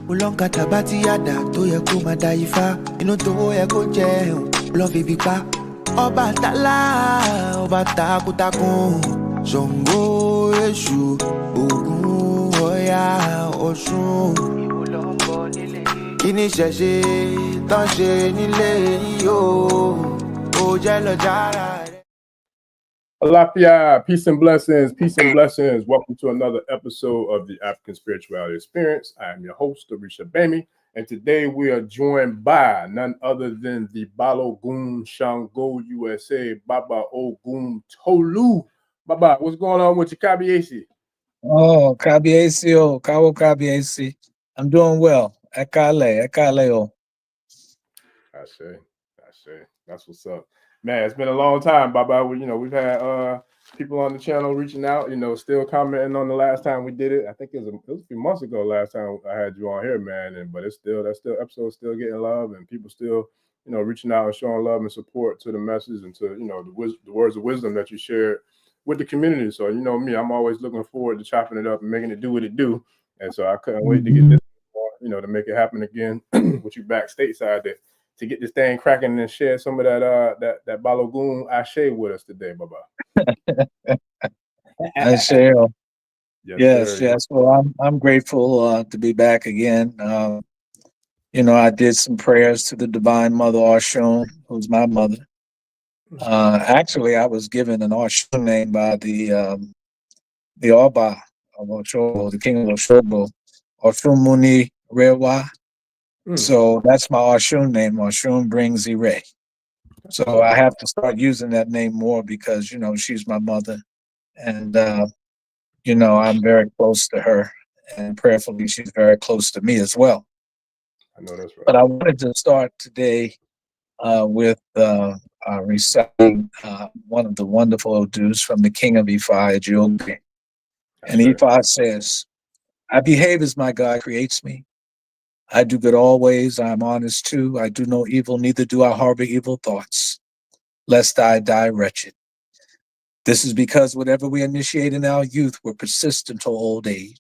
Ulonka tabati yada to ye kuma da ifa. Inu to ye ko je love bipa. Oba tala, oba takutakun. Shango Eshu, Ogun Oya Osun. Kini sheshe, tan she nile yo. Ojelo jara. Alafia, peace and blessings, peace and blessings. Welcome to another episode of the African Spirituality Experience. I am your host, Orisha Bami, and today we are joined by none other than the Balogun Sango USA, Baba Oguntolu. Baba, what's going on with you, Kabiesi? Oh, Kabiesi, Kawo Kabiesi. I'm doing well. Ekale. I say. That's what's up. Man, it's been a long time, Baba. We've had people on the channel reaching out, still commenting on the last time we did it. I think it was a few months ago last time I had you on here, man. But that episode's still getting love, and people still, reaching out and showing love and support to the message and to, the words of wisdom that you shared with the community. So, me, I'm always looking forward to chopping it up and making it do what it do. And so I couldn't wait to get this, to make it happen again with you back stateside to get this thing cracking and share some of that Balogun Ashe with us today, Baba. Ashe. Yes. Well, I'm grateful to be back again. I did some prayers to the Divine Mother Oshun, who's my mother. Actually, I was given an Oshun name by the Oba of Oshobo, the King of Oshobo, Oshun Muni Rewa. So that's my Oshun name. Oshun brings Ire. So I have to start using that name more because, she's my mother. And, I'm very close to her. And prayerfully, she's very close to me as well. I know that's right. But I wanted to start today with reciting one of the wonderful Odus from the King of Ifa, Ogun. And Ifa says, I behave as my God creates me. I do good always, I am honest too. I do no evil, neither do I harbor evil thoughts, lest I die wretched. This is because whatever we initiate in our youth will persist until old age.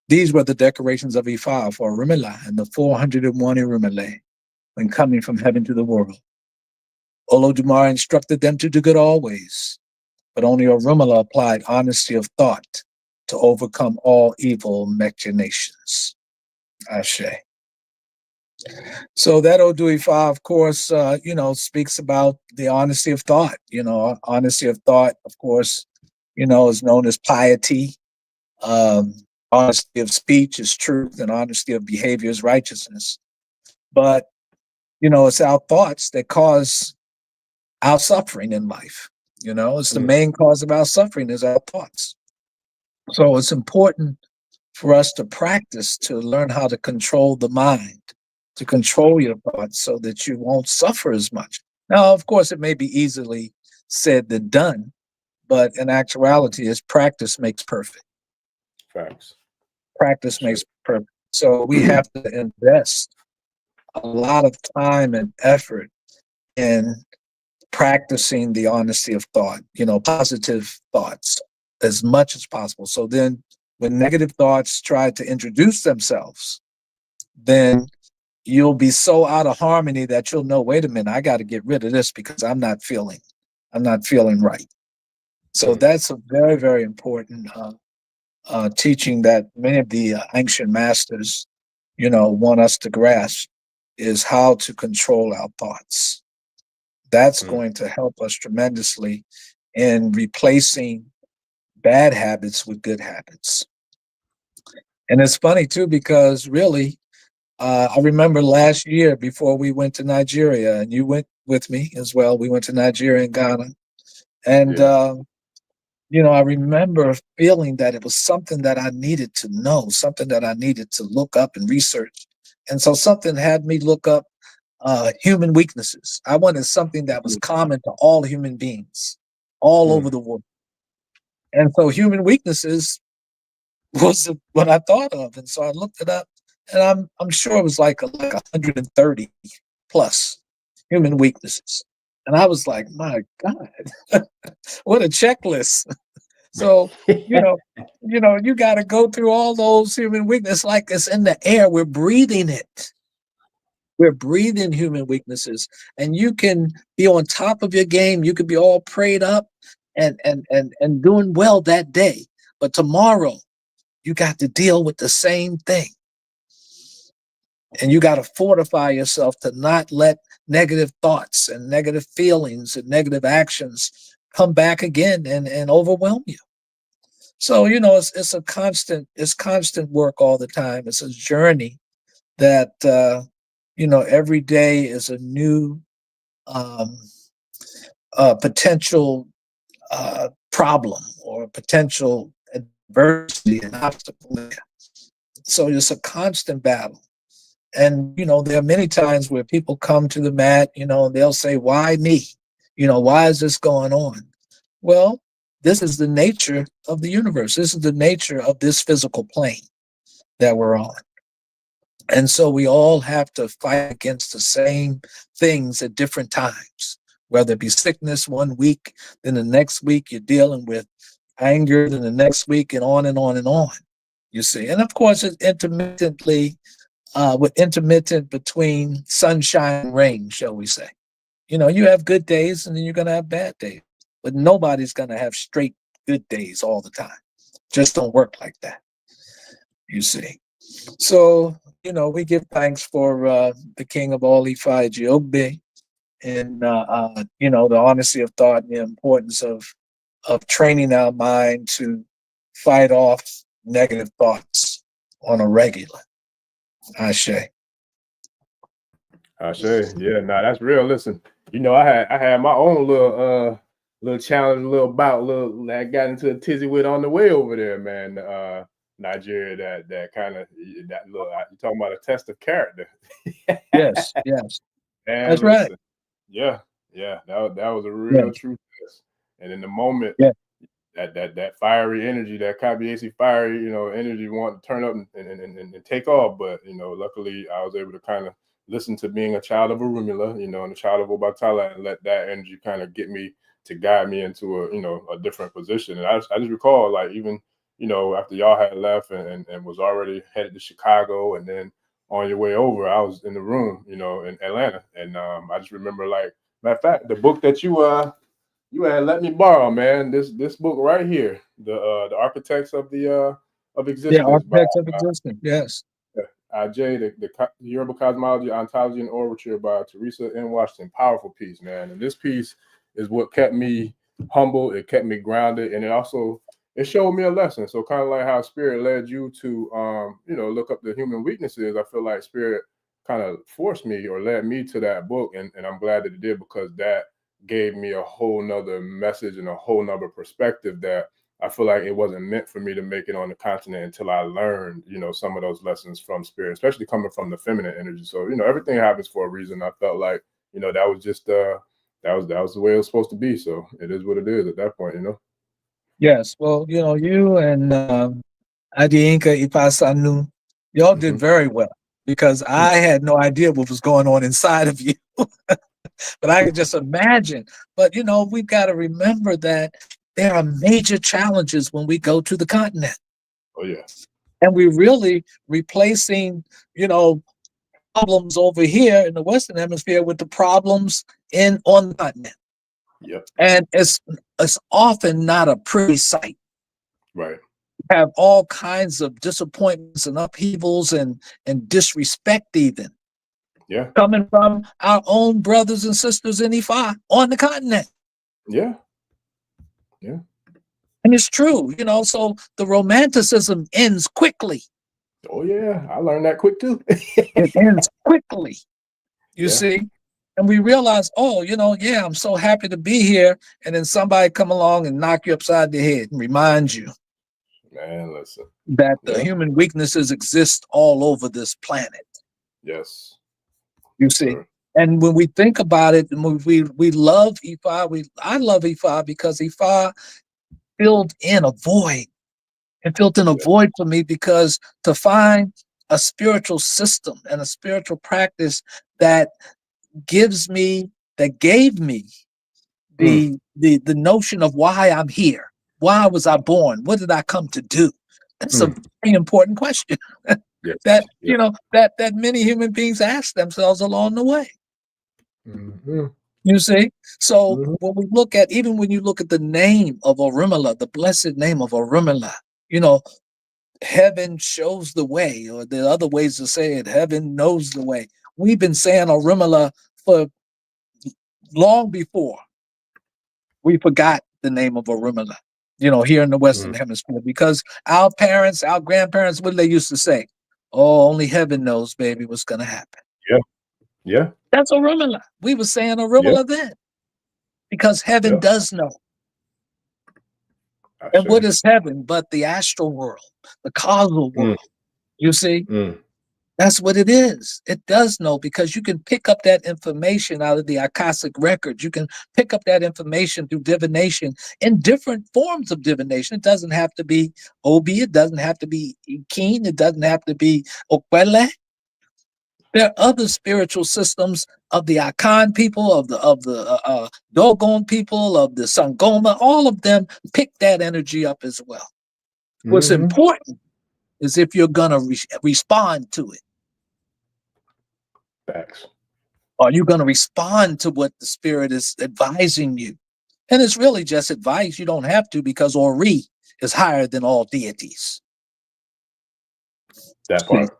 These were the decorations of Ifa for Rumela and the 401 Rumele when coming from heaven to the world. Olodumare instructed them to do good always, but only Orumela applied honesty of thought to overcome all evil machinations. Ashe. So that Odu Ifa, of course, speaks about the honesty of thought. Honesty of thought, of course, is known as piety. Honesty of speech is truth, and honesty of behavior is righteousness. But, it's our thoughts that cause our suffering in life. It's the main cause of our suffering is our thoughts. So it's important for us to practice to learn how to control the mind, to control your thoughts so that you won't suffer as much. Now, of course, it may be easily said than done, but in actuality, it's practice makes perfect. Facts. Practice makes perfect. So we have to invest a lot of time and effort in practicing the honesty of thought, positive thoughts as much as possible. So then when negative thoughts try to introduce themselves, then you'll be so out of harmony that you'll know, wait a minute, I got to get rid of this because I'm not feeling right. So that's a very, very important teaching that many of the ancient masters, want us to grasp is how to control our thoughts. That's going to help us tremendously in replacing bad habits with good habits. And it's funny too, because really, I remember last year before we went to Nigeria, and you went with me as well. We went to Nigeria and Ghana. And, I remember feeling that it was something that I needed to know, something that I needed to look up and research. And so something had me look up human weaknesses. I wanted something that was common to all human beings all over the world. And so human weaknesses was what I thought of. And so I looked it up, and I'm sure it was like 130 plus human weaknesses. And I was like, my God, what a checklist. So, you got to go through all those human weaknesses like it's in the air. We're breathing it. We're breathing human weaknesses, and you can be on top of your game. You could be all prayed up and doing well that day. But tomorrow, you got to deal with the same thing. And you got to fortify yourself to not let negative thoughts and negative feelings and negative actions come back again and overwhelm you. So, it's constant work all the time. It's a journey that, every day is a new potential problem or potential adversity and obstacle. So it's a constant battle. And, there are many times where people come to the mat, they'll say, why me? Why is this going on? Well, this is the nature of the universe. This is the nature of this physical plane that we're on. And so we all have to fight against the same things at different times, whether it be sickness one week, then the next week you're dealing with anger, then the next week, and on and on and on, you see. And of course, it's intermittent between sunshine and rain, shall we say. You have good days and then you're going to have bad days, but nobody's going to have straight good days all the time. Just don't work like that, you see. So, we give thanks for the King of all Ifa, Jiogbe, and, the honesty of thought and the importance of training our mind to fight off negative thoughts on a regular. Ashe. Yeah, nah, that's real. Listen, I had my own little challenge, little bout, that I got into a tizzy with on the way over there, man. Nigeria, that kind of that little, you talking about a test of character. Yes. Man, That's listen, right. Yeah, that was a real true test. And in the moment, that fiery energy, that Kabiesi fiery, energy wanted to turn up and take off. But, luckily I was able to kind of listen to being a child of Orumila, and a child of Obatala, and let that energy kind of get me to guide me into a different position. And I just recall, like, even, after y'all had left and was already headed to Chicago, and then on your way over, I was in the room, in Atlanta. And I just remember, like, matter of fact, the book that you had let me borrow, man. This book right here, the Architects of Existence. Yeah, Architects of Existence. Yes. The Yoruba Cosmology, Ontology, and Orature by Teresa N. Washington. Powerful piece, man. And this piece is what kept me humble. It kept me grounded, and it showed me a lesson. So kind of like how Spirit led you to, look up the human weaknesses. I feel like Spirit kind of forced me or led me to that book, and I'm glad that it did, because that gave me a whole nother message and a whole nother perspective that I feel like it wasn't meant for me to make it on the continent until I learned, some of those lessons from Spirit, especially coming from the feminine energy. So, everything happens for a reason. I felt like, that was just that was the way it was supposed to be. So it is what it is at that point, Yes. Well, you and Adiyinka Ipasanu, y'all did very well, because I had no idea what was going on inside of you. But I could just imagine. But, we've got to remember that there are major challenges when we go to the continent. Oh, yeah. And we're really replacing, problems over here in the Western Hemisphere with the problems on the continent. Yep. And it's often not a pretty sight. Right. We have all kinds of disappointments and upheavals and disrespect even. Yeah. Coming from our own brothers and sisters in Ifa on the continent. Yeah. And it's true, so the romanticism ends quickly. Oh, yeah. I learned that quick, too. It ends quickly, you see? And we realize, I'm so happy to be here. And then somebody come along and knock you upside the head and remind you, man, listen, that the human weaknesses exist all over this planet. Yes. You see? Sure. And when we think about it, we love Ifa. I love Ifa because Ifa filled in a void. It filled in a void for me, because to find a spiritual system and a spiritual practice that gave me the notion of why I'm here, Why was I born? What did I come to do? That's a very important question Yes. that, Yeah. you know, that many human beings ask themselves along the way. You see? So when we look at, even when you look at the name of Orunmila, the blessed name of Orunmila, you know, heaven shows the way, or there are other ways to say it, heaven knows the way. We've been saying Orunmila for long before we forgot the name of Orunmila, you know, here in the Western Hemisphere, because our parents, our grandparents, what did they used to say? Oh, only heaven knows, baby, what's going to happen. Yeah. Yeah. That's Orunmila. We were saying Orunmila then, because heaven does know. And what is heaven but the astral world, the causal world? You see? That's what it is. It does know, because you can pick up that information out of the Akashic Records. You can pick up that information through divination in different forms of divination. It doesn't have to be Obi. It doesn't have to be Keen. It doesn't have to be Okwele. There are other spiritual systems of the Akan people, of the Dogon people, of the Sangoma. All of them pick that energy up as well. What's important is if you're gonna respond to it. Facts. Are you gonna respond to what the spirit is advising you? And it's really just advice. You don't have to, because Ori is higher than all deities. That part.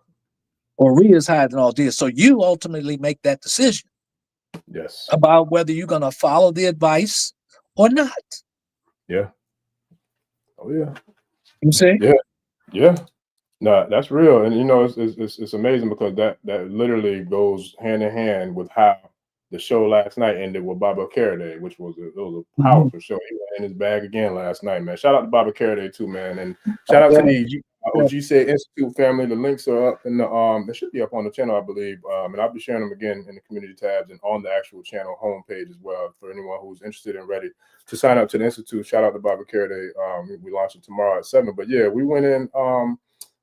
Ori is higher than all deities. So you ultimately make that decision. Yes. About whether you're gonna follow the advice or not. Yeah. Oh yeah. You see? Yeah. Yeah. No, that's real. And you know, it's amazing, because that literally goes hand in hand with how the show last night ended with Baba Canedo, which was a powerful show. He went in his bag again last night, man. Shout out to Baba Canedo too, man. And shout out to the OGC Institute family. The links are up in the they should be up on the channel, I believe. And I'll be sharing them again in the community tabs and on the actual channel homepage as well, for anyone who's interested and ready to sign up to the Institute. Shout out to Baba Canedo. We launch it tomorrow at 7. But yeah, we went in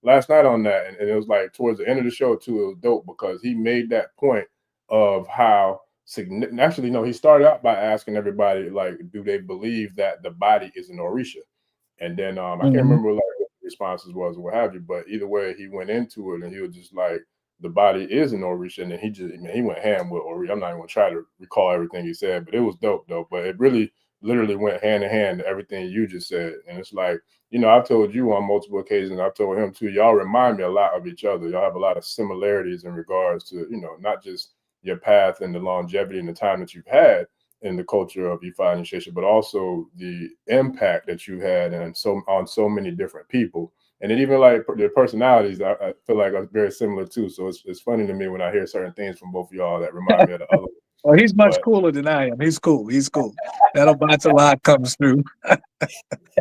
last night on that, and it was like towards the end of the show too. It was dope, because he made that point of how actually, no, he started out by asking everybody, like, do they believe that the body is an Orisha? And then I can't remember like what the responses was or what have you, but either way, he went into it and he was just like, the body is an Orisha, and then he went ham with Ori. I'm not even gonna try to recall everything he said, but it was dope though. But it really literally went hand in hand to everything you just said. And it's like, you know, I've told you on multiple occasions, I've told him too, y'all remind me a lot of each other. Y'all have a lot of similarities in regards to, you know, not just your path and the longevity and the time that you've had in the culture of Ifa initiation, but also the impact that you had on so many different people. And then even like their personalities, I feel like are very similar too. So it's funny to me when I hear certain things from both of y'all that remind me of the other. Well, he's much cooler than I am. He's cool. He's cool. That Obatala comes through.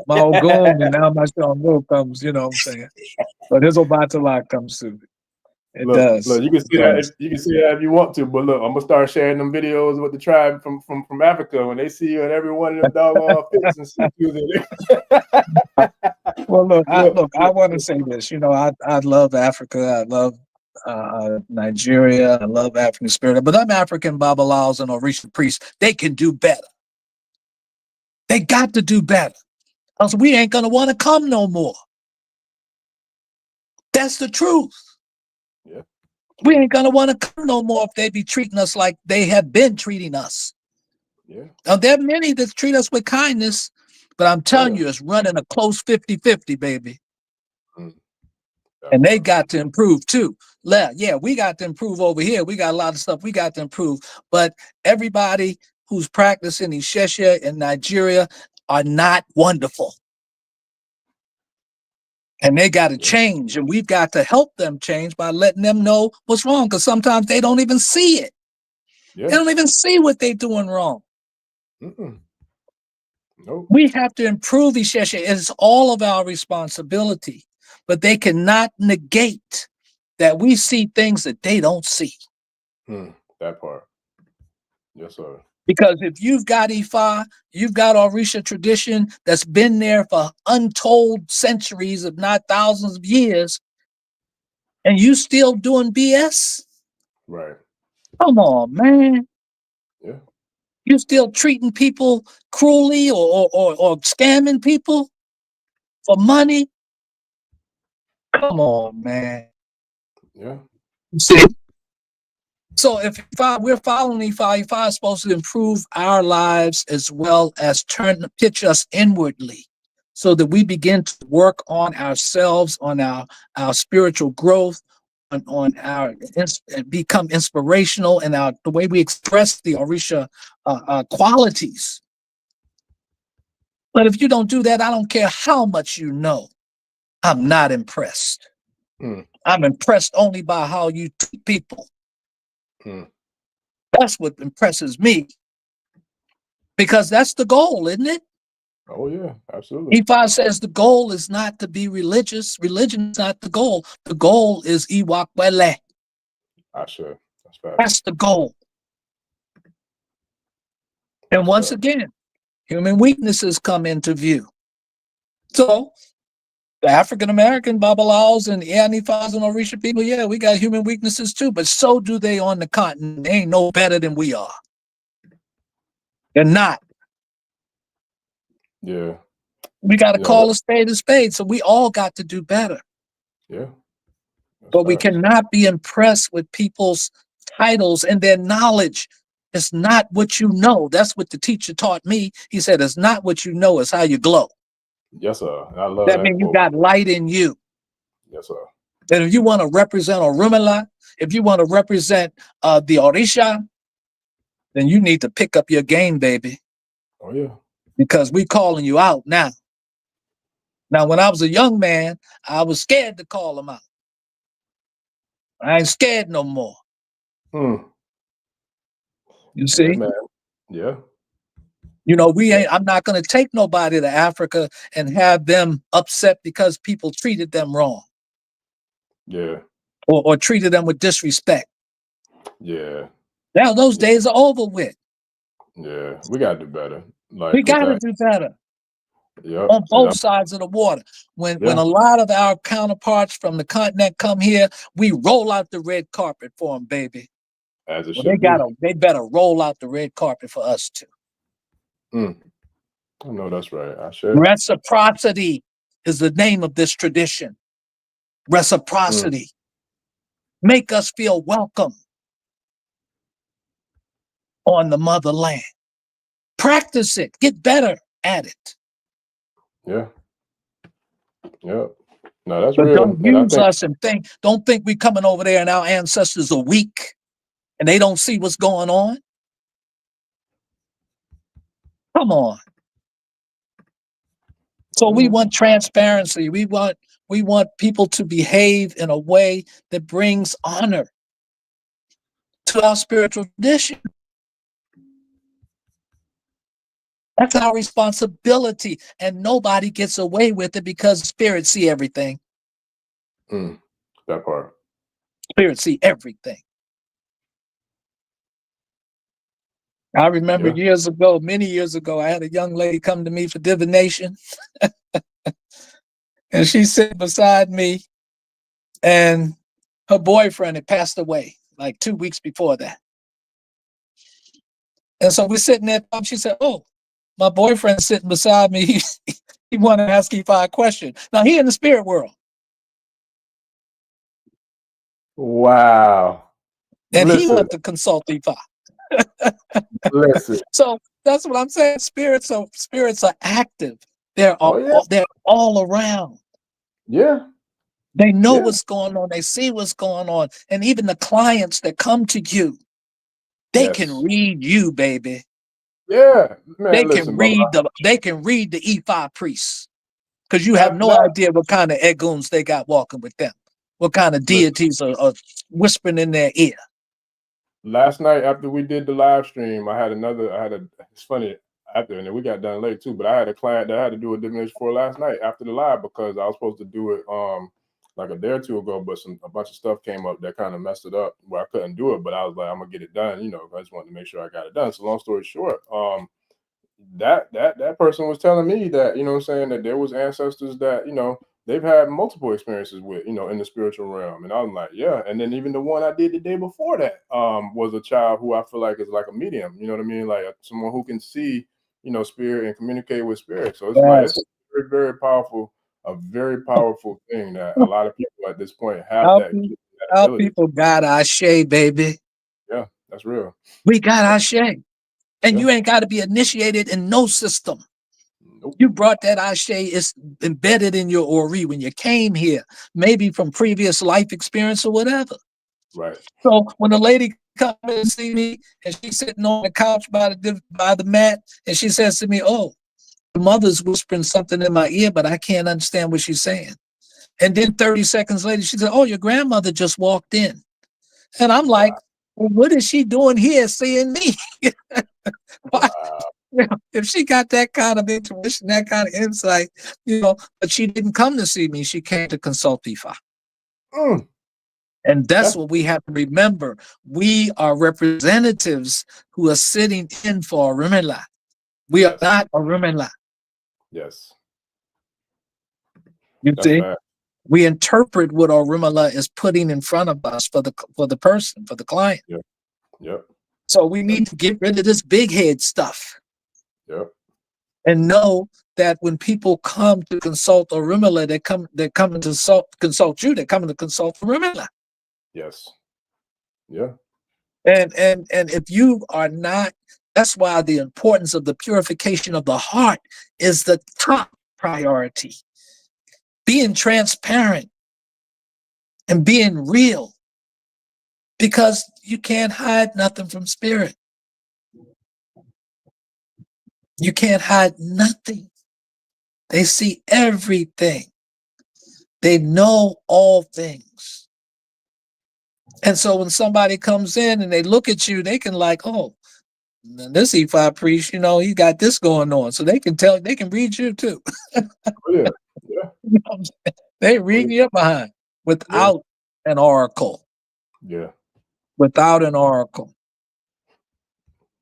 My Ogun and now my Shango comes, you know what I'm saying? But his Obatala comes through. It does. Look, you can see that. You can see that if you want to, but look, I'm gonna start sharing them videos with the tribe from Africa when they see you and every one of them doggone fits and see you. Well, look, I want to say this. You know, I love Africa. I love Nigeria. I love African spirit. But them African Babalaos and Orisha priests, they can do better. They got to do better, else we ain't gonna want to come no more. That's the truth. Yeah. We ain't gonna want to come no more if they be treating us like they have been treating us. Yeah. Now, there are many that treat us with kindness, but I'm telling you, it's running a close 50-50, baby. And they got to improve too. Yeah, we got to improve over here. We got a lot of stuff we got to improve. But everybody who's practicing Ishesha in Nigeria are not wonderful. And they got to change. And we've got to help them change by letting them know what's wrong. Because sometimes they don't even see it. Yeah. They don't even see what they're doing wrong. Nope. We have to improve Ishesha. It's all of our responsibility. But they cannot negate that we see things that they don't see. That part. Yes, sir. Because if you've got Ifa, you've got Orisha tradition that's been there for untold centuries, if not thousands of years, and you still doing BS? Right. Come on, man. Yeah. You still treating people cruelly or scamming people for money? Come on, man. Yeah. See? So if we're following Ifa, Ifa is supposed to improve our lives as well as pitch us inwardly so that we begin to work on ourselves, on our spiritual growth, on our become inspirational and the way we express the Orisha qualities. But if you don't do that, I don't care how much you know. I'm not impressed. I'm impressed only by how you treat people. That's what impresses me. Because that's the goal, isn't it? Oh, yeah, absolutely. Ifa says the goal is not to be religious. Religion is not the goal. The goal is Iwakwele. Sure. That's the goal. And once again, human weaknesses come into view. So the African-American Babalawos and Ifas and Orisha people, yeah, we got human weaknesses too, but so do they on the continent. They ain't no better than we are. They're not. Yeah. We got to call a spade, so we all got to do better. Yeah. But we cannot be impressed with people's titles and their knowledge. It's not what you know. That's what the teacher taught me. He said, it's not what you know, it's how you glow. Yes, sir. I love that. That means you got light in you. Yes, sir. And if you want to represent Orumila, if you want to represent the Orisha, then you need to pick up your game, baby. Oh, yeah. Because we calling you out now. Now, when I was a young man, I was scared to call them out. I ain't scared no more. You see? Yeah, man. Yeah. You know, I'm not going to take nobody to Africa and have them upset because people treated them wrong. Yeah. Or treated them with disrespect. Yeah. Now those days are over with. Yeah. We got to do better. Like we got to do better. Yeah. On both sides of the water. When a lot of our counterparts from the continent come here, we roll out the red carpet for them, baby. As it should be. They better roll out the red carpet for us too. I know that's right. I should. Reciprocity is the name of this tradition. Reciprocity. Make us feel welcome on the motherland. Practice it. Get better at it. Yeah. Yeah. No, that's but real. Don't use us and don't think we coming over there and our ancestors are weak and they don't see what's going on. Come on. So we want transparency. We want people to behave in a way that brings honor to our spiritual tradition. That's our responsibility, and nobody gets away with it because spirits see everything. That part. Spirits see everything. I remember many years ago, I had a young lady come to me for divination. And she sat beside me, and her boyfriend had passed away like 2 weeks before that. And so we're sitting there, and she said, oh, my boyfriend's sitting beside me. He wanted to ask Ifa a question. Now, he in the spirit world. Wow. And he went to consult Ifa. Listen. So that's what I'm saying. Spirits are active. They're all around. Yeah. They know what's going on. They see what's going on. And even the clients that come to you, they can read you, baby. Yeah. Man, they can read the Ifa priests. Because you have no idea what kind of Eguns they got walking with them. What kind of deities are whispering in their ear. Last night after we did the live stream, it's funny after, and then we got done late too, but I had a client that I had to do a divination for last night after the live because I was supposed to do it like a day or two ago, but a bunch of stuff came up that kind of messed it up where I couldn't do it, but I was like, I'm gonna get it done, you know, I just wanted to make sure I got it done. So long story short, that person was telling me that, you know what I'm saying, that there was ancestors that, you know, they've had multiple experiences with, you know, in the spiritual realm. And I'm like, yeah. And then even the one I did the day before that was a child who I feel like is like a medium, you know what I mean? Like someone who can see, you know, spirit and communicate with spirit. So it's like, it's Yes. a very, very powerful thing that a lot of people at this point have Our, that, pe- that our ability. people got our shade, baby. Yeah, that's real. We got our shade. And Yeah. you ain't got to be initiated in no system. Nope. You brought that ashe, it's embedded in your Ori when you came here, maybe from previous life experience or whatever. Right. So when a lady comes and see me and she's sitting on the couch by the mat and she says to me, oh, the mother's whispering something in my ear, but I can't understand what she's saying. And then 30 seconds later, she said, oh, your grandmother just walked in. And I'm like, well, what is she doing here seeing me? Why? Wow. You know, if she got that kind of intuition, that kind of insight, you know, but she didn't come to see me, she came to consult Ifa. Mm, And that's that's what we have to remember. We are representatives who are sitting in for Orumila. We are yes. not Orumila. Yes. You That's see, fact. we interpret what Orumila is putting in front of us for the person, for the client. Yep. Yep. So we need to get rid of this big head stuff Yep. and know that when people come to consult Orumila, they're coming to consult you, they're coming to consult Orumila. Yes. Yeah. And if you are not, that's why the importance of the purification of the heart is the top priority. Being transparent and being real, because you can't hide nothing from spirit. You can't hide nothing. They see everything. They know all things. And so when somebody comes in and they look at you, they can like, oh, this Ifa priest, you know, he got this going on. So they can tell, they can read you too. Oh, yeah. Yeah. You know what I'm saying? They Oh, reading yeah. you behind Yeah. without an oracle. Yeah. Without an oracle.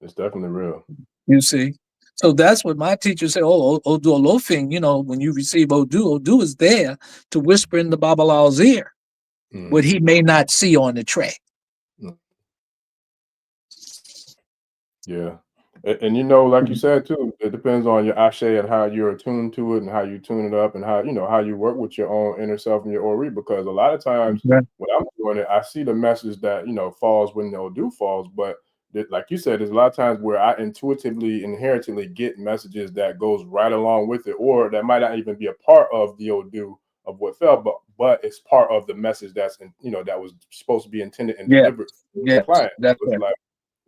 It's definitely real. You see? So that's what my teachers say. Oh, Odu Olofin, you know, when you receive Odu, Odu is there to whisper in the Babalao's ear what he may not see on the tray. Mm. Yeah. And you know, like you said too, it depends on your ashe and how you're attuned to it and how you tune it up and how, you know, how you work with your own inner self and your Ori. Because a lot of times Okay. when I'm doing it, I see the message that, you know, falls when the Odu falls. But like you said, there's a lot of times where I intuitively, inherently get messages that goes right along with it, or that might not even be a part of the Odu of what fell, but it's part of the message that's in, you know, that was supposed to be intended and Yeah. delivered for the Yes, client. that's So it's right. like,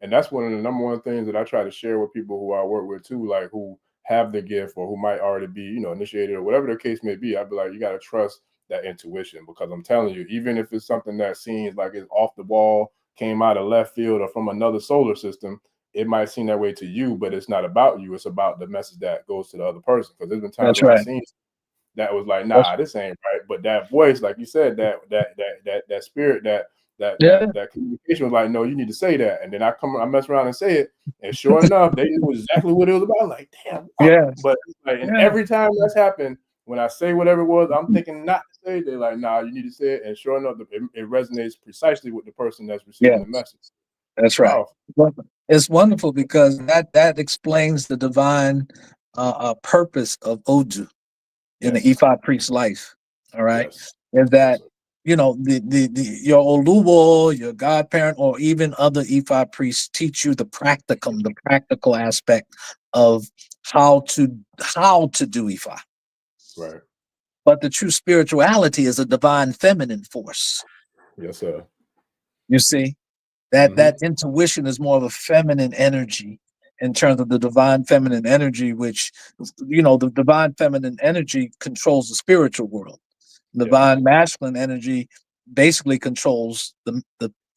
and that's one of the number one things that I try to share with people who I work with too, like who have the gift or who might already be, you know, initiated or whatever the case may be. I'd be like, you got to trust that intuition, because I'm telling you, even if it's something that seems like it's off the wall, came out of left field or from another solar system, it might seem that way to you, but it's not about you. It's about the message that goes to the other person. Because there's been times That's where I've right. seen that was like, That's, nah, this ain't right. But that voice, like you said, that spirit, yeah. that communication was like, no, you need to say that. And then I mess around and say it, and sure enough, they knew exactly what it was about. Like, damn, wow. Yes. But like, and Yeah. every time that's happened, when I say whatever it was, I'm thinking not to say, they're like, nah, you need to say it. And sure enough, it resonates precisely with the person that's receiving Yes. the message. That's right. Powerful. It's wonderful because that explains the divine purpose of Odu in the Yes. Ifa priest's life. All right, Yes. is Yes, that sir. you know your Oluwo, your godparent, or even other Ifa priests teach you the practical aspect of how to do Ifa. Right. But the true spirituality is a divine feminine force. Yes, sir. You see, Mm-hmm. that intuition is more of a feminine energy in terms of the divine feminine energy, which, you know, the divine feminine energy controls the spiritual world. Divine masculine energy basically controls the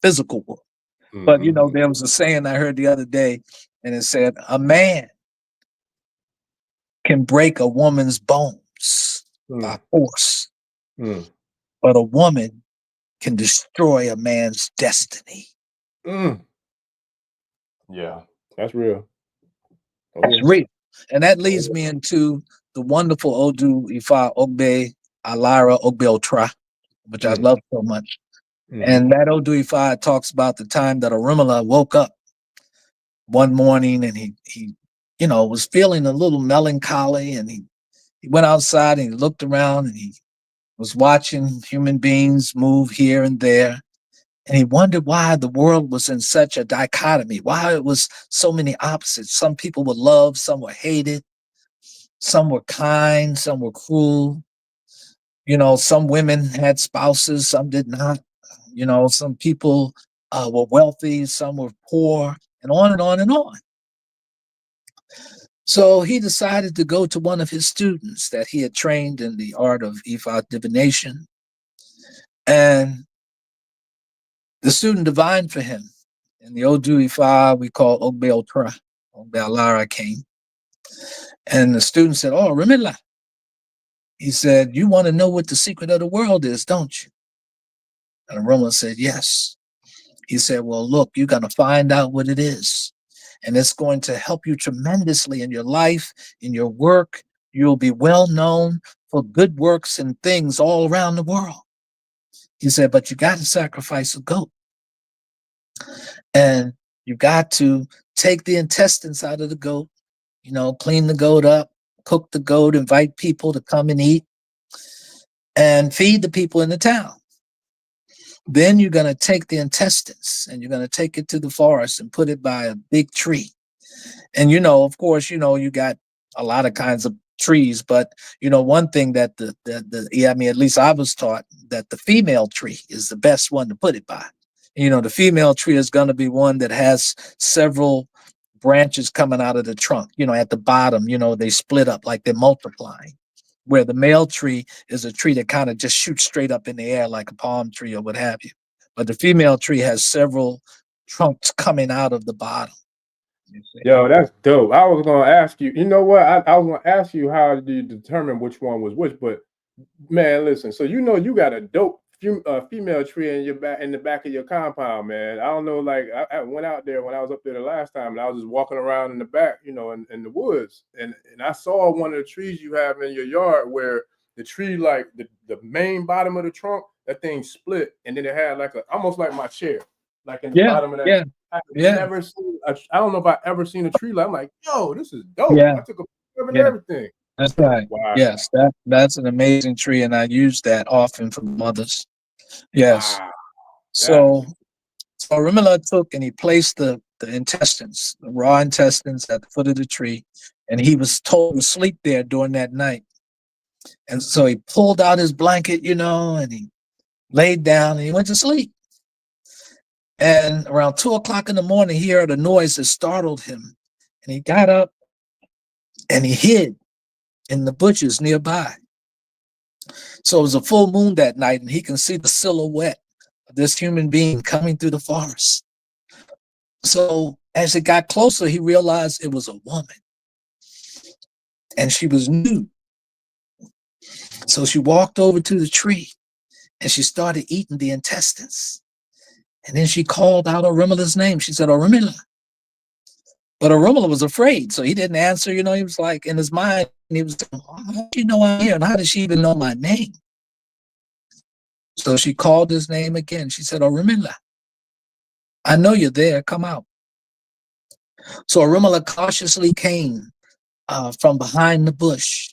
physical world. But, you know, Mm-hmm. there was a saying I heard the other day, and it said, a man can break a woman's bones by force, Mm. but a woman can destroy a man's destiny. Mm. Yeah, that's real. Oh, That's yeah. real. And that Oh, leads yeah. me into the wonderful Odu Ifa Ogbe Alara Ogbeltra, which I love so much. And that Odu Ifa talks about the time that Orunmila woke up one morning and he was feeling a little melancholy, and he went outside and he looked around and he was watching human beings move here and there. And he wondered why the world was in such a dichotomy, why it was so many opposites. Some people were loved, some were hated, some were kind, some were cruel. Some women had spouses, some did not. Some people were wealthy, some were poor, and on and on and on. So he decided to go to one of his students that he had trained in the art of Ifa divination. And the student divined for him. In the Odu Ifa, we call Ogbe Otra, Ogbe Alara came. And the student said, "Oh, Remila." He said, "You want to know what the secret of the world is, don't you?" And Roma said, "Yes." He said, "Well, look, you're going to find out what it is. And it's going to help you tremendously in your life, in your work. You'll be well known for good works and things all around the world." He said, "But you got to sacrifice a goat. And you got to take the intestines out of the goat, clean the goat up, cook the goat, invite people to come and eat, and feed the people in the town. Then you're going to take the intestines and you're going to take it to the forest and put it by a big tree. And, of course, you got a lot of kinds of trees, but, one thing that at least I was taught that the female tree is the best one to put it by. The female tree is going to be one that has several branches coming out of the trunk, at the bottom, they split up like they're multiplying. Where the male tree is a tree that kind of just shoots straight up in the air like a palm tree or what have you. But the female tree has several trunks coming out of the bottom. Yo, that's dope. I was going to ask you, you know what? I was going to ask you how do you determine which one was which, but man, listen, so you got a dope female tree in the back of your compound, man. I don't know, like I went out there when I was up there the last time, and I was just walking around in the back, in the woods, and I saw one of the trees you have in your yard where the tree, like the main bottom of the trunk, that thing split, and then it had like almost like my chair, like in the bottom of that. Yeah. Never seen. I don't know if I ever seen a tree like. I'm like, yo, this is dope. Yeah. I took a picture and everything. That's right. Wow. Yes, that's an amazing tree, and I use that often for mothers. Yes. Wow. So Ramila took and he placed the intestines, the raw intestines, at the foot of the tree, and he was told to sleep there during that night. And so he pulled out his blanket, and he laid down and he went to sleep. And around 2 o'clock in the morning, he heard a noise that startled him, and he got up and he hid in the bushes nearby. So it was a full moon that night, and he can see the silhouette of this human being coming through the forest. So as it got closer, he realized it was a woman, and she was nude. So she walked over to the tree and she started eating the intestines. And then she called out Orunmila's name. She said, "Orunmila." But Orunmila was afraid, so he didn't answer. He was like, in his mind, he was saying, "How does she know I'm here? And how does she even know my name?" So she called his name again. She said, "Orunmila, I know you're there. Come out." So Orunmila cautiously came from behind the bush,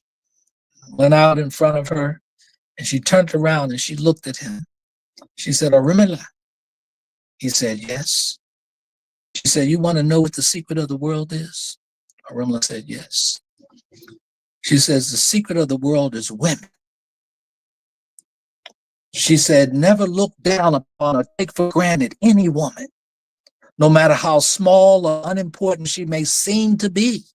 went out in front of her, and she turned around and she looked at him. She said, "Orunmila." He said, "Yes." She said, "You want to know what the secret of the world is?" Orunmila said, "Yes." She says, "The secret of the world is women." She said, "Never look down upon or take for granted any woman, no matter how small or unimportant she may seem to be,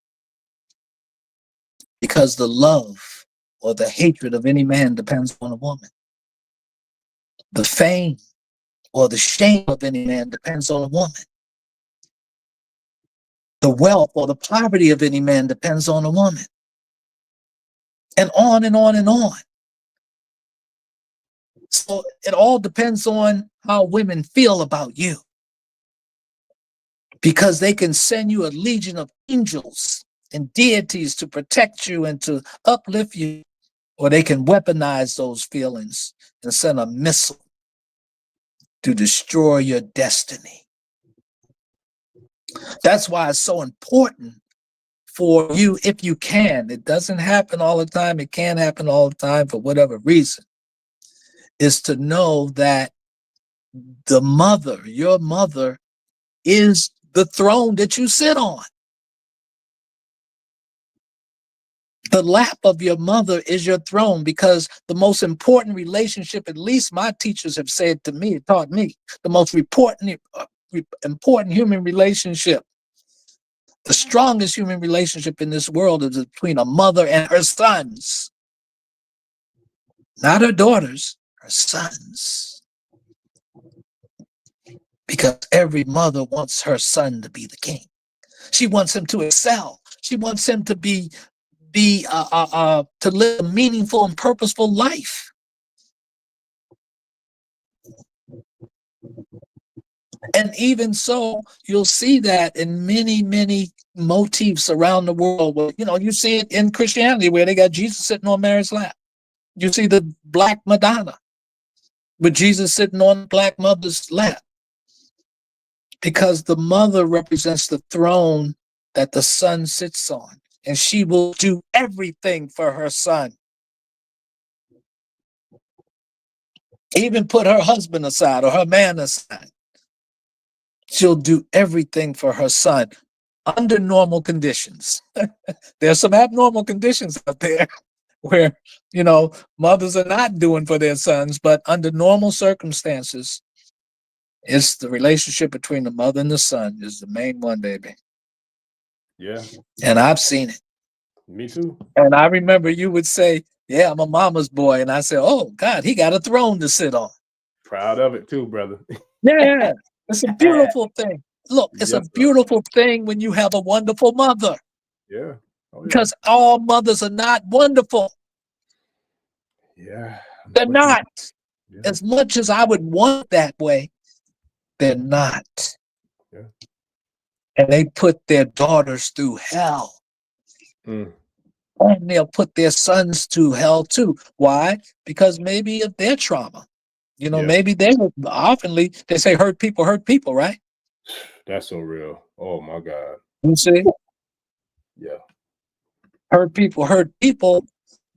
because the love or the hatred of any man depends on a woman. The fame or the shame of any man depends on a woman. The wealth or the poverty of any man depends on a woman." And on and on and on. So it all depends on how women feel about you, because they can send you a legion of angels and deities to protect you and to uplift you. or they can weaponize those feelings and send a missile to destroy your destiny. That's why it's so important for you, if you can. It doesn't happen all the time. It can't happen all the time for whatever reason. Is to know that the mother, your mother, is the throne that you sit on. The lap of your mother is your throne, because the most important relationship, at least my teachers have said to me, taught me, the most important human relationship, the strongest human relationship in this world is between a mother and her sons. Not her daughters, her sons. Because every mother wants her son to be the king. She wants him to excel. She wants him to to live a meaningful and purposeful life. And even so, you'll see that in many, many motifs around the world. Where, you see it in Christianity, where they got Jesus sitting on Mary's lap. You see the Black Madonna with Jesus sitting on the Black mother's lap. Because the mother represents the throne that the son sits on. And she will do everything for her son. Even put her husband aside or her man aside. She'll do everything for her son under normal conditions. There's some abnormal conditions out there where, mothers are not doing for their sons, but under normal circumstances, it's the relationship between the mother and the son is the main one, baby. Yeah. And I've seen it. Me too. And I remember you would say, yeah, I'm a mama's boy. And I said, oh, God, he got a throne to sit on. Proud of it too, brother. Yeah, it's a beautiful thing. Look, it's Yes, a beautiful thing when you have a wonderful mother. Yeah. Oh, yeah. Because all mothers are not wonderful. Yeah. They're not. Yeah. As much as I would want that way, they're not. Yeah. And they put their daughters through hell. Mm. And they'll put their sons to hell too. Why? Because maybe of their trauma. Maybe they say hurt people, right? That's so real. Oh my God. You see? Yeah. Hurt people.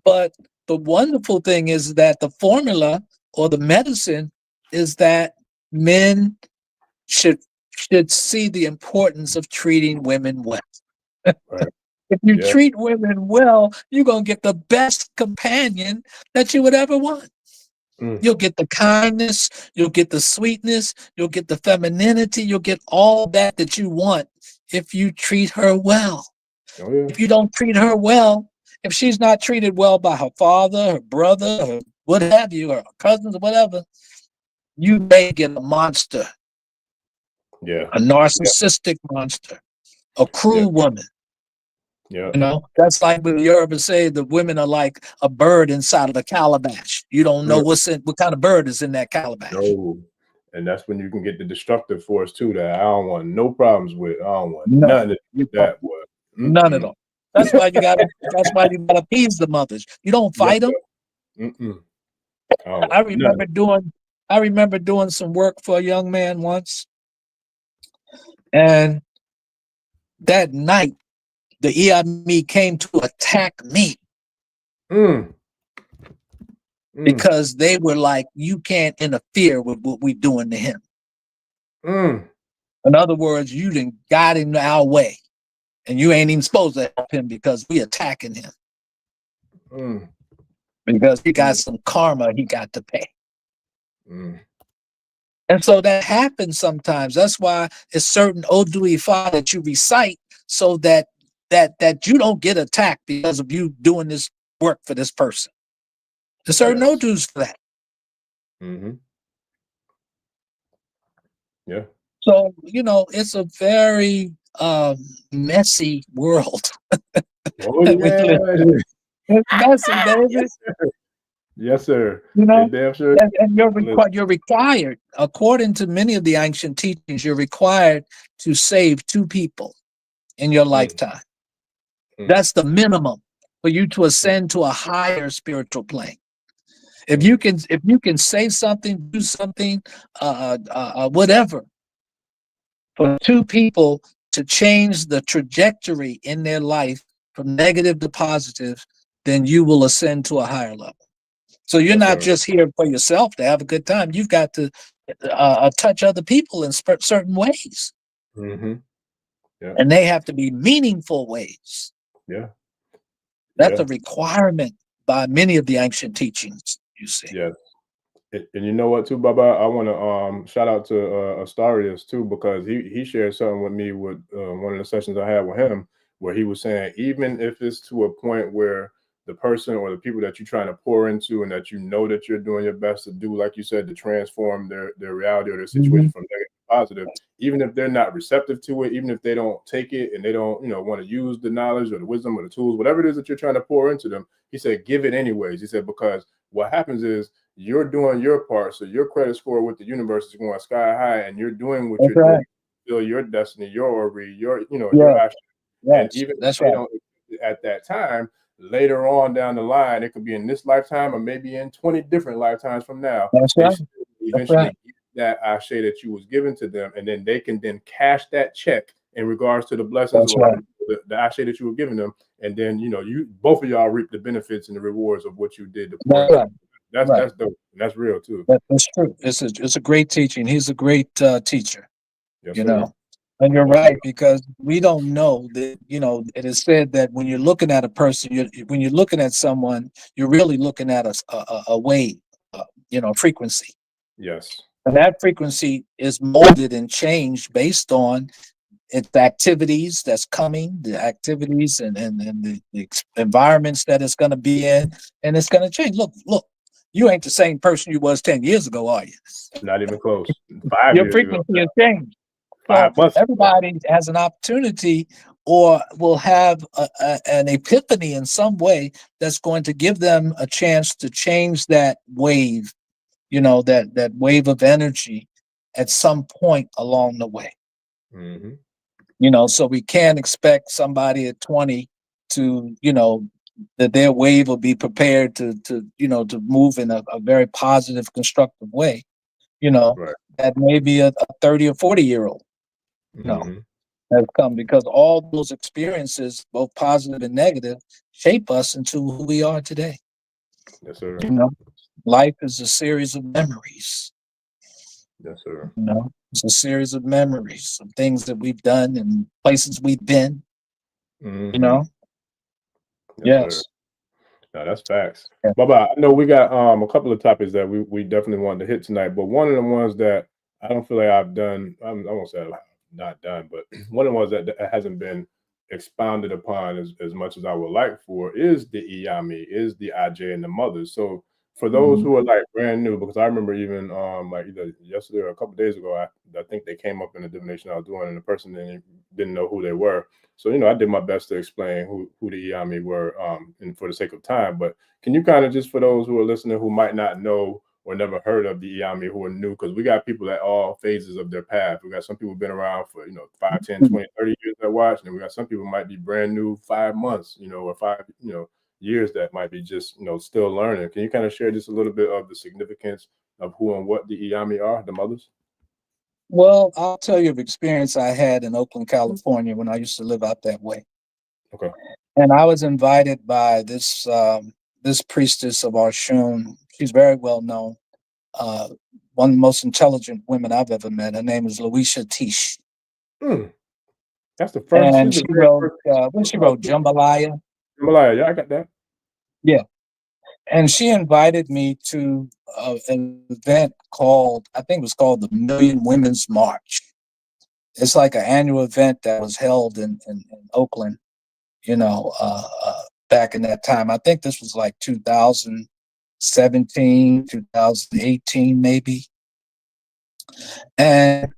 But the wonderful thing is that the formula or the medicine is that men should see the importance of treating women well. Right. If you treat women well, you're going to get the best companion that you would ever want. Mm. You'll get the kindness, you'll get the sweetness, you'll get the femininity, you'll get all that you want if you treat her well. Oh, yeah. If you don't treat her well, if she's not treated well by her father, her brother, or what have you, or her cousins or whatever, you may get a monster. Yeah. A narcissistic monster, a cruel woman. Yeah. That's like when the Yoruba say the women are like a bird inside of a calabash. You don't know what kind of bird is in that calabash. No. And that's when you can get the destructive force too that I don't want no problems with. I don't want none of that. None at all. That's why you gotta appease the mothers. You don't fight them. I remember doing some work for a young man once. And that night, the EIME came to attack me because they were like, you can't interfere with what we're doing to him. In other words, you done got in our way and you ain't even supposed to help him because we attacking him. Because he got some karma he got to pay. And so that happens sometimes. That's why it's certain Odu Ifa that you recite so that you don't get attacked because of you doing this work for this person. There's certain Odus for that. Yeah. So, it's a very messy world. Oh, yeah. It's messy, baby. Yes, sir. Damn sure. And you're required, according to many of the ancient teachings, you're required to save 2 people in your lifetime. That's the minimum. for you to ascend to a higher spiritual plane. If you can say something, do something, whatever, for two people to change the trajectory in their life from negative to positive, then you will ascend to a higher level. So you're Yes, not sir. just here for yourself to have a good time. You've got to touch other people in certain ways, Mm-hmm. Yeah. and they have to be meaningful ways. Yeah. That's Yeah. a requirement by many of the ancient teachings, you see. Yeah. And you know what, too, Baba? I want to shout out to Astarius too, because he shared something with me with one of the sessions I had with him, where he was saying even if it's to a point where the person or the people that you're trying to pour into and that you know that you're doing your best to do, like you said, to transform their reality or their situation from negative to positive, even if they're not receptive to it, even if they don't take it and they don't, want to use the knowledge or the wisdom or the tools, whatever it is that you're trying to pour into them, he said, give it anyways. He said, because what happens is you're doing your part, so your credit score with the universe is going sky high, and you're doing what That's you're doing, right. feel your destiny, your Ori, your Yeah. action. And Yes, even if that's they right. don't at that time, later on down the line, it could be in this lifetime or maybe in 20 different lifetimes from now. That's They right. still That's eventually right. get that ashe that you was given to them, and then they can then cash that check in regards to the blessings That's or right. the ashe that you were giving them, and then you both of y'all reap the benefits and the rewards of what you did to pour That's into. right. That's Right. that's dope. And that's real too. That's true. It's a great teaching. He's a great teacher, Yes, you sir. know. And you're Most right, because we don't know that, it is said that when you're looking at a person, when you're looking at someone, you're really looking at a wave, frequency. yes. And that frequency is molded and changed based on its activities that's coming, the activities and the environments that it's going to be in, and it's going to change. Look, you ain't the same person you was 10 years ago, are you? Not even close. 5 Your years ago. frequency has changed. So 5 months ago. everybody has an opportunity or will have an epiphany in some way that's going to give them a chance to change that wave, that wave of energy at some point along the way. Mm-hmm. So we can't expect somebody at 20 to, that their wave will be prepared to move in a very positive, constructive way, Right. that maybe a 30 or 40-year-old, Mm-hmm. has come, because all those experiences, both positive and negative, shape us into who we are today. Yes, sir. Life is a series of memories. Yes, sir. It's a series of memories of things that we've done and places we've been. Mm-hmm. Yes, sir. Yes. No, that's facts. Yeah. Baba, I know we got a couple of topics that we definitely wanted to hit tonight, but one of the ones that I don't feel like I've done, I won't say I've not done, but one of the ones that hasn't been expounded upon as much as I would like for is the Iyami, is the IJ and the mothers. So for those who are like brand new, because I remember even like either yesterday or a couple of days ago, I think they came up in a divination I was doing, and the person didn't know who they were. So, I did my best to explain who the Iyami were, and for the sake of time. But can you kind of just, for those who are listening who might not know or never heard of the Iyami, who are new, because we got people at all phases of their path. We got some people been around for, 5, 10, 20, 30 years that watch, and we got some people might be brand new 5 months, or 5, years that might be just, still learning. Can you kind of share just a little bit of the significance of who and what the Iyami are, the mothers? Well, I'll tell you of experience I had in Oakland, California, when I used to live out that way. Okay. And I was invited by this priestess of Oshun. She's very well known. One of the most intelligent women I've ever met. Her name is Louisa Tish. That's the first. And she wrote, she wrote Jambalaya. Jambalaya, yeah, I got that. Yeah. And she invited me to an event I think it was called the Million Women's March. It's like an annual event that was held in Oakland, back in that time. I think this was like 2017, 2018, maybe. And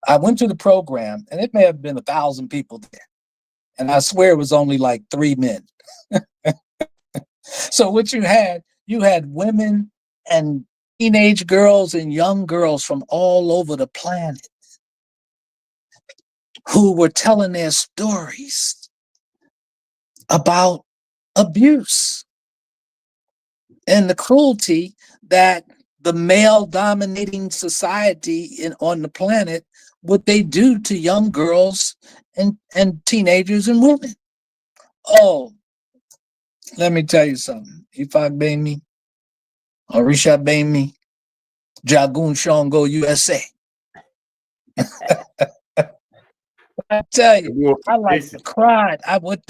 I went to the program, and it may have been 1,000 people there. And I swear it was only like 3 men. So what you had women and teenage girls and young girls from all over the planet who were telling their stories about abuse and the cruelty that the male dominating society on the planet, what they do to young girls and teenagers and women. Oh, let me tell you something. Ifa Bemi, Orisha Bemi, Jagun Shango USA. I tell you, I like to cry.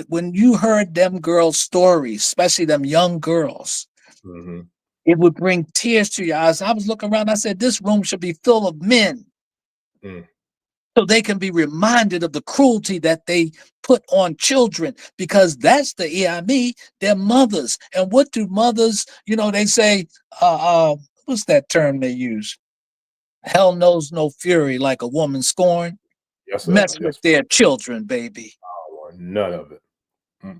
When you heard them girls' stories, especially them young girls, it would bring tears to your eyes. I was looking around, I said, this room should be full of men. So they can be reminded of the cruelty that they put on children, because that's the EIME, they're mothers. And what do mothers, they say, what's that term they use? Hell knows no fury like a woman scorned. Yes, sir. Mess with their children, baby. Oh, none of it.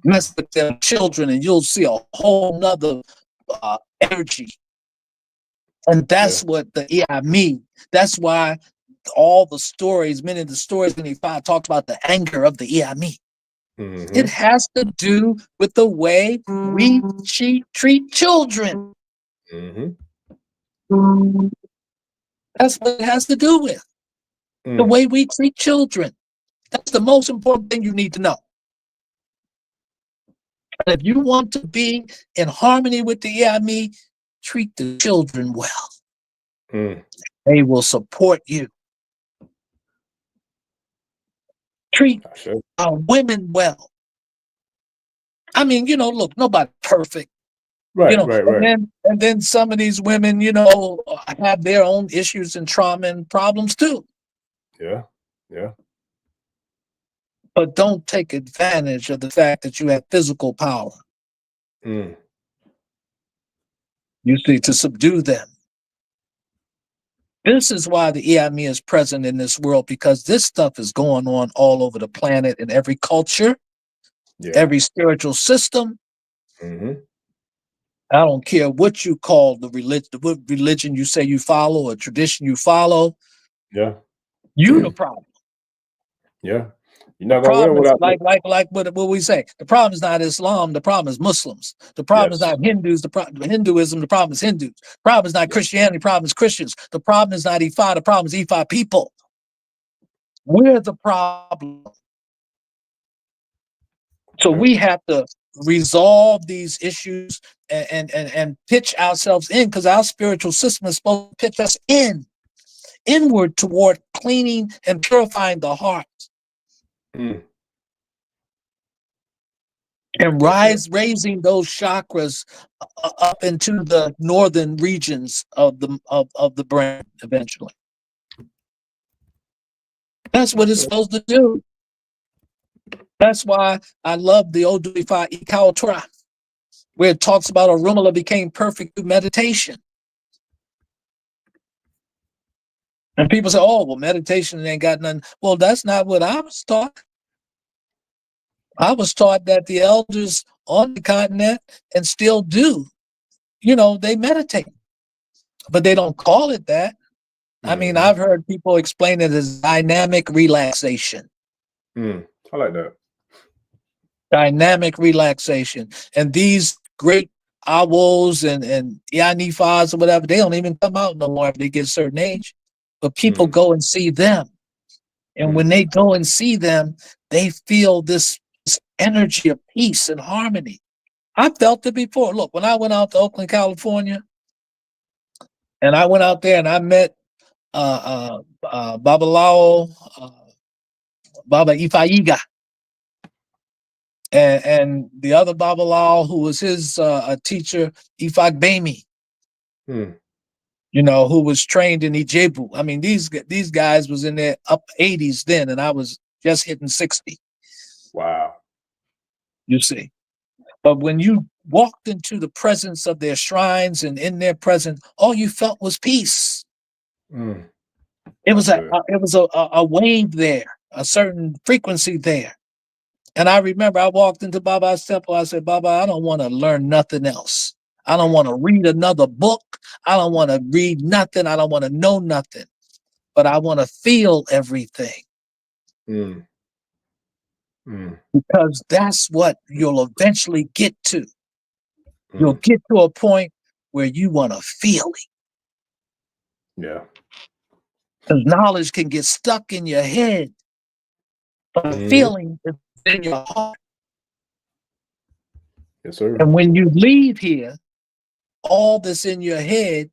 Mess with their children and you'll see a whole nother energy. And that's what the EIME, that's why all the stories, many of the stories in Ifa talk about the anger of the EIME. It has to do with the way we treat children. That's what it has to do with. The way we treat children. That's the most important thing you need to know. And if you want to be in harmony with the EIME, treat the children well. They will support you. Treat our women well. I mean, look, nobody's perfect. Right. And then some of these women, have their own issues and trauma and problems too. Yeah. But don't take advantage of the fact that you have physical power. You see, to subdue them. This is why the EIME is present in this world, because this stuff is going on all over the planet in every culture, every spiritual system. I don't care what you call the religion, what religion you say you follow or tradition you follow. Yeah. You the problem. Yeah. You're not gonna win without like what we say. The problem is not Islam, the problem is Muslims. The problem is not Hindus, Hinduism, the problem is Hindus. The problem is not Christianity, the problem is Christians. The problem is not Ifa, the problem is Ifa people. We're the problem. So we have to resolve these issues and pitch ourselves in, because our spiritual system is supposed to pitch us inward toward cleaning and purifying the heart. And raising those chakras up into the northern regions of the brain eventually. That's what it's supposed to do. That's why I love the Odu Ifa Ikao Torah, where it talks about Orumala became perfect through meditation. And people say, oh, well, meditation ain't got nothing. Well, that's not what I was taught. I was taught that the elders on the continent, and still do, they meditate. But they don't call it that. I mean, I've heard people explain it as dynamic relaxation. I like that. Dynamic relaxation. And these great awos and yanifas or whatever, they don't even come out no more after they get a certain age. But people go and see them. And when they go and see them, they feel this energy of peace and harmony. I felt it before. Look, when I went out to Oakland, California, and I went out there and I met Baba Ifaiga, and the other Babalao, who was his teacher, Ifak Bami, who was trained in Ijebu. I mean, these guys was in their up 80s then, and I was just hitting 60. Wow. You see. But when you walked into the presence of their shrines and in their presence, all you felt was peace. It was a wave there, a certain frequency there. And I remember I walked into Baba's temple. I said, Baba, I don't want to learn nothing else. I don't want to read another book. I don't want to read nothing. I don't want to know nothing. But I want to feel everything. Mm. because that's what you'll eventually get to. You'll Mm. get to a point where you want to feel it. Yeah. Because knowledge can get stuck in your head, but Mhm. feeling is in your heart. Yes, sir. And when you leave here, all that's in your head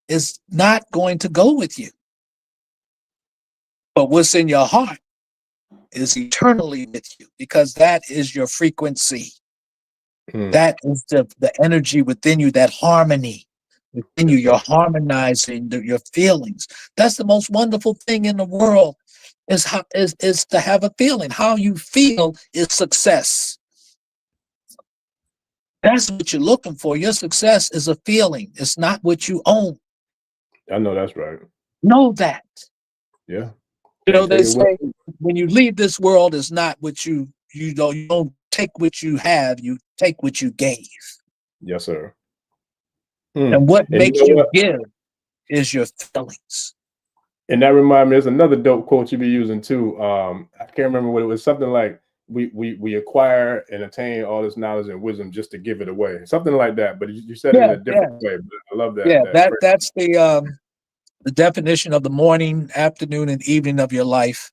is not going to go with you. But what's in your heart is eternally with you, because that is your frequency. Mm. That is the energy within you, that harmony within you. Yes, You're sir. harmonizing your feelings. That's the most wonderful thing in the world, is to have a feeling. How you feel is success. That's what you're looking for. Your success is a feeling. It's not what you own. I know that's right. Know that. Yeah. You know, Can't they take it with say when you leave this world, it's not what you don't take what you have, you take what you gave. Yes, sir. Mm. And what And you makes know you what? give is your feelings. And that reminds me, there's another dope quote you be using too. I can't remember what it was. Something like we acquire and attain all this knowledge and wisdom just to give it away. Something like that. But you said it in Yeah, a different way. But I love that. yeah. That phrase. That's the definition of the morning, afternoon, and evening of your life.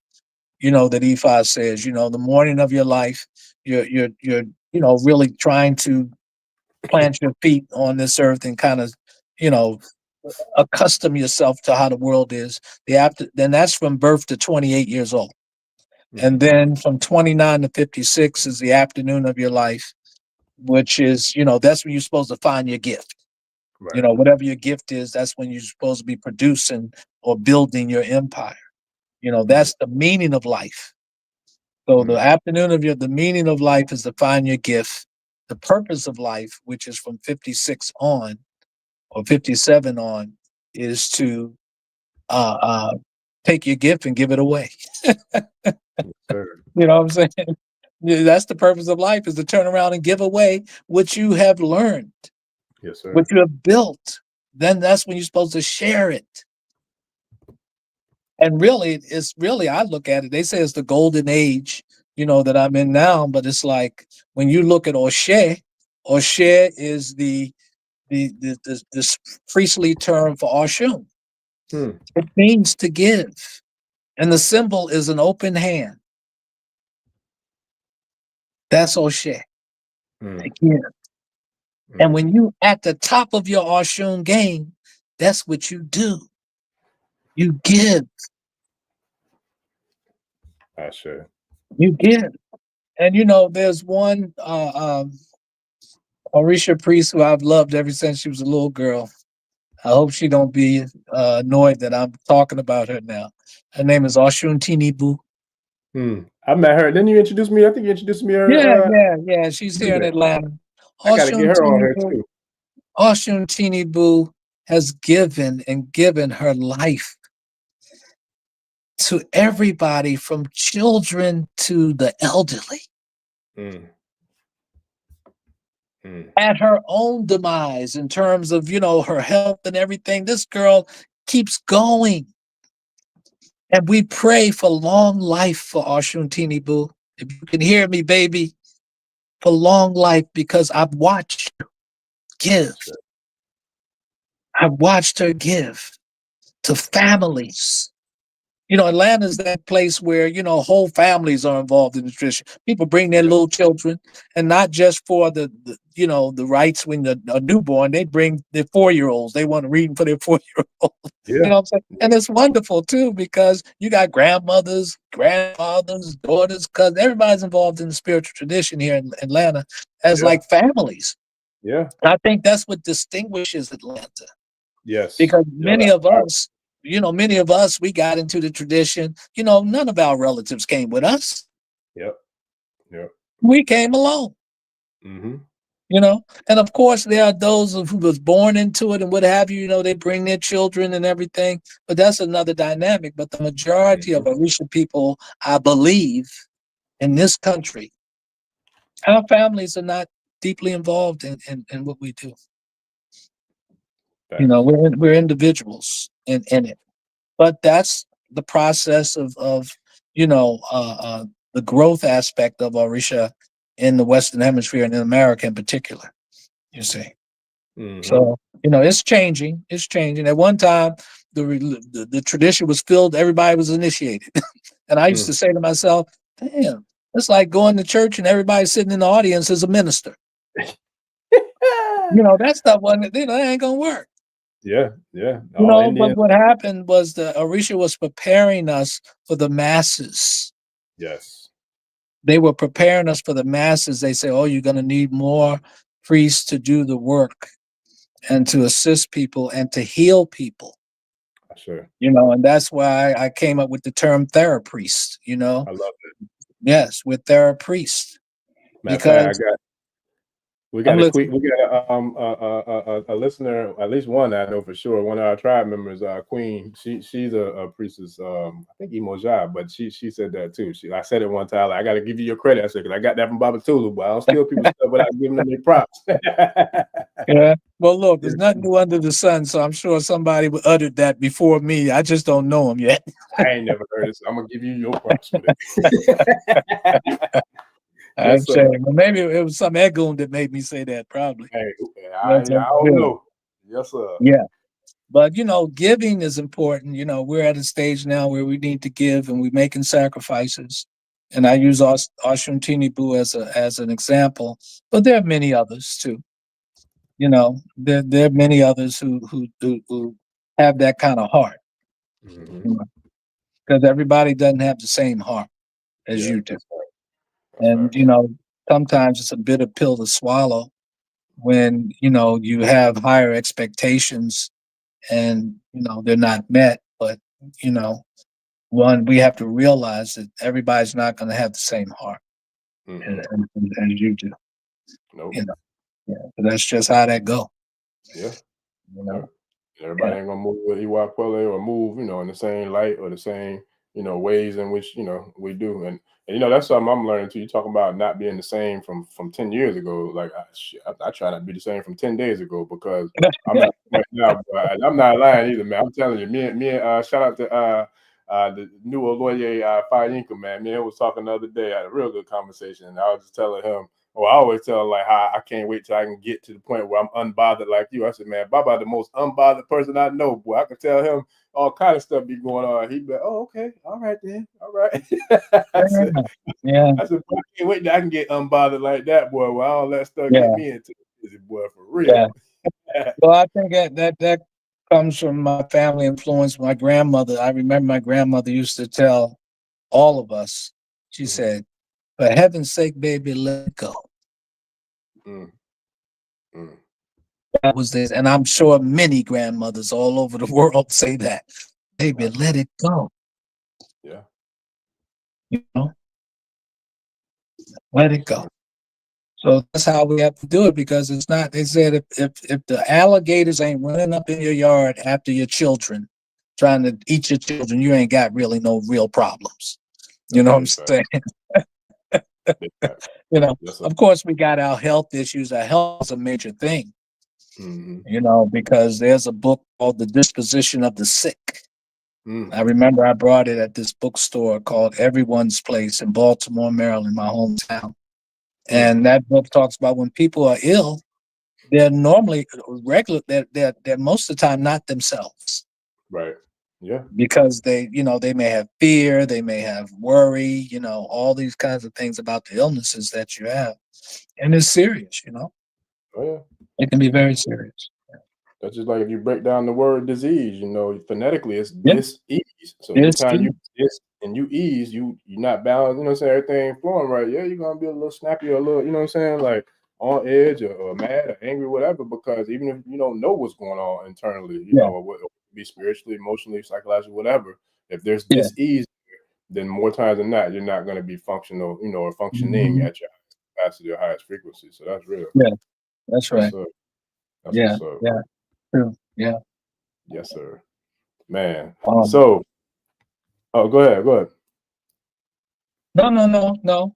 You know, that Ifa says, you know, the morning of your life, you're really trying to plant your feet on this earth and kind of, you know, accustom yourself to how the world is. Then that's from birth to 28 years old. And then from 29 to 56 is the afternoon of your life, which is, that's when you're supposed to find your gift. Right. Whatever your gift is, that's when you're supposed to be producing or building your empire. That's the meaning of life. So the afternoon of the meaning of life is to find your gift. The purpose of life, which is from 56 on or 57 on, is to take your gift and give it away. Sir. You know what I'm saying? Yeah, that's the purpose of life, is to turn around and give away what you have learned, Yes, sir. what you have built. Then that's when you're supposed to share it. And really, I look at it, they say it's the golden age, that I'm in now, but it's like when you look at Oshe is the priestly term for Oshun. It means to give. And the symbol is an open hand. That's Oshe. Again. And when you at the top of your Oshun game, that's what you do. You give. I sure. You give. And there's one Orisha priest who I've loved ever since she was a little girl. I hope she don't be annoyed that I'm talking about her now. Her name is Oshun Tinibu. I met her. Didn't you introduce me? I think you introduced me her. Yeah. She's here in Atlanta. I gotta get her on here too. Oshun Tinibu has given her life to everybody, from children to the elderly. At her own demise, in terms of, her health and everything, this girl keeps going. And we pray for long life for Oshun Tinibu. If you can hear me, baby, for long life, because I've watched her give. I've watched her give to families. Atlanta is that place where, whole families are involved in the tradition. People bring their little children, and not just for the rights when they're a newborn. They bring their 4-year-olds. They want to read for their 4-year-olds. Yeah. You know what I'm saying? And it's wonderful too, because you got grandmothers, grandfathers, daughters, cousins. Everybody's involved in the spiritual tradition here in Atlanta as like families. Yeah. I think that's what distinguishes Atlanta. Yes. Because many of us, we got into the tradition. None of our relatives came with us. Yep. We came alone. And of course, there are those who was born into it and what have you. They bring their children and everything. But that's another dynamic. But the majority of Orisha people, I believe, in this country, our families are not deeply involved in what we do. We're individuals in it. But that's the process of the growth aspect of Orisha in the Western Hemisphere and in America in particular. You see, so it's changing. It's changing. At one time, the tradition was filled. Everybody was initiated, and I used to say to myself, "Damn, it's like going to church and everybody sitting in the audience is a minister." That stuff wasn't. That ain't gonna work. Yeah. All But Indian. what happened was the Orisha was preparing us for the masses. Yes. They were preparing us for the masses. They say, "Oh, you're gonna need more priests to do the work and to assist people and to heal people." Sure. And that's why I came up with the term therapriest. I love it. Yes, we're therapriests. Matter of fact, Because we got a listener, at least one I know for sure. One of our tribe members, Queen. She's a priestess. I think Yemoja, but she said that too. I said it one time. Like, I got to give you your credit. I said, because I got that from Baba Tolu, but I don't steal people's stuff without giving them their props. Yeah. Well, look, there's nothing new under the sun, so I'm sure somebody uttered that before me. I just don't know them yet. I ain't never heard it, so I'm gonna give you your props for that. I'm saying, well, maybe it was some Egun that made me say that, probably. Hey, I don't know. Yes, sir. Yeah. But, giving is important. We're at a stage now where we need to give, and we're making sacrifices. And I use Oshun Tinibu as an example, but there are many others too. There are many others who have that kind of heart. Because everybody doesn't have the same heart as you do. And, sometimes it's a bitter pill to swallow when, you have higher expectations and, they're not met. But, one, we have to realize that everybody's not going to have the same heart as you do. Nope. Yeah, that's just how that go. Yeah. Everybody ain't gonna move with Iwapele or move, in the same light or the same, ways in which, we do. And that's something I'm learning too. You talking about not being the same from 10 years ago. Like I try not to be the same from 10 days ago, because I'm at the point now, but I'm not lying either, man. I'm telling you, me and shout out to the new lawyer Fayinka, man. Me and him was talking the other day. I had a real good conversation, and I was just telling him, I always tell him, like, how I can't wait till I can get to the point where I'm unbothered like you. I said, man, Baba, the most unbothered person I know, boy. I can tell him all kind of stuff be going on. He'd be like, oh, okay, all right then, all right. I said, boy, I can't wait till I can get unbothered like that, boy. Where all that stuff get me into it, boy, for real. Yeah. Well, I think that comes from my family influence. My grandmother, I remember my grandmother used to tell all of us, she said, for heaven's sake, baby, let it go. That was this, and I'm sure many grandmothers all over the world say that. Baby, let it go. Yeah. Let it go. So that's how we have to do it, because it's not, they said if the alligators ain't running up in your yard after your children, trying to eat your children, you ain't got really no real problems. You know what I'm saying? Of course, we got our health issues. Our health is a major thing, because there's a book called The Disposition of the Sick. I remember I brought it at this bookstore called Everyone's Place in Baltimore, Maryland, my hometown. And that book talks about when people are ill, they're normally they're most of the time not themselves. Right. Yeah. Because they may have fear, they may have worry, all these kinds of things about the illnesses that you have. And it's serious, Oh, yeah. It can be very serious. That's just like if you break down the word disease, phonetically it's dis-ease. So anytime you dis and you ease, you're not balanced, everything flowing right. Yeah, you're gonna be a little snappy or a little, like on edge or mad or angry, whatever, because even if you don't know what's going on internally, or what be spiritually, emotionally, psychologically, whatever, if there's dis-ease, then more times than not, you're not gonna be functional, or functioning at your highest capacity or highest frequency. So that's real. Yeah, that's right. That's what's up. Yeah. True. Yeah. Yes, sir. Man. So, go ahead. No.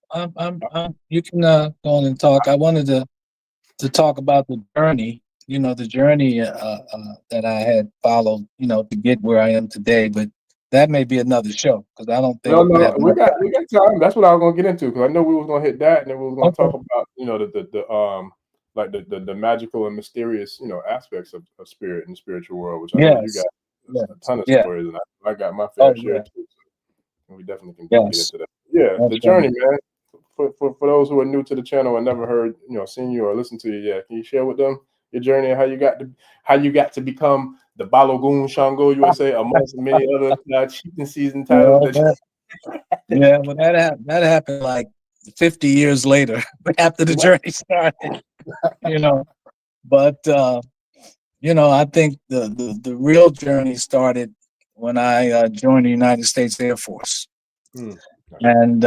You can go on and talk. I wanted to talk about the journey. The journey that I had followed, to get where I am today. But that may be another show because I don't think No, we no, have enough we got time. That's what I was gonna get into because I know we was gonna hit that, and then we was gonna time. talk about the like the magical and mysterious aspects of spirit and the spiritual world, which I know you Yes. got Yes. a ton of Yeah. stories, and I got my Oh fair share yeah. too. And we definitely can get Yes. into that. Yeah, That's the right. journey, man. For those who are new to the channel and never heard, seen you or listened to you yet, can you share with them your journey and how you got to become the Balogun Shango USA amongst many other chieftaincies and titles Well, that you yeah, well, that happened like 50 years later after the what? journey started, you know. But I think the real journey started when I joined the United States Air Force, Hmm. and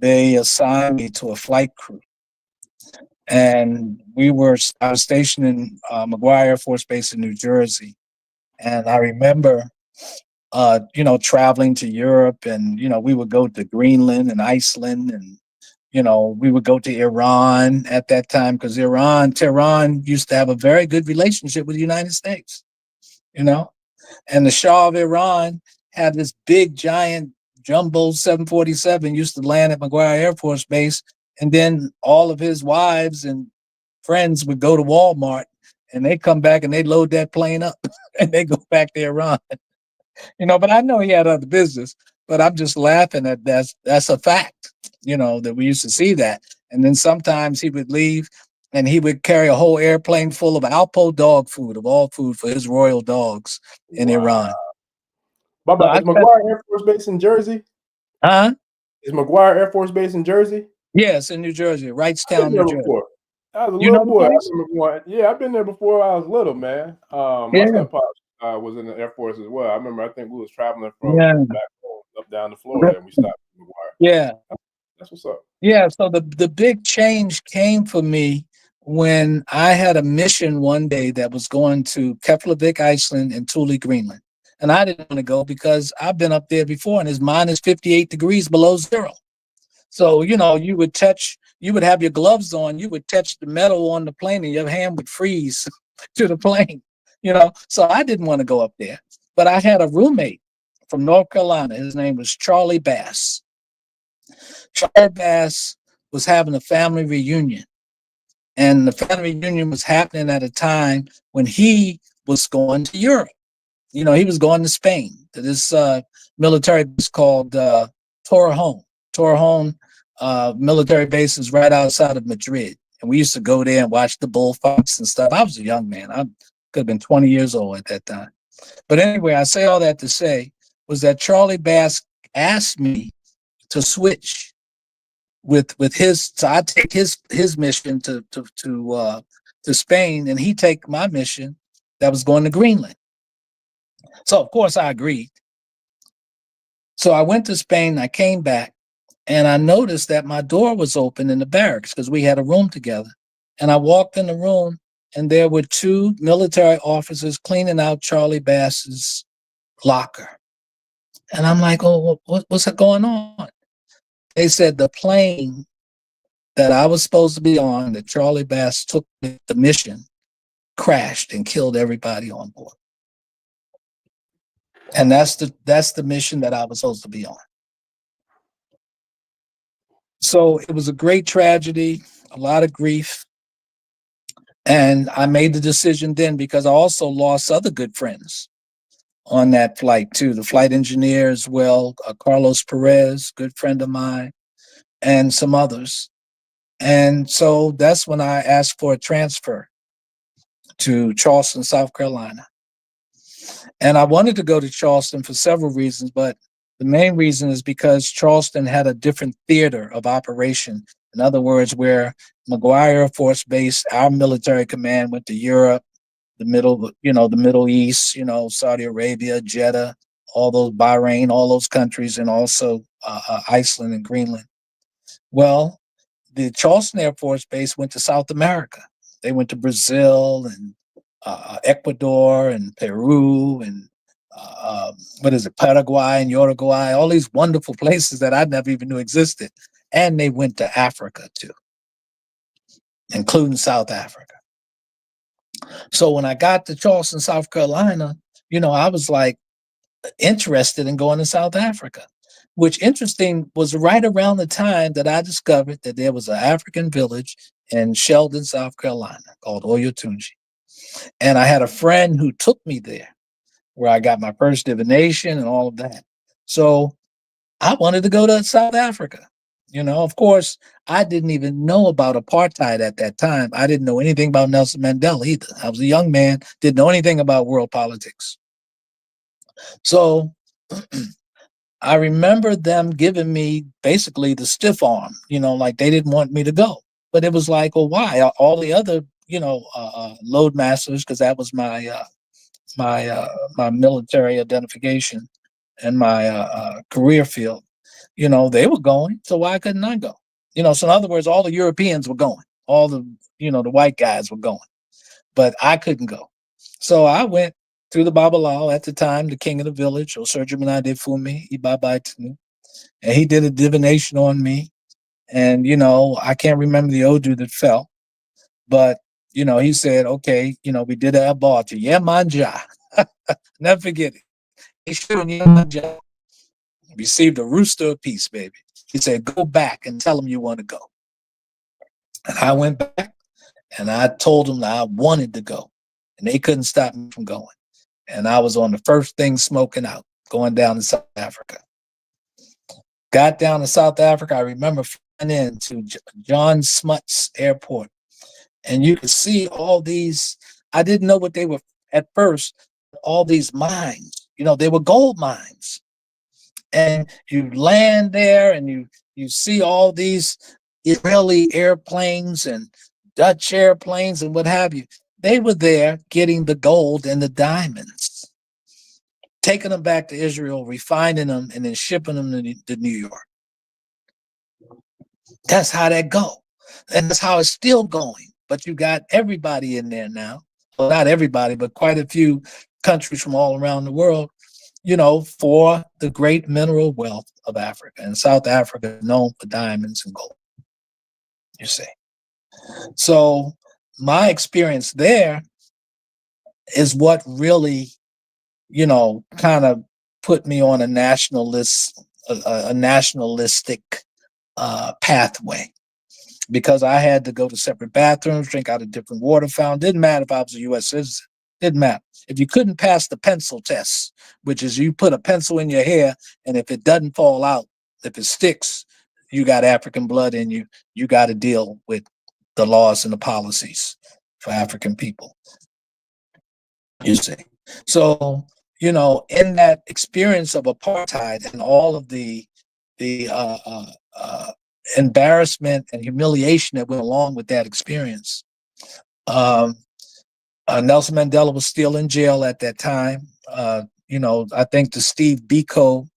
they assigned me to a flight crew, and I was stationed in McGuire Air Force Base in New Jersey, and I remember traveling to Europe, and we would go to Greenland and Iceland, and we would go to Iran at that time because Tehran used to have a very good relationship with the United States, you know, and the Shah of Iran had this big giant jumbo 747 used to land at McGuire Air Force Base, and then all of his wives and friends would go to Walmart, and they come back and they load that plane up and they go back to Iran. But I know he had other business, but I'm just laughing at that's a fact, that we used to see that. And then sometimes he would leave and he would carry a whole airplane full of Alpo dog food, of all food for his royal dogs in Wow. Iran. So Baba, I is spent, McGuire Air Force Base in Jersey? huh? Is McGuire Air Force Base in Jersey? Yes, in New Jersey, I've been Wrightstown, New there Jersey. before. I was a You little know the boy. I place? remember going. Yeah, I've been there before. I was little, man. My Yeah, stepfather was in the Air Force as well. I remember. I think we was traveling from yeah, back home up down to Florida, and we stopped in McGuire. yeah. That's what's up. Yeah, so the big change came for me when I had a mission one day that was going to Keflavik, Iceland, and Thule, Greenland. And I didn't want to go because I've been up there before and it's minus 58 degrees below zero. So, you would have your gloves on, you would touch the metal on the plane and your hand would freeze to the plane, So I didn't want to go up there. But I had a roommate from North Carolina. His name was Charlie Bass. Charlie Bass was having a family reunion, and the family reunion was happening at a time when he was going to Europe. He was going to Spain to this military base called Torrejon. Torrejon military base is right outside of Madrid, and we used to go there and watch the bullfights and stuff. I was a young man; I could have been 20 years old at that time. But anyway, I say all that to say was that Charlie Bass asked me to switch with his. So I take his mission to Spain, and he take my mission that was going to Greenland. So of course I agreed. So I went to Spain. I came back, and I noticed that my door was open in the barracks because we had a room together. And I walked in the room, and there were two military officers cleaning out Charlie Bass's locker. And I'm like, oh, what's going on? They said the plane that I was supposed to be on, that Charlie Bass took the mission, crashed and killed everybody on board. And that's the mission that I was supposed to be on. So it was a great tragedy, a lot of grief. And I made the decision then because I also lost other good friends on that flight too. The flight engineer as well, Carlos Perez, good friend of mine, and some others. And so that's when I asked for a transfer to Charleston, South Carolina. And I wanted to go to Charleston for several reasons, but the main reason is because Charleston had a different theater of operation. In other words, where McGuire Air Force Base, our military command went to Europe, the Middle East, Saudi Arabia, Jeddah, all those Bahrain, all those countries, and also Iceland and Greenland. Well, the Charleston Air Force Base went to South America. They went to Brazil and Ecuador and Peru and Paraguay and Uruguay, all these wonderful places that I never even knew existed. And they went to Africa too, including South Africa. So when I got to Charleston, South Carolina, I was like, interested in going to South Africa, which interesting was right around the time that I discovered that there was an African village in Sheldon, South Carolina called Oyotunji. And I had a friend who took me there where I got my first divination and all of that. So I wanted to go to South Africa. You know, of course, I didn't even know about apartheid at that time. I didn't know anything about Nelson Mandela either. I was a young man, didn't know anything about world politics. So I remember them giving me basically the stiff arm, you know, like they didn't want me to go. But it was like, well, why? All the other, you know, load masters, because that was my military identification and my career field, you know, they were going. So why couldn't I go? You know, so in other words, all the Europeans were going, all the, you know, the white guys were going, but I couldn't go. So I went through the Babalawo at the time, the king of the village, Osurjumanade Fumi, Ibabaitunu, and he did a divination on me. And, you know, I can't remember the Odu that fell, but, you know, he said, okay, you know, we did a Abarta, Yemoja. Never forget it. He should Yemoja received a rooster apiece, baby. He said, go back and tell him you want to go. And I went back and I told them that I wanted to go. And they couldn't stop me from going. And I was on the first thing smoking out, going down to South Africa. Got down to South Africa. I remember flying into John Smuts Airport. And you could see all these, I didn't know what they were at first, all these mines. You know, they were gold mines. And you land there and you see all these Israeli airplanes and Dutch airplanes and what have you. They were there getting the gold and the diamonds, taking them back to Israel, refining them, and then shipping them to New York. That's how that go. And that's how it's still going. But you got everybody in there now. Well, not everybody, but quite a few countries from all around the world, you know, for the great mineral wealth of Africa. And South Africa is known for diamonds and gold, you see. So my experience there is what really, you know, kind of put me on a nationalistic pathway, because I had to go to separate bathrooms, drink out of different water fountains. Didn't matter if I was a U.S. citizen. Didn't matter. If you couldn't pass the pencil test, which is you put a pencil in your hair, and if it doesn't fall out, if it sticks, you got African blood in you. You got to deal with the laws and the policies for African people, you see. So, you know, in that experience of apartheid and all of the embarrassment and humiliation that went along with that experience, Nelson Mandela was still in jail at that time. You know, I think the Steve Biko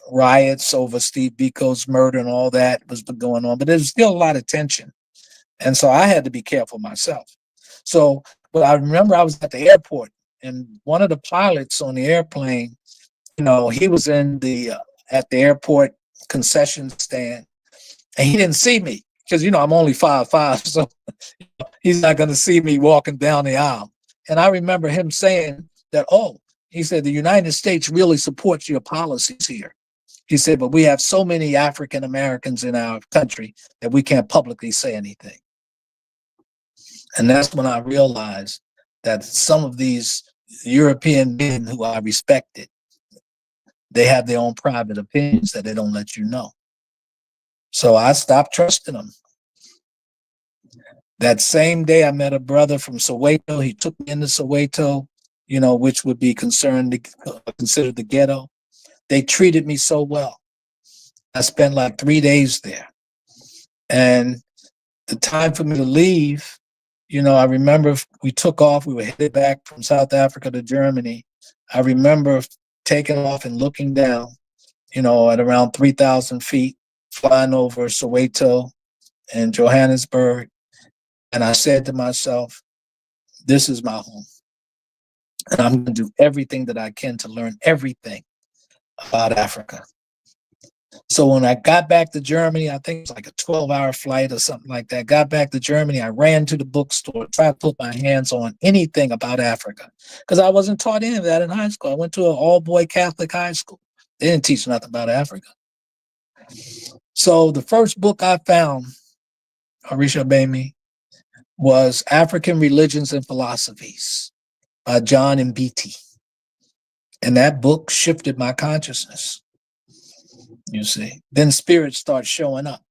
riots over Steve Biko's murder and all that was going on, but there was still a lot of tension. And so I had to be careful myself. So, but I remember I was at the airport, and one of the pilots on the airplane, you know, he was in the at the airport concession stand, and he didn't see me because, you know, I'm only 5'5", so he's not going to see me walking down the aisle. And I remember him saying that, oh, he said, the United States really supports your policies here. He said, but we have so many African Americans in our country that we can't publicly say anything. And that's when I realized that some of these European men who I respected, they have their own private opinions that they don't let you know. So I stopped trusting them. That same day, I met a brother from Soweto. He took me into Soweto, you know, which would be considered the ghetto. They treated me so well. I spent like 3 days there. And the time for me to leave, you know, I remember we took off. We were headed back from South Africa to Germany. I remember taking off and looking down, you know, at around 3,000 feet, flying over Soweto and Johannesburg. And I said to myself, this is my home. And I'm going to do everything that I can to learn everything about Africa. So when I got back to Germany, I think it was like a 12-hour flight or something like that. Got back to Germany, I ran to the bookstore, tried to put my hands on anything about Africa, because I wasn't taught any of that in high school. I went to an all-boy Catholic high school. They didn't teach nothing about Africa. So the first book I found, Orisha Bemi, was African Religions and Philosophies by John Mbiti. And that book shifted my consciousness, you see. Then spirits start showing up.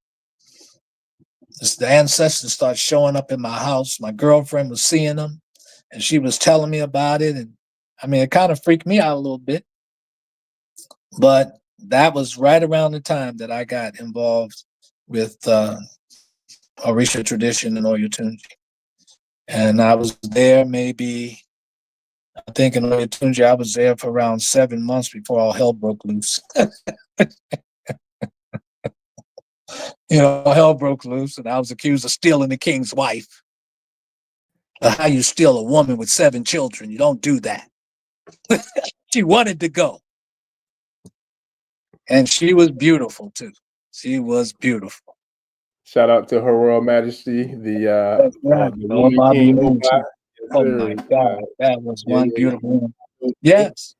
The ancestors start showing up in my house. My girlfriend was seeing them, and she was telling me about it. And I mean, it kind of freaked me out a little bit. But that was right around the time that I got involved with Orisha tradition and Oyotunji. And I was there maybe, I think in Oyotunji, I was there for around 7 months before all hell broke loose. Hell broke loose, and I was accused of stealing the king's wife. How you steal a woman with 7 children? You don't do that. She wanted to go. And she was beautiful, too. She was beautiful. Shout out to Her Royal Majesty, the woman king. Oh my God, that was one beautiful woman. Yes.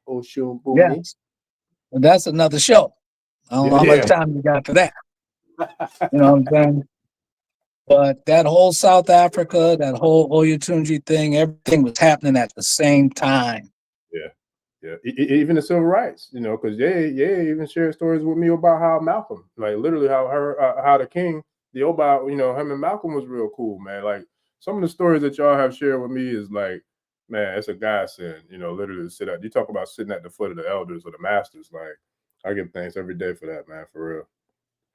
Yes. And that's another show. I don't know how much time you got for that. You know what I'm saying? But that whole South Africa, that whole Oyotunji thing, everything was happening at the same time. Yeah. Even the civil rights, because they even shared stories with me about how Malcolm, like literally how the king, the Oba, him and Malcolm was real cool, man. Like some of the stories that y'all have shared with me is like, man, it's a godsend, literally to sit at. You talk about sitting at the foot of the elders or the masters. Like I give thanks every day for that, man, for real.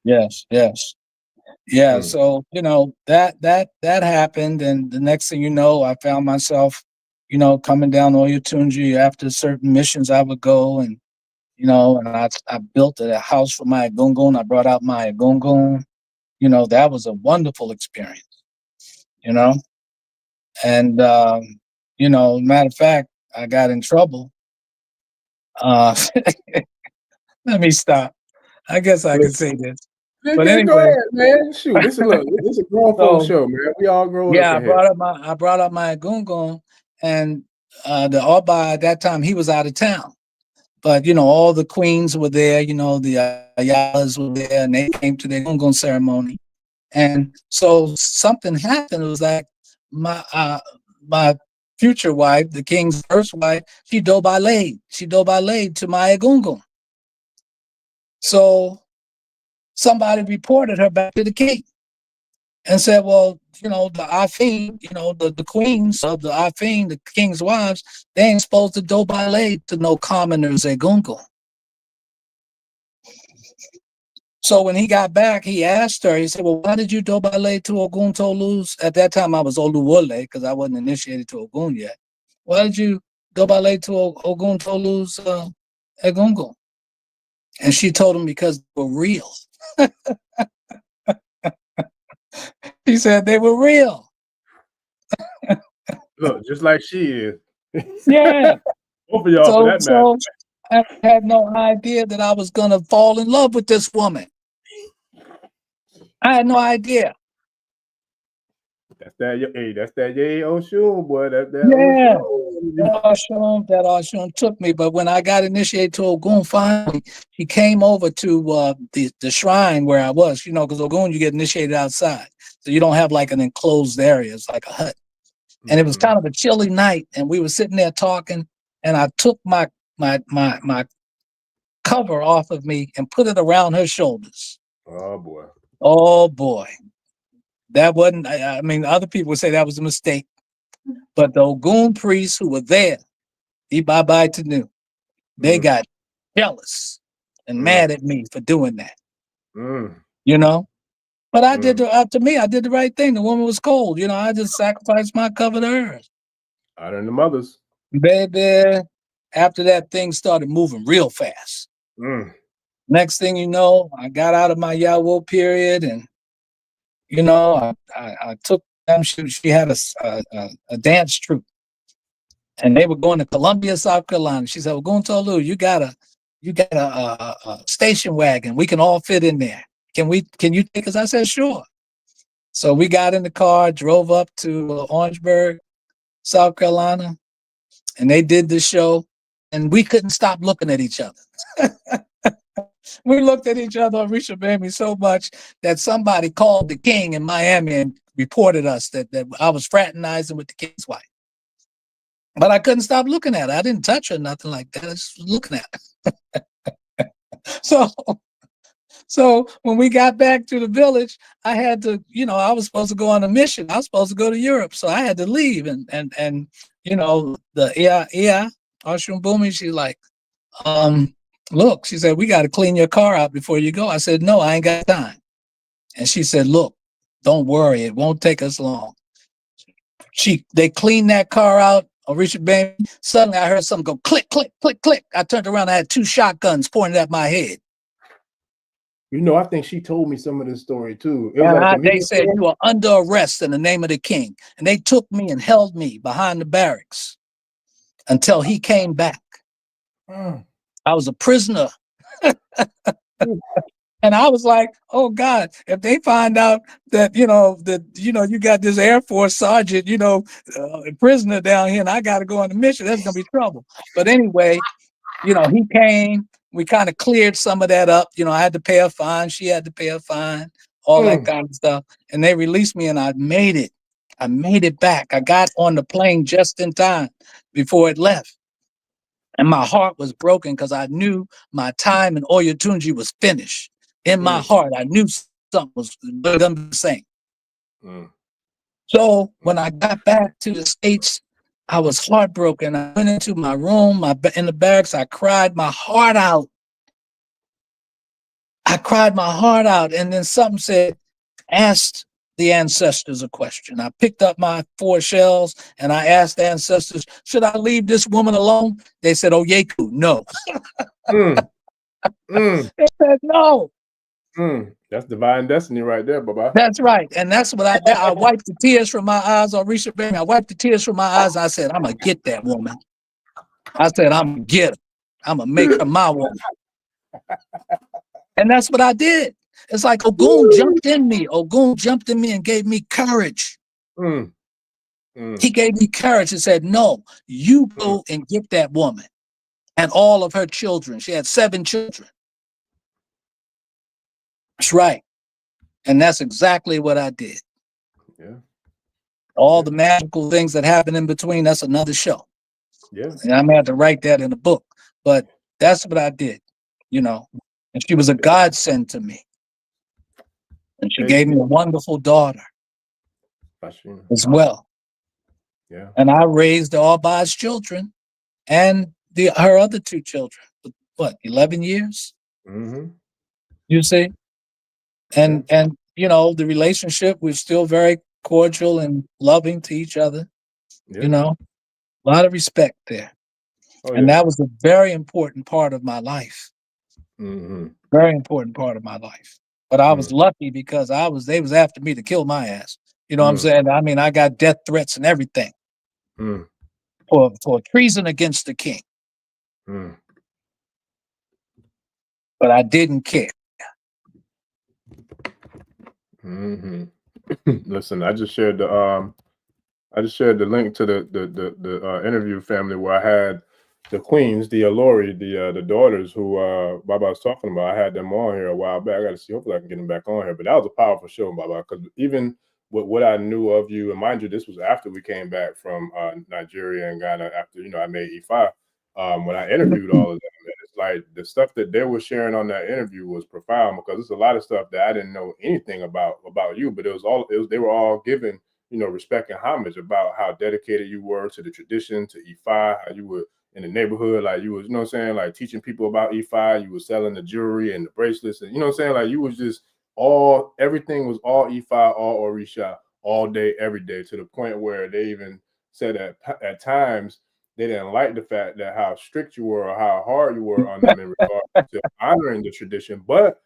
Yes. Yeah, so that happened, and the next thing you know, I found myself, coming down Oyotunji after certain missions I would go, and and I built a house for my Egungun. I brought out my Egungun. That was a wonderful experience. And matter of fact, I got in trouble. Let me stop. I guess I can say this. But anyway, go ahead, man. Shoot, this is a grown folks show, man. We all grown up. I brought up my Egungun, and the Oba at that time, he was out of town. But all the queens were there. The Ayalas were there, and they came to the Egungun ceremony. And so something happened. It was like my future wife, the king's first wife, she dobalayed. She dobalayed to my Egungun. So somebody reported her back to the king and said, well, the Afin, the queens of the Afin, the king's wives, they ain't supposed to dobalay to no commoners Egungun. So when he got back, he asked her, he said, well, why did you dobalay to Oguntolu's? At that time, I was Oluwole because I wasn't initiated to Ogun yet. Why did you dobalay to Oguntolu's Egungun? And she told him because they were real. He said they were real. Look, just like she is. Yeah. Both of y'all for that matter. I had no idea that I was going to fall in love with this woman. I had no idea. That's that yay Oshun, boy. That Oshun took me. But when I got initiated to Ogun, finally, he came over to the shrine where I was, because Ogun, you get initiated outside. So you don't have like an enclosed area. It's like a hut. And it was kind of a chilly night. And we were sitting there talking. And I took my cover off of me and put it around her shoulders. Oh boy. That wasn't, I mean, other people would say that was a mistake. But the Ogun priests who were there, Baba Tanu, they got jealous and mad at me for doing that. But I did, to me, I did the right thing. The woman was cold. I just sacrificed my cover to hers. Honoring the mothers. Baby, after that, things started moving real fast. Next thing you know, I got out of my Yawo period, and I took them. She had a dance troupe, and they were going to Columbia, South Carolina. She said, "Well, Tolu, you gotta you got a station wagon. We can all fit in there. Can you take us? I said, sure. So we got in the car, drove up to Orangeburg, South Carolina, and they did the show, and we couldn't stop looking at each other. We looked at each other, Orisha Baby, so much that somebody called the king in Miami and reported us that I was fraternizing with the king's wife. But I couldn't stop looking at her. I didn't touch her, nothing like that. I just was looking at her. So when we got back to the village, I had to, I was supposed to go on a mission. I was supposed to go to Europe. So I had to leave. And the Oshun Bumi, she's like, look, she said, we got to clean your car out before you go. I said, no, I ain't got time. And she said, look, don't worry. It won't take us long. They cleaned that car out. Orisha Baby. Suddenly I heard something go click, click, click, click. I turned around. I had 2 shotguns pointed at my head. I think she told me some of this story too. It was like they said, you are under arrest in the name of the king. And they took me and held me behind the barracks until he came back. I was a prisoner. And I was like, oh God, if they find out that, you got this Air Force sergeant, prisoner down here and I got to go on a mission, that's going to be trouble. But anyway, he came, we kind of cleared some of that up. I had to pay a fine. She had to pay a fine, all that kind of stuff. And they released me and I made it. I made it back. I got on the plane just in time before it left. And my heart was broken because I knew my time in Oyotunji was finished. In my heart, I knew something was going to be the same. So when I got back to the States, I was heartbroken. I went into my room, in the barracks. I cried my heart out. And then something said, asked the ancestors a question. I picked up my 4 shells and I asked the ancestors, should I leave this woman alone? They said, oh, Yeku, no. They said, no. That's divine destiny right there, Baba. That's right. And that's what I wiped the tears from my eyes on Orisha Baby. I wiped the tears from my eyes. I said, I'm going to get that woman. I said, I'm going to get her. I'm going to make her my woman. And that's what I did. It's like Ogun jumped in me. Ogun jumped in me and gave me courage. He gave me courage and said, no, you go and get that woman and all of her children. She had 7 children. That's right. And that's exactly what I did. Yeah. All the magical things that happen in between, that's another show. Yeah. And I'm gonna have to write that in a book. But that's what I did, And she was a godsend to me. And she gave me a wonderful daughter as well. Yeah. And I raised all Ba's children and her other 2 children. What, 11 years? You see? And the relationship was still very cordial and loving to each other. A lot of respect there. And that was a very important part of my life. Very important part of my life. But I was lucky because they was after me to kill my ass. You know what I'm saying? I mean, I got death threats and everything for treason against the king. But I didn't care. Listen, I just shared the link to the interview, family, where I had the queens, the Ilori, the daughters who Baba was talking about. I had them on here a while back. I got to see. Hopefully, I can get them back on here. But that was a powerful show, Baba. Because even with what I knew of you, and mind you, this was after we came back from Nigeria and Ghana. After I made Ifa. When I interviewed all of them, it's like the stuff that they were sharing on that interview was profound, because it's a lot of stuff that I didn't know anything about you, but they were all giving respect and homage about how dedicated you were to the tradition, to Ifa, how you were in the neighborhood, like you was, like teaching people about Ifa, you were selling the jewelry and the bracelets, and like you was just everything was all Ifa, all Orisha, all day, every day, to the point where they even said at times they didn't like the fact that how strict you were or how hard you were on them in regard to honoring the tradition. But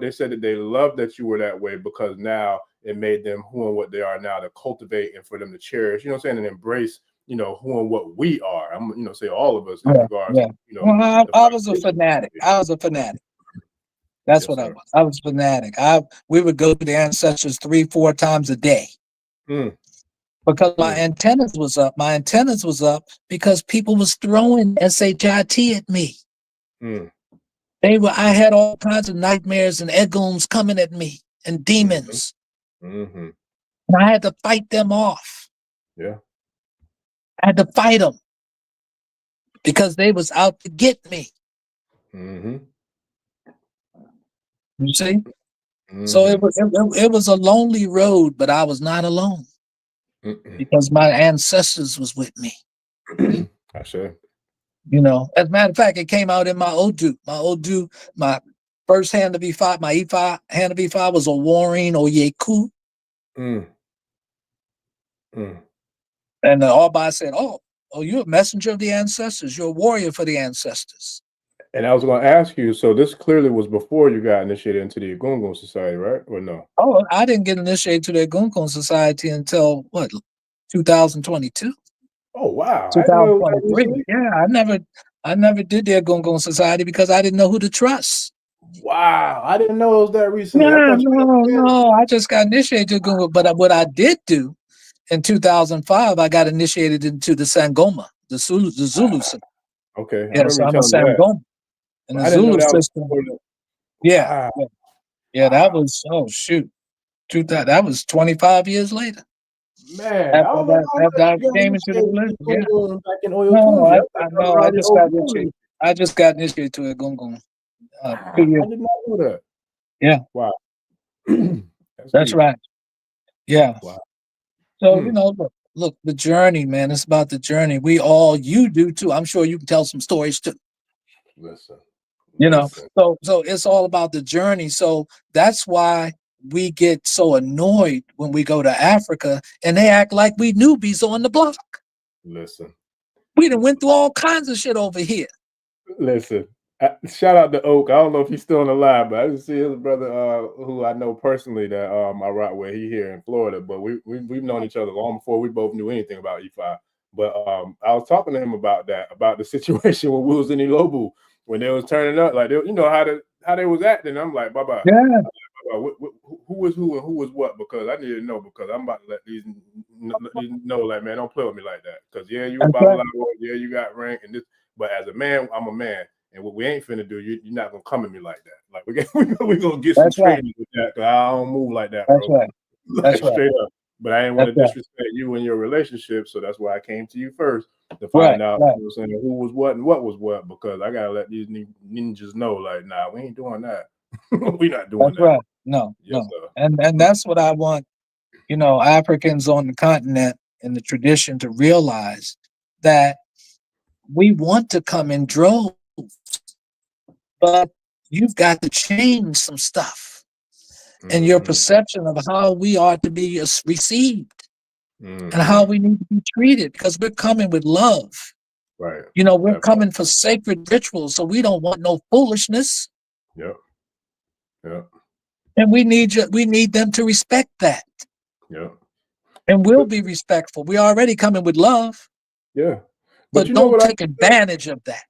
they said that they loved that you were that way, because now it made them who and what they are now, to cultivate and for them to cherish, and embrace, you know, who and what we are. I'm, you know, say all of us in Yeah, regards yeah. to, you know, Well, the I was a vibration. fanatic. I was a fanatic. That's Yes, what I sir. was. I was a fanatic. We would go to the ancestors 3-4 times a day Mm, because my mm, antennas was up. My antennas was up because people was throwing shit at me. mm, I had all kinds of nightmares and Eguns coming at me and mm-hmm, demons. mm-hmm. And I had to fight them off. Yeah. I had to fight them because they was out to get me. Mm-hmm. You see? So Mm-hmm. it was a lonely road, but I was not alone because my ancestors was with me. I say. You know, as a matter of fact, it came out in my Odu. My first hand of E5, my E5 hand of E5 was a warring Oyeku. Mm, mm. And the Alba said, oh, you're a messenger of the ancestors. You're a warrior for the ancestors. And I was going to ask you, so this clearly was before you got initiated into the Egun Society, right? Or no? Oh, I didn't get initiated to the Egun Society until what, 2022, Oh, wow. I didn't know that 2023. recently. Yeah, I never did the Egun Society because I didn't know who to trust. Wow. I didn't know it was that recently. I Yeah, thought you no. I just got initiated to Egun. But what I did do in 2005, I got initiated into the Sangoma, the Zulu system. Okay. I Yeah, remember so you I'm a telling me that. Sangoma. And But the I didn't know Zulu that was system, before the, yeah, wow. yeah, that Wow. was, oh, shoot. That was 25 years later. Man, I don't know After how I you got came into the initiated religion, yeah. back in Oyo No, Tunji. I I thought that was know. around the Ogun. I just got initiated to a Gungun. 2 I years. did not know that. Yeah, Wow. That's that's deep. right. Yeah. Wow. So, you know, look, the journey, man. It's about the journey. You do too. I'm sure you can tell some stories too. Listen. You know, Listen. so it's all about the journey. So that's why we get so annoyed when we go to Africa and they act like we newbies on the block. Listen. We done went through all kinds of shit over here. Listen. Shout out to Oak. I don't know if he's still on the line, but I just see his brother, who I know personally that I rock with. He here in Florida, but we've known each other long before we both knew anything about E5. But I was talking to him about the situation when we was in Ilobu when they was turning up, like you know how they was acting. I'm like, Baba, Yeah, who was who and who was what? Because I need to know, because I'm about to let these know, like, man, don't play with me like that. Because yeah, you a that's Baba right. Balogun, yeah, you got rank and this, but as a man, I'm a man. And what we ain't finna do, you're not gonna come at me like that. Like we gonna get some That's right. training with that, because I don't move like that, That's bro. right. Like, That's right. straight up. But I didn't want That's to right. disrespect you and your relationship, so that's why I came to you first to Right. find out, Right. you know, saying who was what and what was what, because I gotta let these ninjas know, like, nah, we ain't doing that. We not doing That's that. right. No, Yes, no. sir. And that's what I want, you know, Africans on the continent in the tradition to realize, that we want to come in droves, but you've got to change some stuff and your perception of how we are to be received and how we need to be treated, because we're coming with love. Right. You know, we're That part. coming for sacred rituals, so we don't want no foolishness. Yep. Yep. And we need them to respect that. Yep. And we'll be respectful. We're already coming with love, Yeah. But but you know don't what take advantage of that.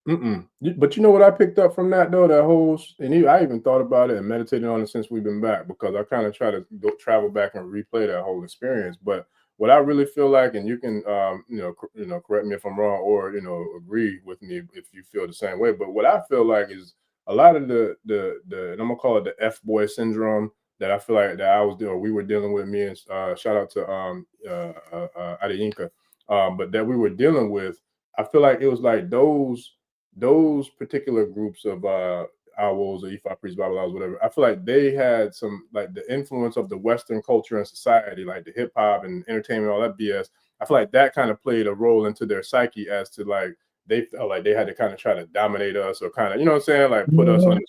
But you know what I picked up from that, though, that whole, and I even thought about it and meditated on it since we've been back, because I kind of try to travel back and replay that whole experience. But what I really feel like, and you can correct me if I'm wrong, or agree with me if you feel the same way. But what I feel like is a lot of the and I'm gonna call it the F boy syndrome that I feel like that I was doing, we were dealing with, me and shout out to Adeyinka, but that we were dealing with. I feel like it was like those particular groups of owls or Ifa priests, Babalawos, whatever. I feel like they had some, like, the influence of the Western culture and society, like the hip hop and entertainment, all that BS. I feel like that kind of played a role into their psyche, as to, like, they felt like they had to kind of try to dominate us, or kind of, you know what I'm saying, like, put us under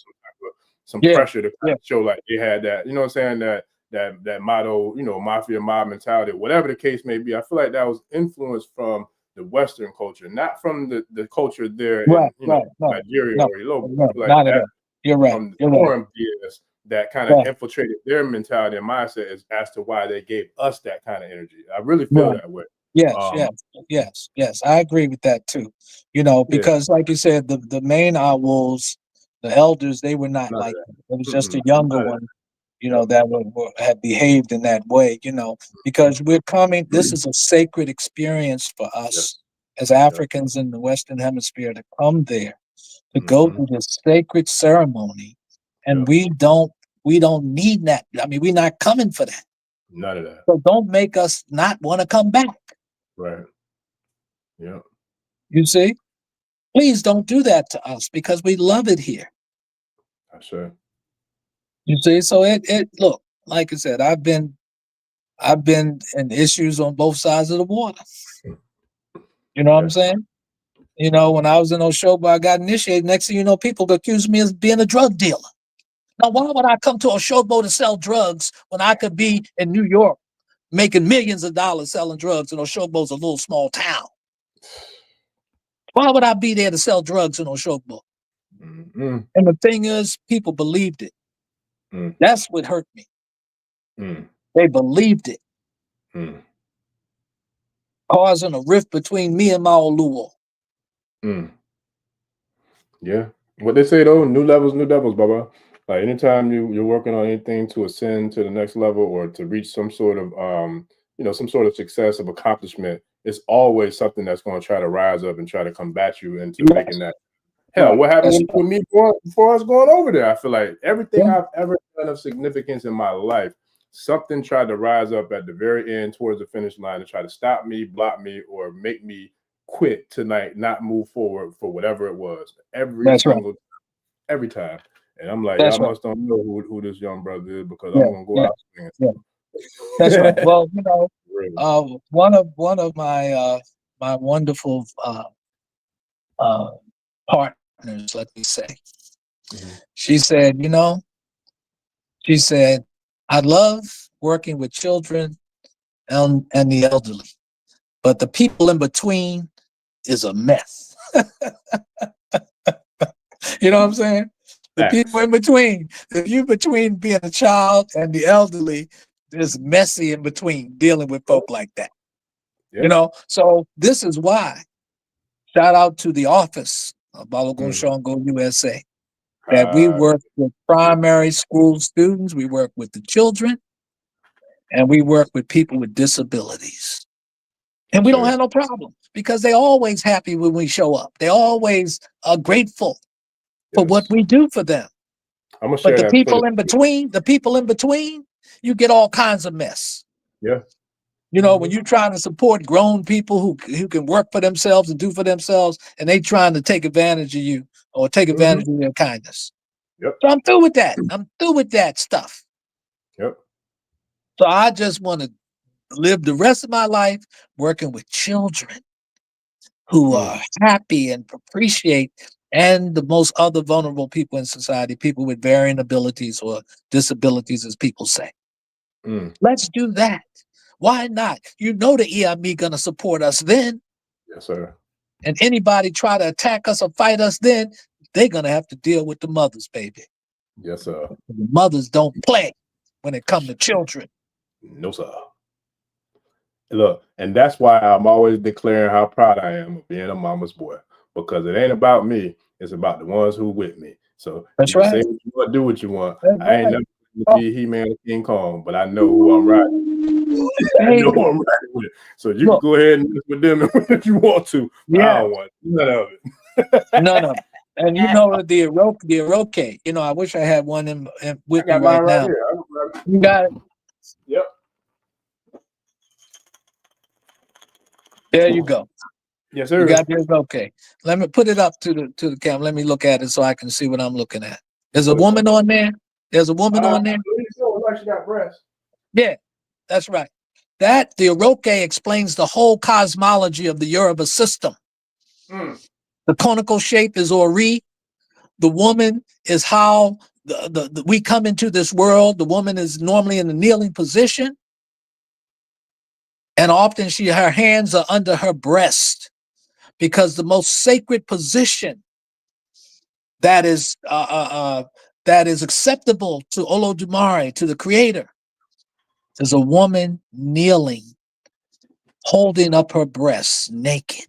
some pressure to kind of show like they had that, you know what I'm saying, that motto, mafia mob mentality, whatever the case may be. I feel like that was influenced from the Western culture, not from the culture there in Nigeria or Ilobo. I feel like Not at that all. You're right. from the You're right. foreign BS that kind of infiltrated their mentality and mindset as to why they gave us that kind of energy. I really feel that way. Yes. I agree with that too. You know, Yeah, because like you said, the main owls, the elders, they were not none of like that. that. It was just the None younger of that. one, you know, Yep. that had behaved in that way, you know, because we're coming, this is a sacred experience for Yes. us as Yep. Africans in the Western Hemisphere to come there, to go Mm-hmm. through this sacred ceremony. And Yep. we don't need that. I mean, we're not coming for that. None of that. So don't make us not want to come back. Right. Yep. You see? Please don't do that to us because we love it here. I sure. You see? So it look, like I said, I've been in issues on both sides of the water. You know what I'm Yes. saying? You know, when I was in Oshobo, I got initiated. Next thing you know, people accuse me of being a drug dealer. Now, why would I come to Oshobo to sell drugs when I could be in New York making millions of dollars selling drugs, and Oshobo's a little small town? Why would I be there to sell drugs in Oshobo? Mm-hmm. And the thing is, people believed it. Mm. That's what hurt me. Mm. They believed it, Mm. causing a rift between me and my Oluo. Mm. Yeah. What they say though, new levels, new devils, Baba. Like anytime you're working on anything to ascend to the next level or to reach some sort of some sort of success of accomplishment, it's always something that's going to try to rise up and try to combat you into making that. Hell, what That's happened with me before us going over there? I feel like everything right. I've ever done of significance in my life, something tried to rise up at the very end towards the finish line to try to stop me, block me, or make me quit tonight, not move forward for whatever it was. That's right. Every time. And I'm like, That's y'all right. must don't know who this young brother is because Yeah, I'm gonna go yeah, out swinging. yeah. That's right. Well, you know, Really. one of my my wonderful uh, partners, let me say, Mhm. she said, you know, she said, I love working with children and the elderly, but the people in between is a mess. You know what I'm saying? The people Facts. in between, if you between being a child and the elderly, is messy in between dealing with folk like that. You Yeah. know, so this is why. Shout out to the office of Balogun Mm. Sango USA that we work with primary school students, we work with the children, and we work with people with disabilities. And we don't Sure. have no problem because they're always happy when we show up. They always are grateful for what Yes. we do for them. I'm gonna But share the that people footage. in between, you get all kinds of mess. Yeah. You know, when Mhm. you're trying to support grown people who can work for themselves and do for themselves, and they trying to take advantage of you or take Mhm. advantage of your kindness. Yep. So I'm through with that. I'm through with that stuff. Yep. So I just want to live the rest of my life working with children who Mm. are happy and appreciate, and the most other vulnerable people in society, people with varying abilities or disabilities, as people say. Mm. Let's do that. Why not? You know the EIB gonna support us then. Yes, sir. And anybody try to attack us or fight us then, they're gonna have to deal with the mothers, baby. Yes, sir. The mothers don't play when it comes to children. No, sir. Look, and that's why I'm always declaring how proud I am of being a mama's boy, because it ain't about me; it's about the ones who with me. So That's you can say right. what you want, do what you want. That's I ain't right. never gonna Oh, be He-Man or King Kong, but I know who I'm riding. I know baby. who I'm riding with. So you can Look, go ahead and mess with them if you want to. But I yeah, don't want none of none it. of them. And you know the Iroke, you know, I wish I had one I with me got mine right right now. here. I don't grab You it. got it. Yep. There you go. Yes, You sir. got the Iroke. Let me put it up to the camera. Let me look at it so I can see what I'm looking at. There's a woman on there. There's a woman I on there. believe so. Like she got breasts. Yeah, that's right. That the Iroke explains the whole cosmology of the Yoruba system. Mm. The conical shape is Ori. The woman is how we come into this world. The woman is normally in the kneeling position, and often her hands are under her breast because the most sacred position that is that is acceptable to Olodumare, to the Creator, is a woman kneeling holding up her breasts naked.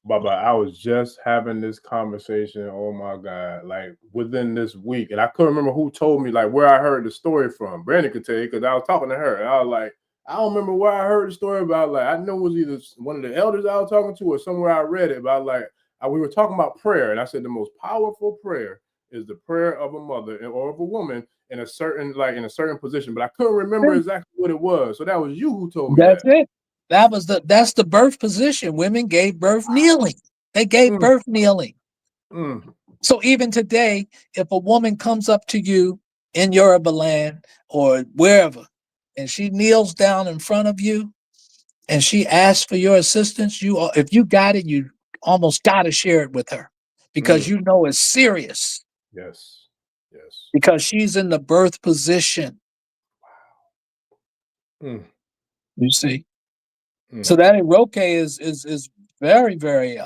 Baba, I was just having this conversation. Oh my God, like within this week, and I couldn't remember who told me, like where I heard the story from. Brandon could tell you because I was talking to her, and I was like, I don't remember where I heard the story about. Like I know it was either one of the elders I was talking to or somewhere I read it. But we were talking about prayer, and I said the most powerful prayer is the prayer of a mother or of a woman in a certain position. But I couldn't remember exactly what it was. So that was you who told me That's that. it. That's the birth position. Women gave birth kneeling. They gave birth kneeling. So even today, if a woman comes up to you in Yoruba land or wherever, and she kneels down in front of you and she asks for your assistance, if you got it, you almost got to share it with her because you know it's serious. Yes. Yes. Because she's in the birth position. Wow. You see? So that Iroke is very, very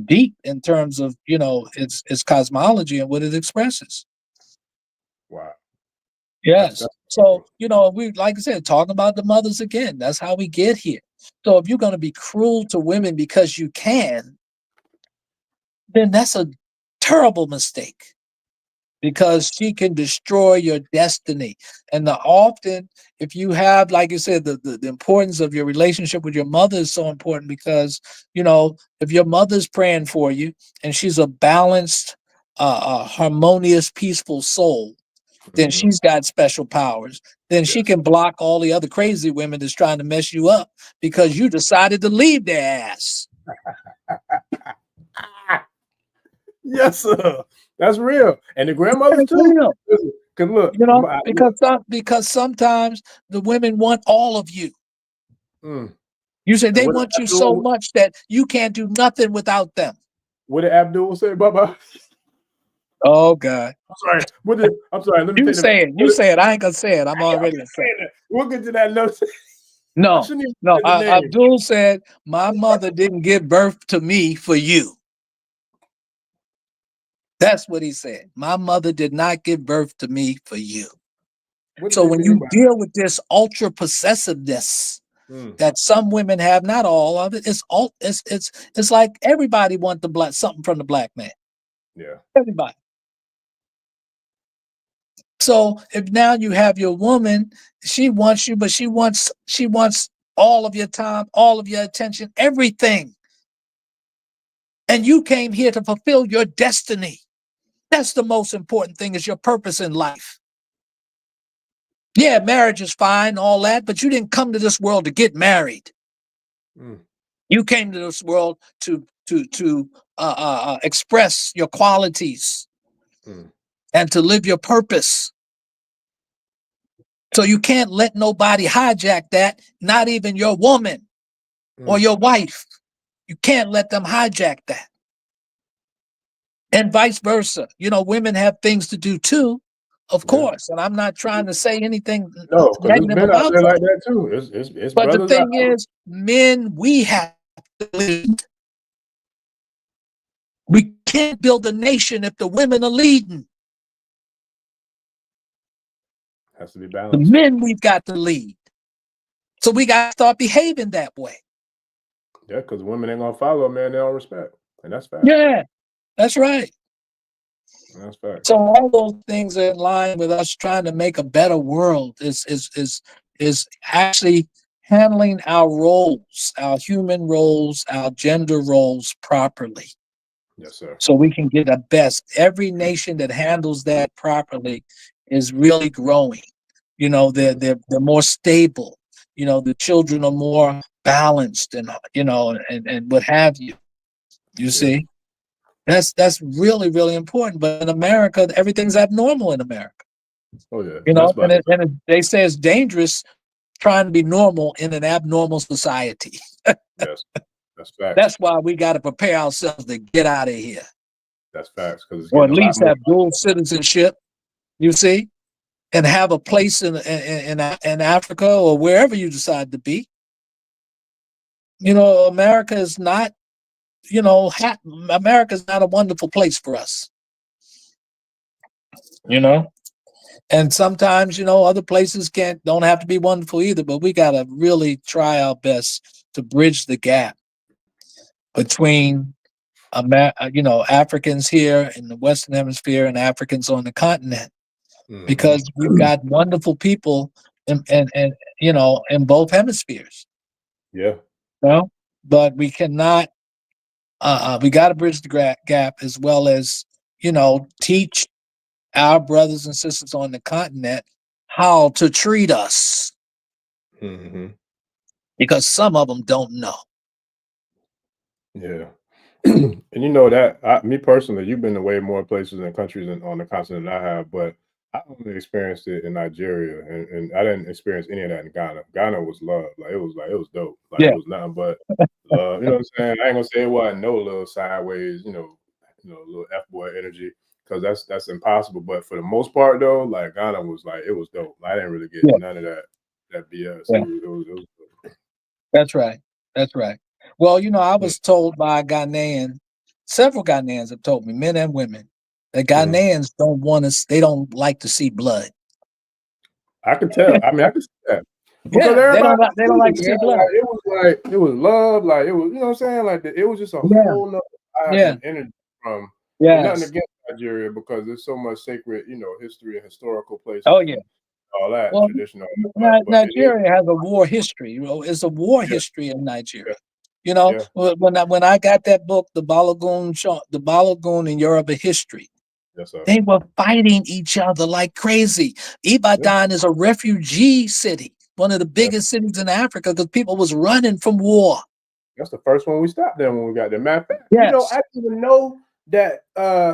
deep in terms of its cosmology and what it expresses. Wow. Yes. So we, like I said, talking about the mothers again. That's how we get here. So if you're going to be cruel to women because you can, then that's a terrible mistake. Because she can destroy your destiny. And often, if you have, like you said, the importance of your relationship with your mother is so important because, if your mother's praying for you and she's a balanced, harmonious, peaceful soul, then she's got special powers. Then she can block all the other crazy women that's trying to mess you up because you decided to leave their ass. Yes, sir. That's real. And the grandmothers too. Because look, because sometimes the women want all of you. You say they want you so much that you can't do nothing without them. What did Abdul say, Baba? Oh God. I'm sorry. I'm sorry. Let me you say it. You say it. I ain't gonna say it. I'm already saying it. We'll get to that note. No. Abdul said, my mother didn't give birth to me for you. That's what he said. My mother did not give birth to me for you. So when you deal with this ultra possessiveness that some women have, not all of it, it's like everybody wants something from the black man. Yeah. Everybody. So if now you have your woman, she wants you, but she wants all of your time, all of your attention, everything. And you came here to fulfill your destiny. That's the most important thing, is your purpose in life. Yeah, marriage is fine, all that, but you didn't come to this world to get married. You came to this world to express your qualities and to live your purpose. So you can't let nobody hijack that, not even your woman or your wife. You can't let them hijack that. And vice versa. Women have things to do too, of course. And I'm not trying to say anything negative about that. Like that too. It's but the thing is, men, we have to lead. We can't build a nation if the women are leading. Has to be balanced. The men, we've got to lead. So we got to start behaving that way. Yeah, because women ain't gonna follow a man they don't respect. And that's fact. Yeah, that's right. That's fact. So all those things are in line with us trying to make a better world. Is actually handling our roles, our human roles, our gender roles properly. Yes, sir. So we can get the best. Every nation that handles that properly is really growing. They're more stable. The children are more balanced, and and what have you. You see? That's really, really important. But in America, everything's abnormal in America. Oh yeah. They say it's dangerous trying to be normal in an abnormal society. Yes, that's facts. That's why we got to prepare ourselves to get out of here. That's facts, or at least have dual citizenship. You see, and have a place in Africa or wherever you decide to be. America is not. America is not a wonderful place for us. And sometimes, other places don't have to be wonderful either, but we got to really try our best to bridge the gap between Africans here in the Western Hemisphere and Africans on the continent, because we've got wonderful people in both hemispheres. Yeah. But we cannot. We got to bridge the gap, as well as teach our brothers and sisters on the continent how to treat us, because some of them don't know. Yeah. And that me personally, you've been to way more places and countries on the continent than I have, but I only experienced it in Nigeria, and I didn't experience any of that in Ghana. Ghana was love. It was dope. Yeah. It was nothing but love. You know what I'm saying? I ain't gonna say it wasn't no little sideways, little F-boy energy, because that's impossible. But for the most part though, like Ghana was it was dope. I didn't really get none of that BS. Yeah. It was dope. That's right. That's right. Well, I was told by a Ghanaian, several Ghanaians have told me, men and women, that Ghanaians they don't like to see blood. I could tell. I mean, I could see that. Because they don't like to see blood. It was love. It was, you know what I'm saying? It was just a whole nother vibe and energy from nothing against Nigeria, because there's so much sacred, history and historical places. Oh yeah. All that traditional. Nigeria has a war history. It's a war history in Nigeria. When I got that book, the Balogun and Yoruba history, they were fighting each other like crazy. Ibadan is a refugee city, one of the biggest cities in Africa, because people was running from war. That's the first one we stopped there when we got there. Matter of fact, I didn't even know that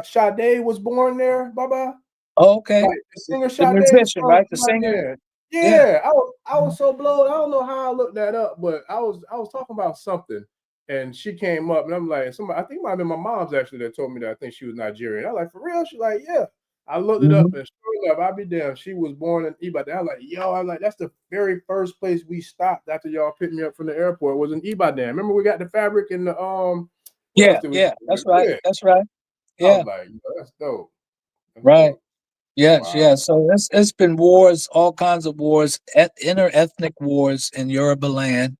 Sade was born there, Baba. Okay. Like the singer the musician, right? The singer. Yeah. I was so blown. I don't know how I looked that up, but I was talking about something, and she came up, and I'm like, I think it might have been my mom's actually that told me that I think she was Nigerian. I was like, for real? She's like, yeah. I looked it up, and sure enough, I'll be damned, she was born in Ibadan. I was like, that's the very first place we stopped after y'all picked me up from the airport, was in Ibadan. Remember, we got the fabric and the That's right. That's right. Yeah. I was like, that's dope. Right. Yes. So it's been wars, all kinds of wars, inter-ethnic wars in Yoruba land,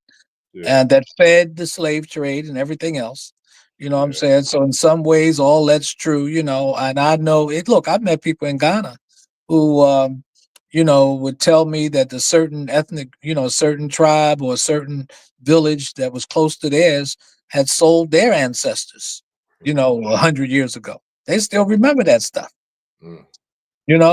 and that fed the slave trade and everything else. You know what I'm saying? So in some ways, all that's true, and I know it. Look, I've met people in Ghana who, would tell me that the certain ethnic, certain tribe or a certain village that was close to theirs had sold their ancestors, 100 years ago. They still remember that stuff.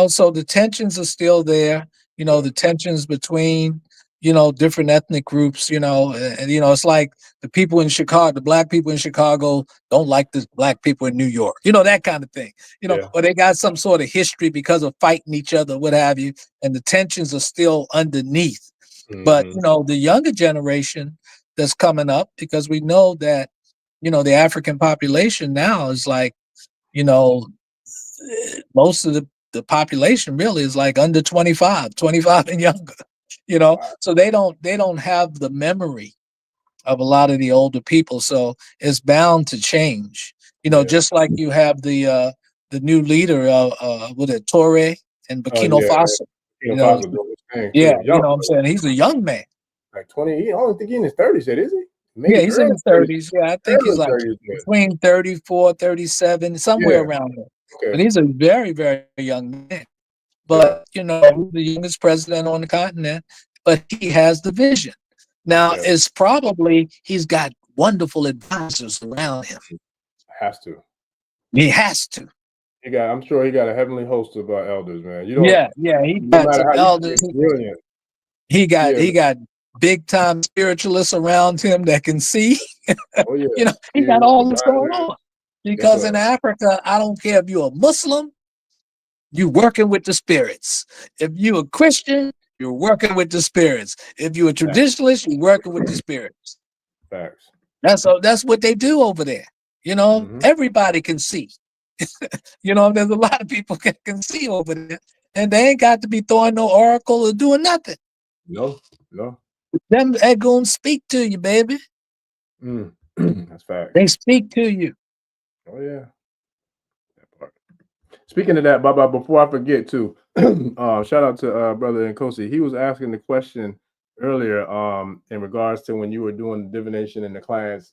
So the tensions are still there, the tensions between, different ethnic groups, and it's like the people in Chicago, the black people in Chicago don't like the black people in New York, that kind of thing, or they got some sort of history because of fighting each other, what have you, and the tensions are still underneath. But, the younger generation that's coming up, because we know that, the African population now is like, most of the population really is like under 25 and younger, so they don't have the memory of a lot of the older people. So it's bound to change, just like you have the new leader with it, Torre in Burkina Faso. I'm saying he's a young man. Like 20, I don't think he's in his 30s yet, is he? Maybe he's in his 30s. Yeah, I think he's like between 34, 37, somewhere around there. But he's a very, very young man. But, the youngest president on the continent, but he has the vision. Now, it's probably he's got wonderful advisors around him. Has to. He has to. I'm sure he got a heavenly host of elders, man. He got some elders. Brilliant. He got big time spiritualists around him that can see. He got all this going on. Because in Africa, I don't care if you're a Muslim, you're working with the spirits. If you're a Christian, you're working with the spirits. If you're a traditionalist, you're working with the spirits. Facts. That's what they do over there. Everybody can see. There's a lot of people can see over there. And they ain't got to be throwing no oracle or doing nothing. No. Them Egun speak to you, baby. That's fact. They speak to you. Oh yeah. That part. Speaking of that, Baba, before I forget too, shout out to brother Nkosi. He was asking the question earlier in regards to when you were doing the divination and the clients,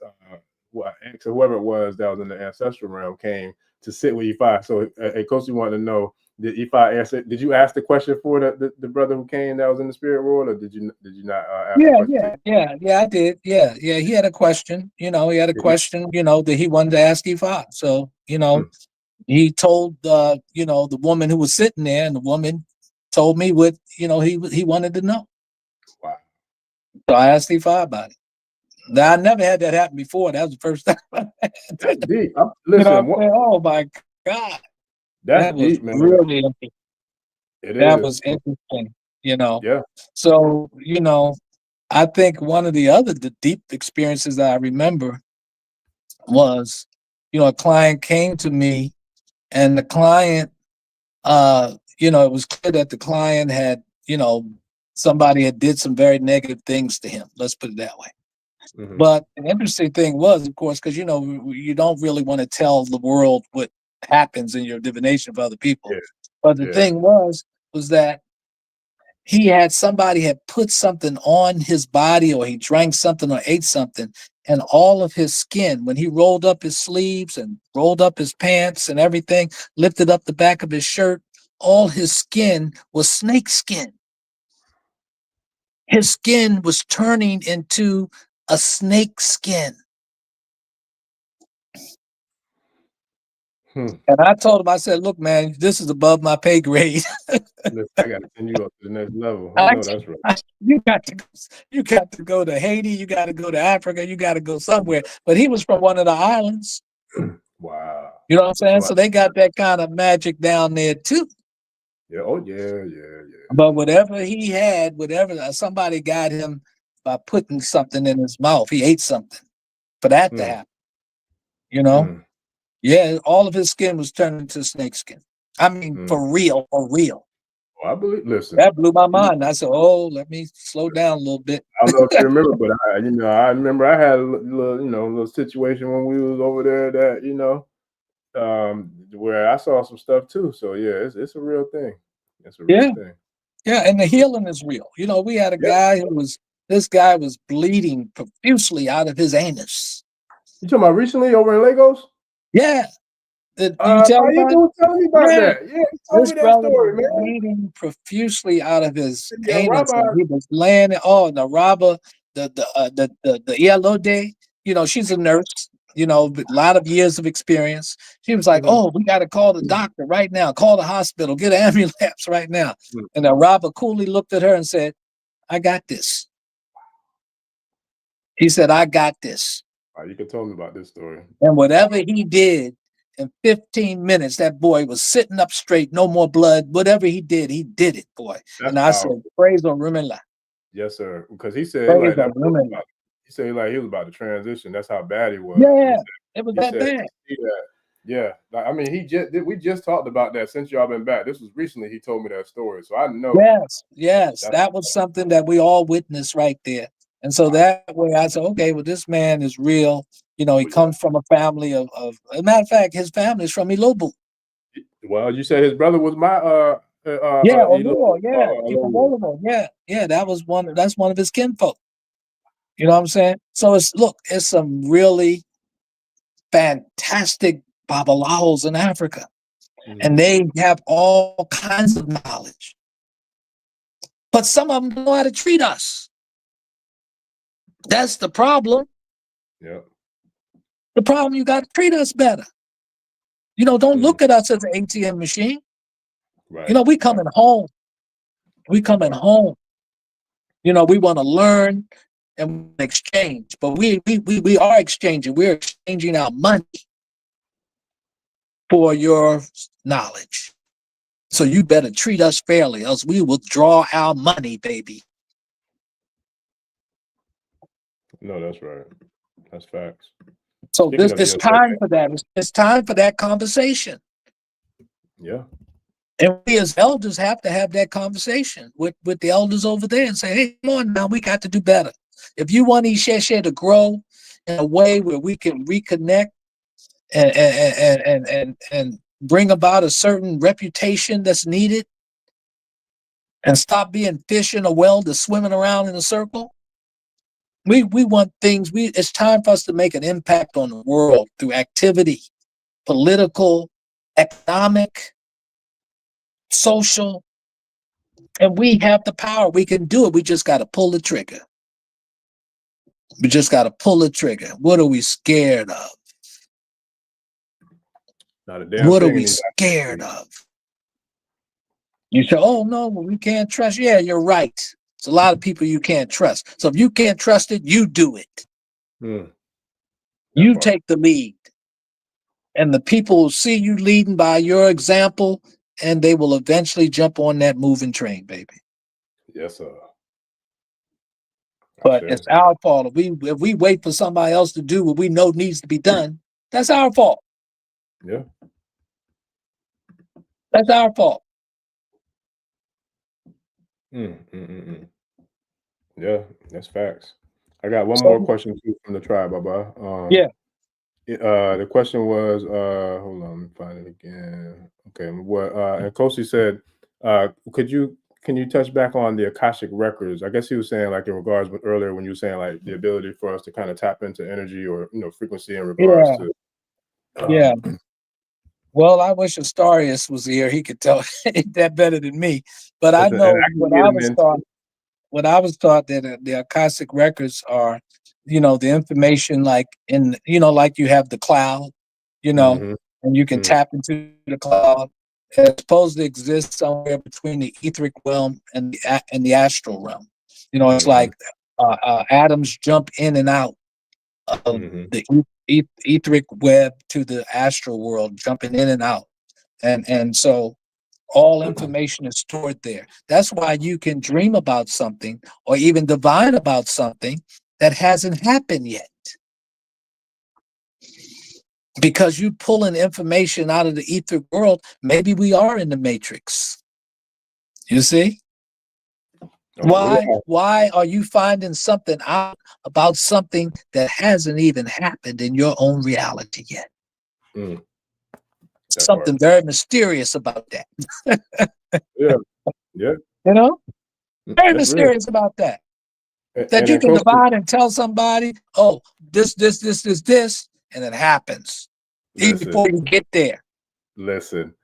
ex or whoever it was that was in the ancestral realm came to sit with Ifa. So Nkosi wanted to know, did Ifa answer? Did you ask the question for the brother who came that was in the spirit world, or did you not ask the question? Yeah, I did. Yeah. He had a question. He had a question. That he wanted to ask Ifa. So he told the woman who was sitting there, and the woman told me what he wanted to know. Wow. So I asked Ifa about it. Now I never had that happen before. That was the first time. That's deep. Listen, oh my God, that's that was deep, man. really interesting. That was interesting. Yeah. So I think one of the deep experiences that I remember was, a client came to me, and the client, it was clear that the client had, somebody had did some very negative things to him. Let's put it that way. But the interesting thing was, of course, because you don't really want to tell the world what happens in your divination for other people. Yeah. But the thing was that somebody had put something on his body, or he drank something or ate something, and all of his skin, when he rolled up his sleeves and rolled up his pants and everything, lifted up the back of his shirt, all his skin was snake skin. His skin was turning into a snake skin. And I told him, I said, look, man, this is above my pay grade. Listen, I got to send you up to the next level. I know that's right. You got to go to Haiti. You got to go to Africa. You got to go somewhere. But he was from one of the islands. Wow. You know what I'm saying? So they got that kind of magic down there too. Yeah. Oh yeah. But whatever he had, somebody got him by putting something in his mouth. He ate something for that to happen. Yeah, all of his skin was turned into snake skin. I mean, for real. Oh, I believe. Listen, that blew my mind. I said, "Oh, let me slow down a little bit." I don't know if you remember, but I remember I had a little situation when we was over there that where I saw some stuff too. So yeah, it's a real thing. It's a real thing. Yeah, and the healing is real. We had a guy this guy was bleeding profusely out of his anus. You talking about recently over in Lagos? Yeah. You telling me about that? Yeah, you told me that story, man. Bleeding profusely out of his anus. He was laying it. Oh, the Rabba, the yellow day. She's a nurse. A lot of years of experience. She was like, "Oh, we got to call the doctor right now. Call the hospital. Get an ambulance right now." And the Rabba coolly looked at her and said, "I got this." He said, "I got this." You can tell me about this story. And whatever he did, in 15 minutes, that boy was sitting up straight, no more blood. Whatever he did it, boy. And I said, "Praise Orisa." Yes, sir. Because he said he was about to transition. That's how bad he was. Yeah, it was that bad. Yeah, I mean, we just talked about that since y'all been back. This was recently. He told me that story, so I know. Yes, that was something that we all witnessed right there. And so that way, I said, "Okay, well, this man is real." He comes from a family of. As a matter of fact, his family is from Ilobu. Well, you said his brother was my that's one of his kinfolk. You know what I'm saying? So it's some really fantastic babalawos in Africa, and they have all kinds of knowledge. But some of them don't know how to treat us. That's the problem. Yeah. The problem, you got to treat us better. Don't look at us as an ATM machine. Right. We coming home. We coming home. We want to learn and exchange, but we are exchanging. We're exchanging our money for your knowledge. So you better treat us fairly, else we will draw our money, baby. No, that's right. That's facts. So it's time for that. It's time for that conversation. Yeah. And we as elders have to have that conversation with the elders over there and say, "Hey, come on now, we got to do better. If you want Isheshe to grow in a way where we can reconnect and bring about a certain reputation that's needed and stop being fish in a well that's swimming around in a circle. We want things, it's time for us to make an impact on the world through activity, political, economic, social, and we have the power. We can do it. We just got to pull the trigger. We just got to pull the trigger. What are we scared of? Not a damn What are thing we scared of? You say, oh, no, well, we can't trust. Yeah, you're right. It's a lot of people you can't trust. So if you can't trust it, you do it. You take the lead. And the people will see you leading by your example, and they will eventually jump on that moving train, baby. Yes, sir. But it's our fault. If we wait for somebody else to do what we know needs to be done, that's our fault. Yeah. That's our fault. Yeah, that's facts. I got one more question too from the tribe, Baba. The question was, hold on, let me find it again. Okay, what and Kosi said, can you touch back on the Akashic Records? I guess he was saying, like, in regards with earlier when you were saying, like, the ability for us to kind of tap into energy or, you know, frequency in regards to Well, I wish Astarius was here. He could tell that better than me. But I know what I was taught that the Akashic Records are, you know, the information like in, you know, like you have the cloud, you know, and you can tap into the cloud. It's supposed to exist somewhere between the etheric realm and the astral realm. You know, it's like atoms jump in and out of the etheric web to the astral world, jumping in and out. And so all information is stored there. That's why you can dream about something or even divine about something that hasn't happened yet. Because you pulling information out of the etheric world, maybe we are in the matrix. You see? Why are you finding something out about something that hasn't even happened in your own reality yet? Something very mysterious about that. Yeah. You know? Very mysterious about that. That you can divide and tell somebody, oh, this, and it happens. Even before you get there. Listen.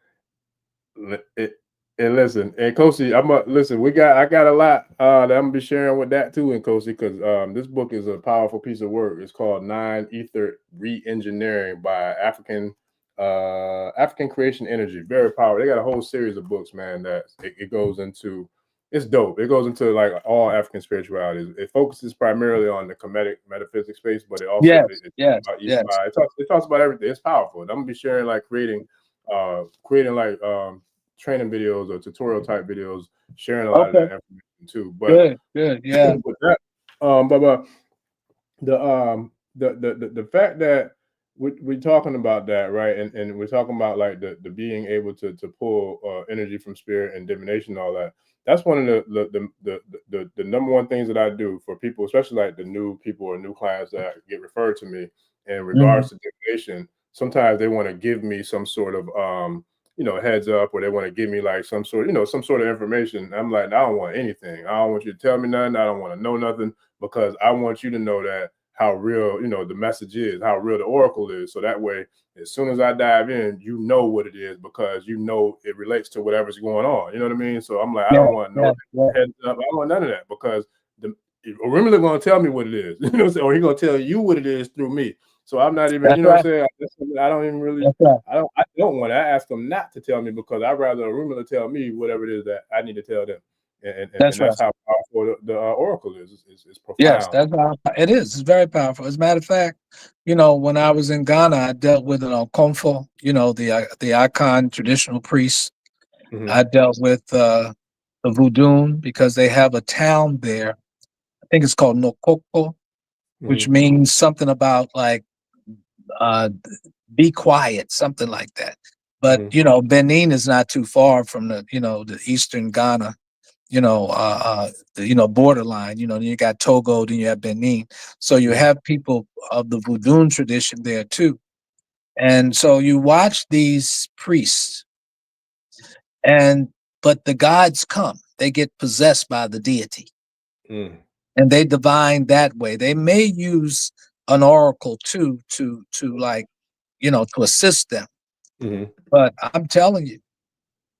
And listen, and Kosi, I got a lot that I'm gonna be sharing with that too, and Kosi, because this book is a powerful piece of work. It's called Nine Ether Re-Engineering by African Creation Energy. Very powerful. They got a whole series of books, man, that it goes into. It's dope. It goes into like all African spirituality. It focuses primarily on the Kemetic metaphysics space, but it also it talks about everything. It's powerful. I'm gonna be sharing like creating like training videos or tutorial type videos, sharing a lot of that information too. But good, yeah. With that, Baba, the fact that we're talking about that, right? And we're talking about like the being able to pull energy from spirit and divination and all that. That's one of the number one things that I do for people, especially like the new people or new clients that get referred to me in regards to divination. Sometimes they want to give me some sort of heads up, or they want to give me like some sort of information. I'm like, I don't want anything. I don't want you to tell me nothing. I don't want to know nothing, because I want you to know that how real, the message is, how real the oracle is. So that way, as soon as I dive in, you know what it is, because you know it relates to whatever's going on. You know what I mean? So I'm like, I don't want no heads up. I don't want none of that, because Orimila going to tell me what it is, or he's going to tell you what it is through me. So I'm not even, what I'm saying? I don't even really, I don't want to ask them not to tell me, because I'd rather Orimila tell me whatever it is that I need to tell them. And that's how powerful the oracle is. It's profound. Yes, that's how it is. It's very powerful. As a matter of fact, when I was in Ghana, I dealt with an Okonfo, the Akan traditional priest. I dealt with the Voodoo, because they have a town there. I think it's called Nokoko, which means something about like be quiet, something like that. But Benin is not too far from the eastern Ghana, borderline. You got Togo, then you have Benin. So you have people of the Voodoo tradition there too. And so you watch these priests, but the gods come, they get possessed by the deity, Mm. and they divine that way. They may use an oracle too to like, to assist them. Mm-hmm. But I'm telling you,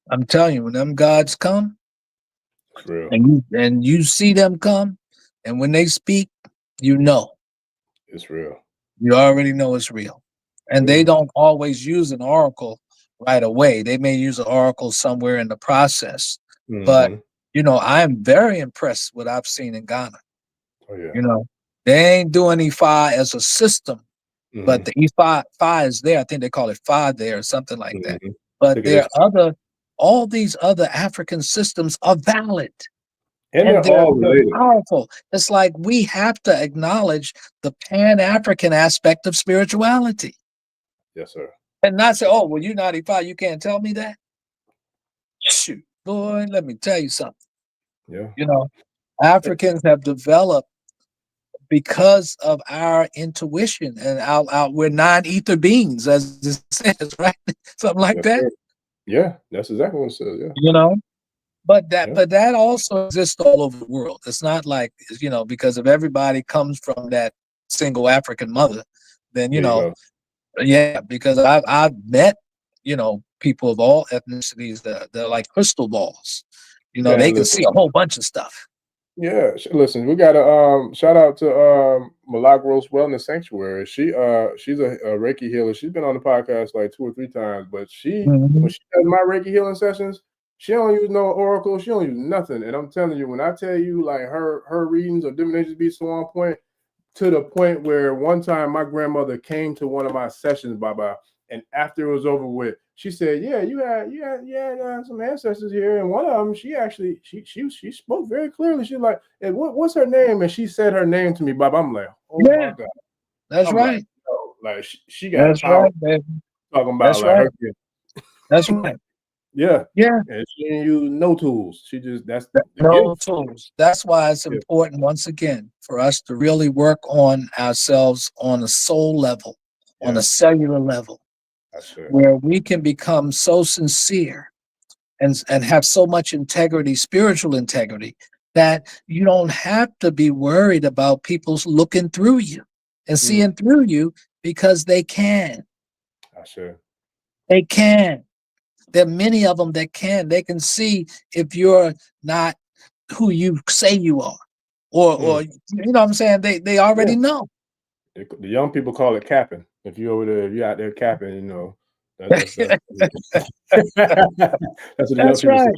when them gods come, It's real. and you see them come, and when they speak, you know. It's real. You already know it's real. And they don't always use an oracle right away. They may use an oracle somewhere in the process. But, Mm-hmm. I am very impressed with what I've seen in Ghana. Oh yeah. They ain't doing Ifa as a system, but Mm-hmm. the Ifa is there. I think they call it Fa there or something like that. Mm-hmm. But Think it is. all these other African systems are valid. And And they're all they're related. powerful. It's like we have to acknowledge the Pan-African aspect of spirituality. Yes, sir. And not say, oh, well, you're 95, you can't tell me that. Shoot, boy, let me tell you something. Yeah. Africans have developed because of our intuition and we're non-ether beings, as it says, right? Something like Yes, that. sir. Yeah, that's exactly what it says. Yeah. But Yeah. that also exists all over the world. It's not like, because if everybody comes from that single African mother, then, There you go. yeah, because I've met, people of all ethnicities that they're like crystal balls. Yeah, They and can listen. see a whole bunch of stuff. Yeah, listen, we got a shout out to Milagros Wellness Sanctuary. She's a Reiki healer. She's been on the podcast like 2 or 3 times, but when she does my Reiki healing sessions, she don't use no oracle, she don't use nothing. And I'm telling you, when I tell you like her readings or divinations be so on point, to the point where one time my grandmother came to one of my sessions, Baba, and after it was over with, she said, "Yeah, you had some ancestors here, and one of them, she spoke very clearly. She's like, and what's her name?" And she said her name to me, Baba. I'm like, "Oh my God!" That's I'm right. like, "No, like she got That's power." right, baby. Talking about That's like right. her, That's right. yeah, Yeah. and she didn't use no tools. She just that's the No gift. tools. That's why it's Yeah. important, once again, for us to really work on ourselves on a soul level, on a Yeah, cellular level, that's it. where we can become so sincere and have so much integrity, spiritual integrity, that you don't have to be worried about people looking through you and seeing through you, because they can. That's it. They can. There are many of them that can. They can see if you're not who you say you are, or you know what I'm saying. They Yeah. already know. The young people call it capping. If you over there, if you out there capping, that's that's what the young That's people say. right.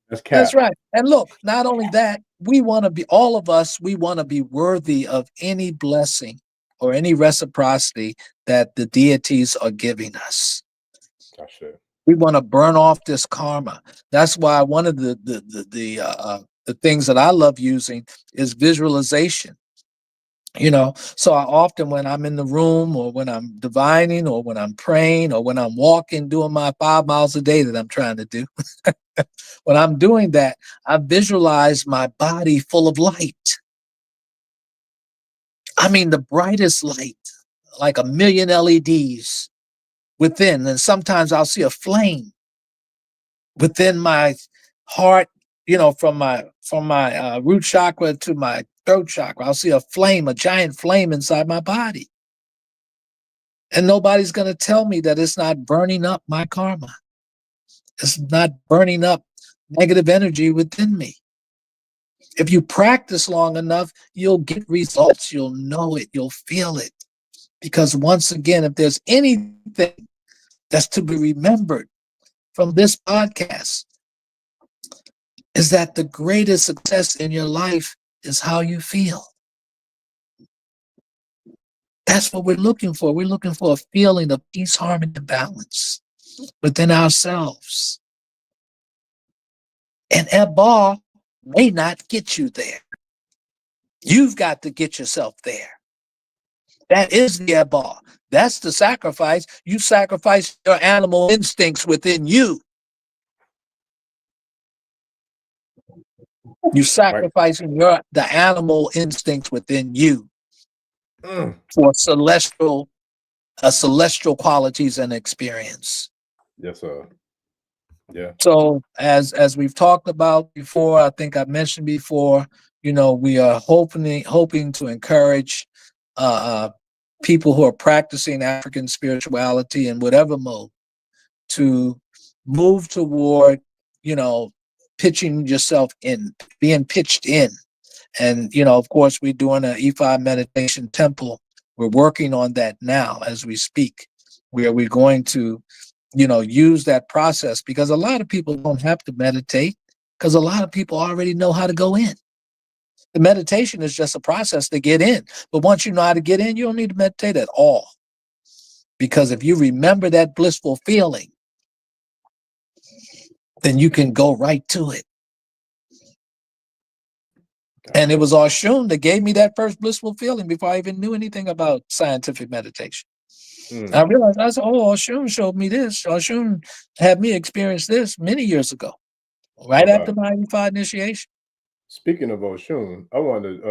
That's That's cap. right. And look, not only that, we want to be, all of us, we want to be worthy of any blessing or any reciprocity that the deities are giving us. That's it. We want to burn off this karma. That's why one of the things that I love using is visualization. So I often, when I'm in the room, or when I'm divining, or when I'm praying, or when I'm walking, doing my 5 miles a day that I'm trying to do, when I'm doing that, I visualize my body full of light. I mean, the brightest light, like 1,000,000 LEDs within. And sometimes I'll see a flame within my heart, from my root chakra to my throat chakra. I'll see a flame, a giant flame inside my body. And nobody's going to tell me that it's not burning up my karma. It's not burning up negative energy within me. If you practice long enough, you'll get results. You'll know it. You'll feel it. Because once again, if there's anything that's to be remembered from this podcast, is that the greatest success in your life is how you feel. That's what we're looking for. We're looking for a feeling of peace, harmony, and balance within ourselves. And Bar may not get you there. You've got to get yourself there. That is the Bar. That's the sacrifice. You sacrifice your animal instincts within you. You're Right. sacrificing the animal instincts within you for celestial celestial qualities and experience. Yes, sir. Yeah. So as we've talked about before, I think I mentioned before, we are hoping to encourage people who are practicing African spirituality in whatever mode to move toward, pitching yourself in, being pitched in. And, of course, we're doing an Ifa meditation temple. We're working on that now as we speak, where we're going to, use that process, because a lot of people don't have to meditate, because a lot of people already know how to go in. The meditation is just a process to get in. But once you know how to get in, you don't need to meditate at all. Because if you remember that blissful feeling, then you can go right to it. And it was Oshun that gave me that first blissful feeling before I even knew anything about scientific meditation. I realized, I said, oh, Oshun showed me this. Oshun had me experience this many years ago, right after my Ifa initiation. Speaking of Oshun, I wanted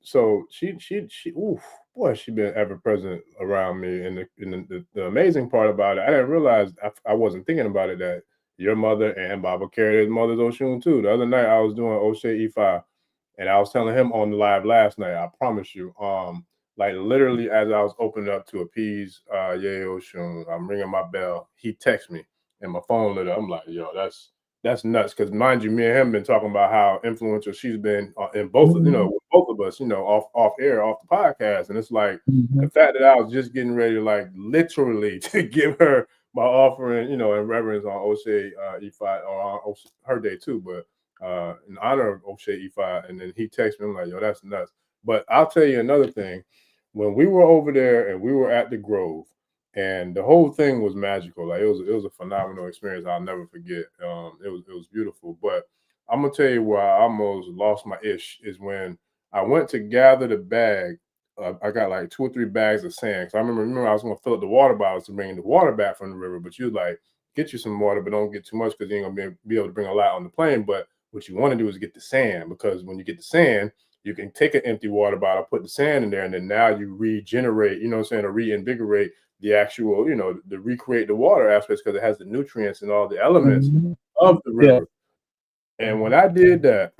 so she oof, boy, she been ever present around me. And the amazing part about it, I didn't realize, I wasn't thinking about it, that your mother and Baba carried his mother's Oshun too. The other night I was doing Oshe Ifa, and I was telling him on the live last night, I promise you, like literally as I was opening up to appease Ye Oshun, I'm ringing my bell, he texts me and my phone lit up. I'm like, yo, that's nuts. Because mind you, me and him been talking about how influential she's been in both, with both of us, off air, off the podcast. And it's like the fact that I was just getting ready to, like, literally to give her my offering, in reverence on Oshe Ifa, or on her day too, but in honor of Oshe Ifa. And then he texted me, I'm like, yo, that's nuts. But I'll tell you another thing. When we were over there and we were at the Grove, and the whole thing was magical. Like, it was a phenomenal experience I'll never forget. It was beautiful. But I'm gonna tell you where I almost lost my ish is when I went to gather the bag. I got like 2 or 3 bags of sand. So I remember I was gonna fill up the water bottles to bring the water back from the river. But you was like, get you some water, but don't get too much, because you ain't gonna be able to bring a lot on the plane. But what you want to do is get the sand, because when you get the sand, you can take an empty water bottle, put the sand in there, and then now you regenerate, or reinvigorate the actual, to recreate the water aspects, because it has the nutrients and all the elements of the river. Yeah. And when I did that,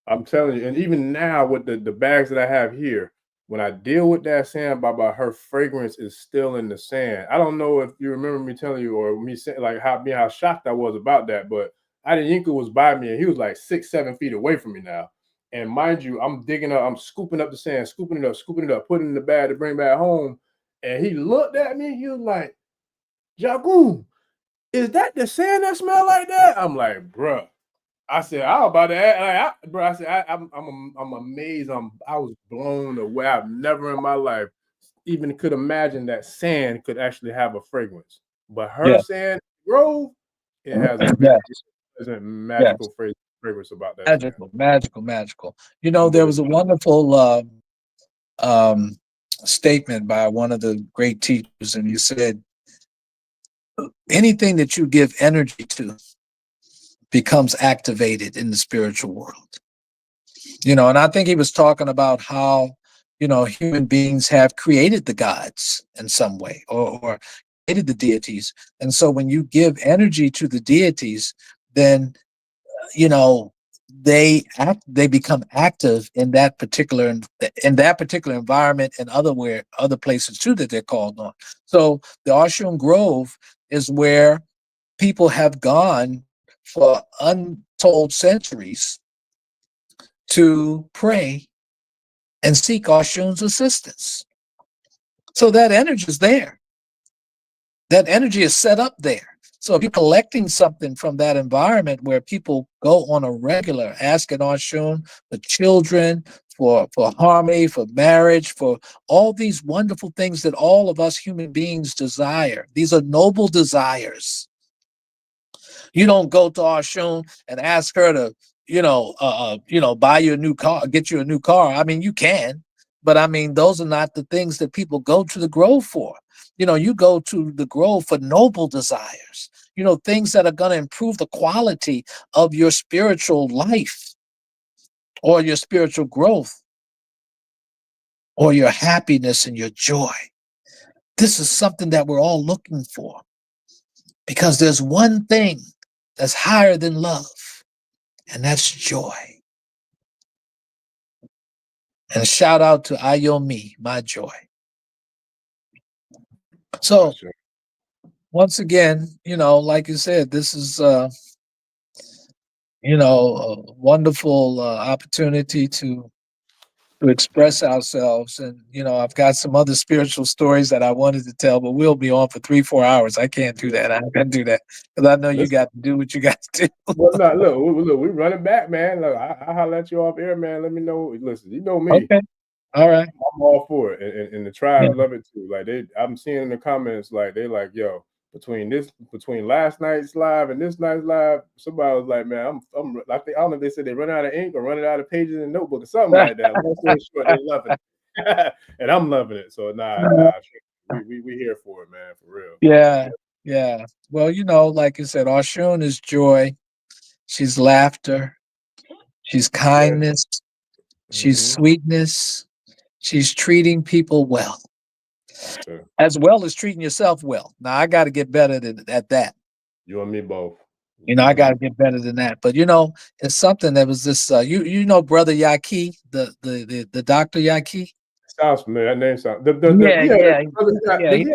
I'm telling you, and even now with the bags that I have here, when I deal with that sand, Baba, her fragrance is still in the sand. I don't know if you remember me telling you, or me saying, like, how shocked I was about that, but Adeyinka was by me, and he was like 6-7 feet away from me now. And mind you, I'm scooping up the sand, scooping it up, putting it in the bag to bring back home. And he looked at me, he was like, Jagoon, is that the sand that smell like that? I'm like, bruh. I said, I was about to ask, bro. I said, I'm amazed. I was blown away. I've never in my life even could imagine that sand could actually have a fragrance. But her sand grove, it has a very pleasant, magical fragrance about that. Magical. There was a wonderful statement by one of the great teachers, and he said, anything that you give energy to becomes activated in the spiritual world. And I think he was talking about how, human beings have created the gods in some way, or created the deities. And so when you give energy to the deities, then, they become active in that particular environment, and other places too that they're called on. So the Oshun Grove is where people have gone for untold centuries to pray and seek Oshun's assistance. So that energy is there. That energy is set up there. So if you're collecting something from that environment where people go on a regular, asking Oshun for children, for harmony, for marriage, for all these wonderful things that all of us human beings desire. These are noble desires. You don't go to Oshun and ask her to, buy you a new car, get you a new car. I mean, you can, but I mean, those are not the things that people go to the Grove for. You go to the Grove for noble desires, things that are going to improve the quality of your spiritual life, or your spiritual growth, or your happiness and your joy. This is something that we're all looking for, because there's one thing that's higher than love, and that's joy. And a shout out to Ayomi, my joy. So Sure. once again, like you said, this is a wonderful opportunity to express ourselves. And I've got some other spiritual stories that I wanted to tell, but we'll be on for 3-4 hours. I can't do that. I can't do that because I know you got to do what you got to do. Well, no, look, we running back, man. Look, I holler at you off air, man. Let me know. Listen, you know me. Okay. All right. I'm all for it, and the tribe Yeah. love it too. Like I'm seeing in the comments, like they like, yo, between last night's live and this night's live, somebody was like, man, I don't know if they said they run out of ink or running out of pages in notebook or something like that. Long story short, they loving it, and I'm loving it. So we here for it, man, for real. Yeah. Well, like you said, Oshun is joy. She's laughter. She's kindness. She's sweetness. She's treating people well, as well as treating yourself well. Now, I got to get better at that. You and me both. I got to get better than that. But it's something that was this. Brother Yaki, the Dr. Yaki. Sounds familiar. That name sounds. He's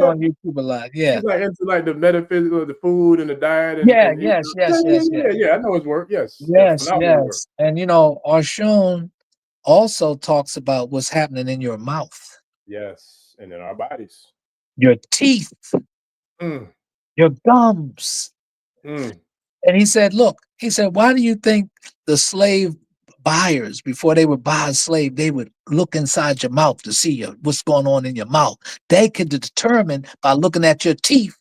on YouTube a lot. Yeah, he's like into like the metaphysical, the food and the diet. And, yes. I know his work. Yes. Work. And Oshun also talks about what's happening in your mouth. Yes, and in our bodies. Your teeth. Your gums. And he said, why do you think the slave buyers, before they would buy a slave, they would look inside your mouth to see what's going on in your mouth? They could determine by looking at your teeth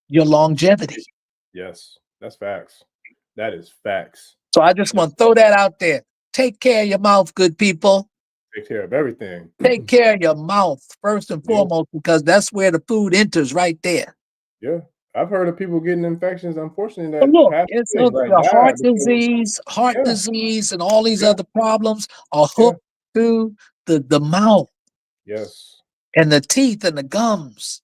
your longevity. Yes, that's facts. That is facts. So I just want to throw that out there. Take care of your mouth, good people. Take care of everything. Take care of your mouth first and foremost, because that's where the food enters, right there. Yeah. I've heard of people getting infections, unfortunately. It's heart disease, and all these other problems are hooked to the mouth. Yes. And the teeth and the gums.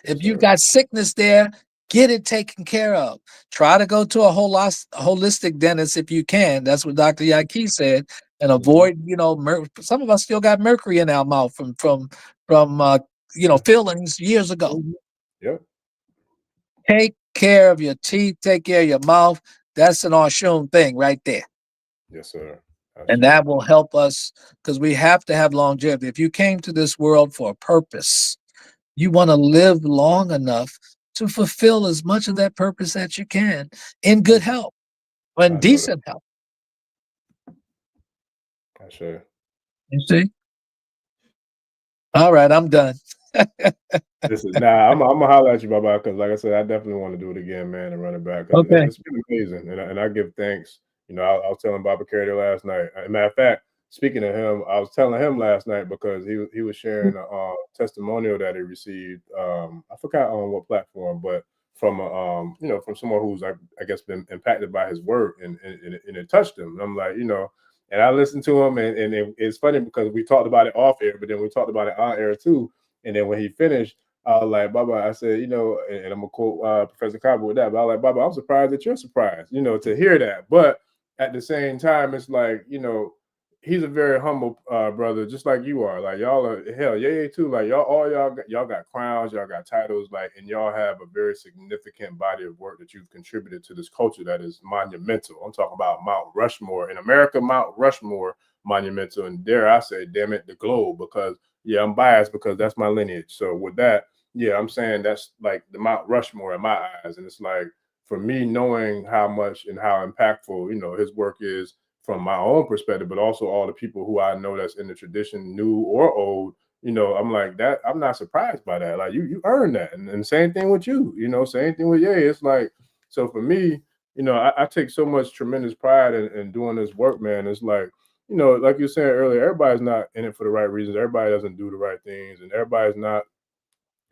If you got sickness there, get it taken care of. Try to go to a holistic dentist if you can. That's what Dr. Yaki said. And avoid, some of us still got mercury in our mouth from fillings years ago. Yep. Take care of your teeth, take care of your mouth. That's an Oshun thing right there. Yes, sir. And that will help us, because we have to have longevity. If you came to this world for a purpose, you want to live long enough to fulfill as much of that purpose that you can in good health and decent health. Sure. You see? All right, I'm done. I'm gonna holler at you, Baba, because like I said, I definitely want to do it again, man, and run it back. Okay. It's been amazing, and I give thanks. I was telling Baba Keita last night. As a matter of fact, speaking of him, I was telling him last night because he was sharing a testimonial that he received. I forgot on what platform, but from from someone who's I guess been impacted by his work, and it touched him. And I'm like, and I listened to him, and it's funny because we talked about it off air, but then we talked about it on air too. And then when he finished, I was like, Baba, I said, and I'm gonna quote Professor Kaba with that, but I was like, Baba, I'm surprised that you're surprised, to hear that. But at the same time, it's like, he's a very humble brother, just like you are. Like y'all are too. Like y'all got crowns, y'all got titles, like, and y'all have a very significant body of work that you've contributed to this culture that is monumental. I'm talking about Mount Rushmore in America, Mount Rushmore monumental, and dare I say, damn it, the globe, because I'm biased because that's my lineage. So with that, I'm saying that's like the Mount Rushmore in my eyes, and it's like for me knowing how much and how impactful his work is from my own perspective, but also all the people who I know that's in the tradition, new or old, I'm like that. I'm not surprised by that. Like you earned that. And same thing with you, same thing with It's like, so for me, I take so much tremendous pride in doing this work, man. It's like, like you were saying earlier, everybody's not in it for the right reasons. Everybody doesn't do the right things, and everybody's not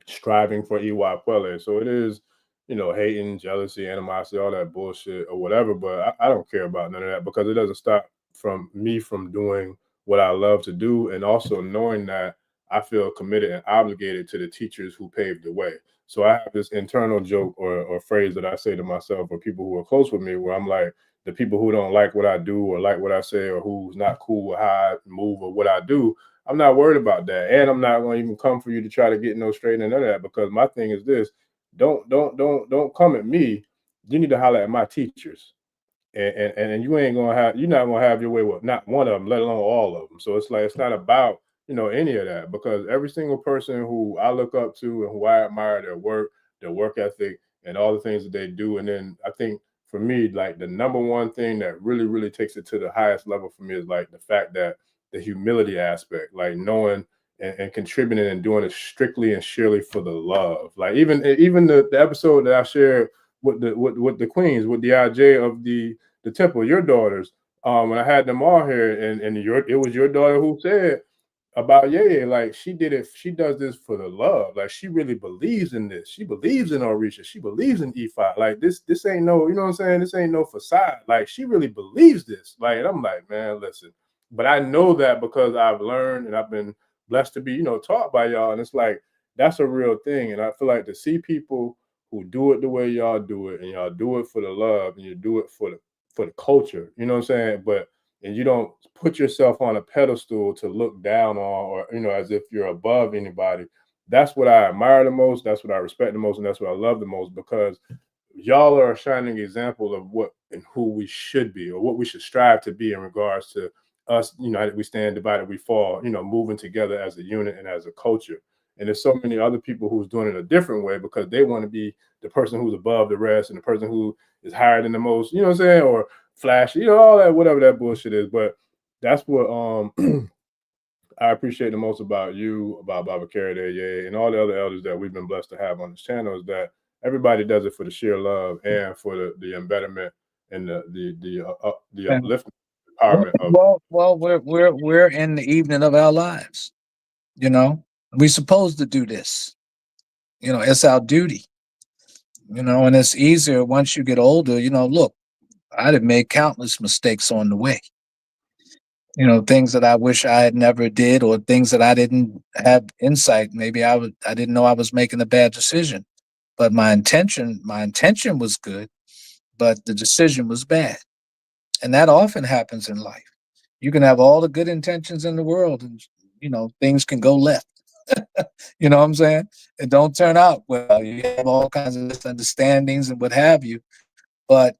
striving for Iwa Pele. So it is, hating, jealousy, animosity, all that bullshit or whatever. But I don't care about none of that, because it doesn't stop from me from doing what I love to do, and also knowing that I feel committed and obligated to the teachers who paved the way. So I have this internal joke or phrase that I say to myself or people who are close with me, where I'm like, the people who don't like what I do or like what I say or who's not cool with how I move or what I do, I'm not worried about that. And I'm not going to even come for you to try to get no straight and none of that, because my thing is this: don't come at me. You need to holler at my teachers. And you ain't gonna have, you're not gonna have your way with not one of them, let alone all of them. So it's like, it's not about, you know, any of that, because every single person who I look up to and who I admire their work ethic and all the things that they do. And then I think for me, like the number one thing that really takes it to the highest level for me is like the fact that the humility aspect, like knowing and contributing and doing it strictly and sheerly for the love. Like even the episode that I shared with the queens, with the IJ of the temple, your daughters, when I had them all here, and it was your daughter who said about like she does this for the love. Like she really believes in this. She believes in Orisa. She believes in Ifa. Like this ain't no, you know what I'm saying? This ain't no facade. Like she really believes this. Like, and I'm like, man, listen. But I know that because I've learned and I've been blessed to be, you know, taught by y'all. And it's like, that's a real thing. And I feel like to see people who do it the way y'all do it, and y'all do it for the love, and you do it for the culture, you know what I'm saying? But and you don't put yourself on a pedestal to look down on, or, you know, as if you're above anybody. That's what I admire the most. That's what I respect the most. And that's what I love the most, because y'all are a shining example of what and who we should be, or what we should strive to be in regards to us. United we stand, divided we fall, you know, moving together as a unit and as a culture. And there's so many other people who's doing it a different way because they want to be the person who's above the rest and the person who is higher than the most, you know what I'm saying? Or flashy, you know, all that, whatever that bullshit is. But that's what I appreciate the most about you, about Baba Canedo, and all the other elders that we've been blessed to have on this channel, is that everybody does it for the sheer love and for the embetterment and the upliftment, empowerment of. Well, we're in the evening of our lives. You know, we're supposed to do this. You know, it's our duty. You know, and it's easier once you get older. You know, look, I'd have made countless mistakes on the way. You know, things that I wish I had never did, or things that I didn't have insight. Maybe I didn't know I was making a bad decision, but my intention was good, but the decision was bad. And that often happens in life. You can have all the good intentions in the world, and, you know, things can go left. You know what I'm saying? It don't turn out well. You have all kinds of misunderstandings and what have you. But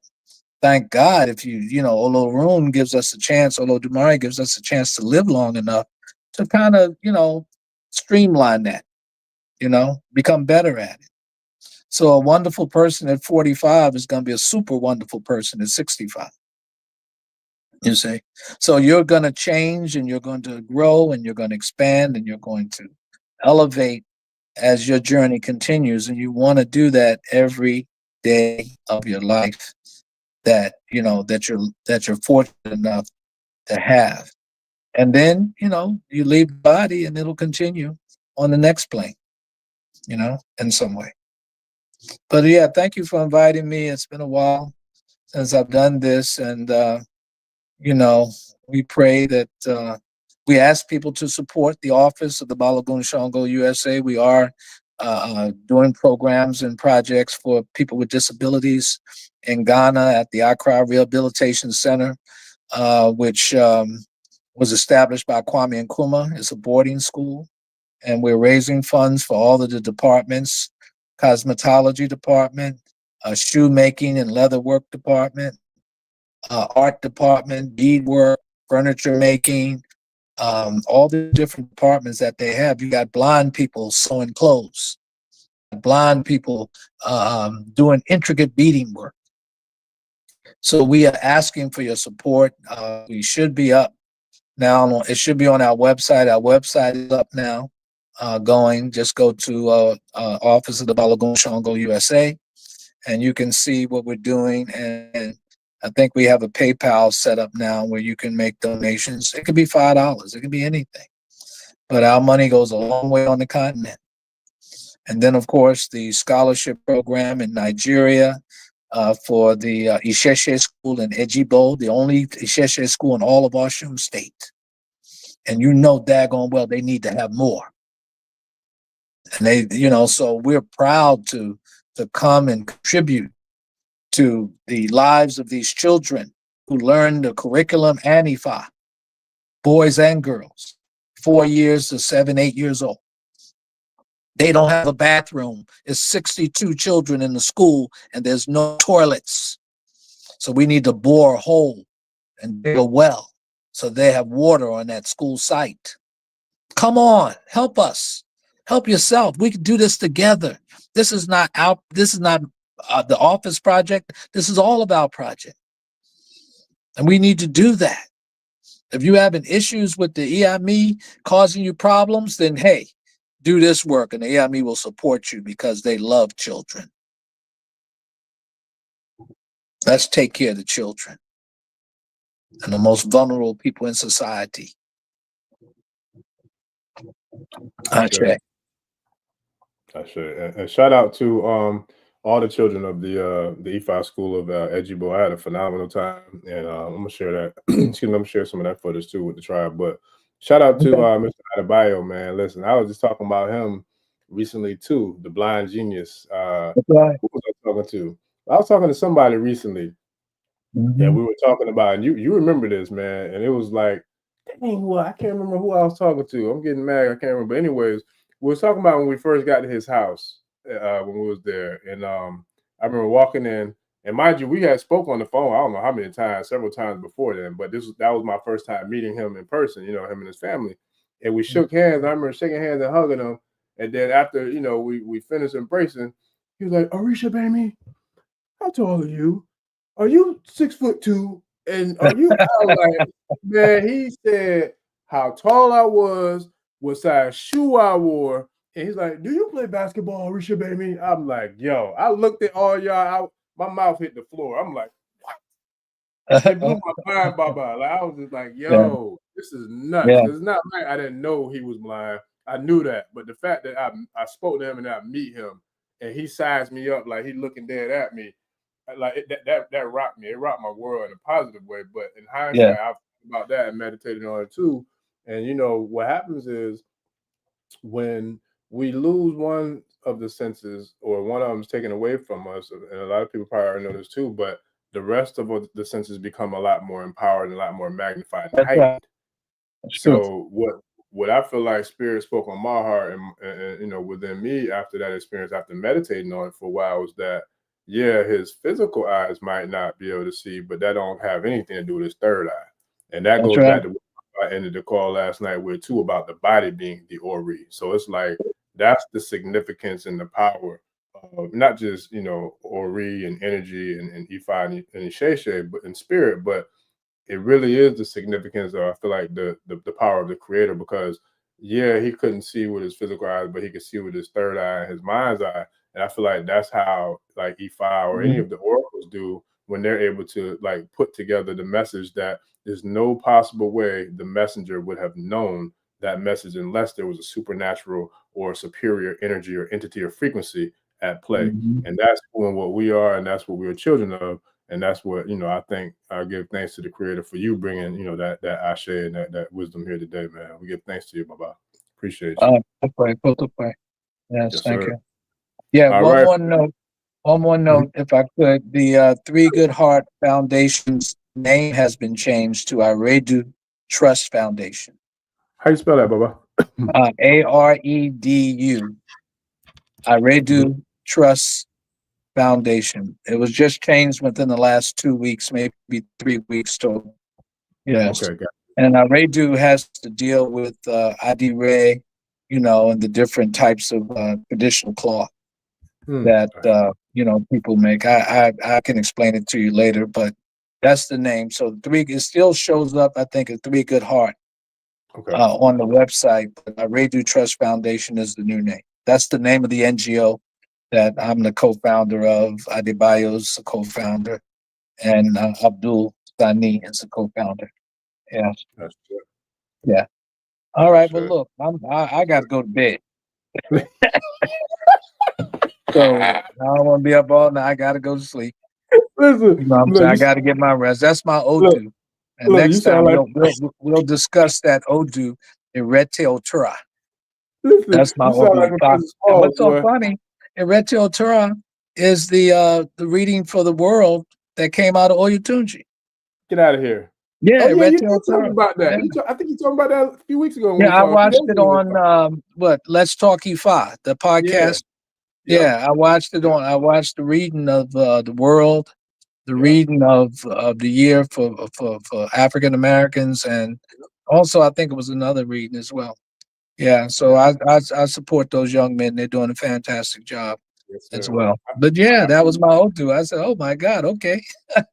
thank God, if you know, Olo Rune gives us a chance, Olo Dumari gives us a chance to live long enough to kind of, you know, streamline that, you know, become better at it. So a wonderful person at 45 is going to be a super wonderful person at 65. You see? So you're going to change, and you're going to grow, and you're going to expand, and you're going to elevate as your journey continues. And you want to do that every day of your life that, you know, that you're fortunate enough to have. And then, you know, you leave the body and it'll continue on the next plane, you know, in some way. But yeah, thank you for inviting me. It's been a while since I've done this. And, you know, we pray that we ask people to support the office of the Balogun Sango USA. We are doing programs and projects for people with disabilities in Ghana at the Accra Rehabilitation Center, which was established by Kwame Nkrumah. It's a boarding school, and we're raising funds for all of the departments: cosmetology department, shoemaking and leatherwork department, art department, beadwork, furniture making, all the different departments that they have. You got blind people sewing clothes, blind people doing intricate beading work. So we are asking for your support. We should be up now. It should be on our website. Our website is up now. Just go to Office of the Balogun Sango USA, and you can see what we're doing. And I think we have a PayPal set up now where you can make donations. It could be $5. It could be anything. But our money goes a long way on the continent. And then, of course, the scholarship program in Nigeria for the Isheshe school in Ejibo, the only Isheshe school in all of Osun State. And you know daggone well they need to have more. And they, so we're proud to come and contribute to the lives of these children who learn the curriculum and Ifa, boys and girls, 4 years to 7, 8 years old. They don't have a bathroom. It's 62 children in the school and there's no toilets. So we need to bore a hole and dig a well so they have water on that school site. Come on, help us. Help yourself. We can do this together. This is not the office project. This is all of our project. And we need to do that. If you're having issues with the EIME causing you problems, then hey, do this work and the EIME will support you because they love children. Let's take care of the children and the most vulnerable people in society. Ashe. And shout out to all the children of the Ifa School of Ejibo. I had a phenomenal time, and I'm gonna share that. Excuse me, I'm gonna share some of that footage too with the tribe. But shout out to Mr. Adebayo, man. Listen, I was just talking about him recently too, the blind genius. Who was I talking to? I was talking to somebody recently, and we were talking about, and you remember this, man, and it was like, dang, well, I can't remember who I was talking to. I'm getting mad, I can't remember. Anyways, we were talking about when we first got to his house when we was there, and I remember walking in, and mind you, we had spoke on the phone. I don't know how many times, several times before then, but that was my first time meeting him in person. Him and his family, and we shook hands. I remember shaking hands and hugging him, and then after we finished embracing, he was like, "Orisa, baby, how tall are you? Are you 6'2"? And are you?" I was like, man, he said how tall I was, what size shoe I wore. And he's like, "Do you play basketball, Risha, baby?" I'm like, yo, I looked at all y'all, my mouth hit the floor. I'm like, what? It blew my mind, Baba. Like, I was just like, yo, this is nuts. Yeah. It's not like I didn't know he was blind. I knew that. But the fact that I spoke to him and I meet him and he sized me up like he looking dead at me, like that rocked me. It rocked my world in a positive way. But in hindsight, I've thought about that and meditated on it too. And what happens is when we lose one of the senses or one of them is taken away from us, and a lot of people probably already know this too, but the rest of the senses become a lot more empowered and a lot more magnified and heightened. So what I feel like Spirit spoke on my heart and within me after that experience, after meditating on it for a while, was that his physical eyes might not be able to see, but that don't have anything to do with his third eye. And that goes back to what I ended the call last night with too, about the body being the Ori. So it's like that's the significance and the power of not just Ori and energy and Ifa and Isheshe, but in spirit, but it really is the significance of, I feel like, the power of the creator, because he couldn't see with his physical eyes, but he could see with his third eye, his mind's eye. And I feel like that's how like Ifa or any of the oracles do when they're able to like put together the message that there's no possible way the messenger would have known that message unless there was a supernatural or superior energy or entity or frequency at play. And that's what we are, and that's what we are children of. And that's what, I think I give thanks to the creator for you bringing, that ashe and that wisdom here today, man. We give thanks to you, Baba. Appreciate you. Yes, thank you. Yeah, All one right. more note, if I could. The Three Good Heart Foundation's name has been changed to Aredu Trust Foundation. How you spell that, Baba? AREDU. Aredu Trust Foundation. It was just changed within the last 2 weeks, maybe 3 weeks total. Yes. Okay, got it. And Aredu has to deal with Adire, and the different types of traditional cloth that people make. I can explain it to you later, but that's the name. So it still shows up, I think, at Three Good Heart on the website. But Aredu Trust Foundation is the new name. That's the name of the NGO that I'm the co-founder of. Adebayo's the co-founder, and Abdul Thani is the co-founder. Yeah. That's good. Yeah. All right. Well, look, I got to go to bed. So I don't want to be up all night. I got to go to sleep. Listen, I got to get my rest. That's my Odu. And next time we'll discuss that Odu Irete Otura. Listen, That's my you sound Odu like Ifa. Professor And Paul, what's so boy. funny, in Retio Torah is the reading for the world that came out of Oyotunji. Get out of here. Yeah, Oh yeah, you Retio did talk Torah. about that. Yeah. I think you talked about that a few weeks ago when Yeah, we I talked. A few watched days it ago when we talked. on Let's Talk Ifa, the Yeah. podcast. Yeah, I watched it on. I watched the reading of the world, the reading of the year for African Americans, and also I think it was another reading as well. Yeah, so I support those young men. They're doing a fantastic job Yes, as sir. well. But yeah, that was my Odu. I said, oh my God, okay. I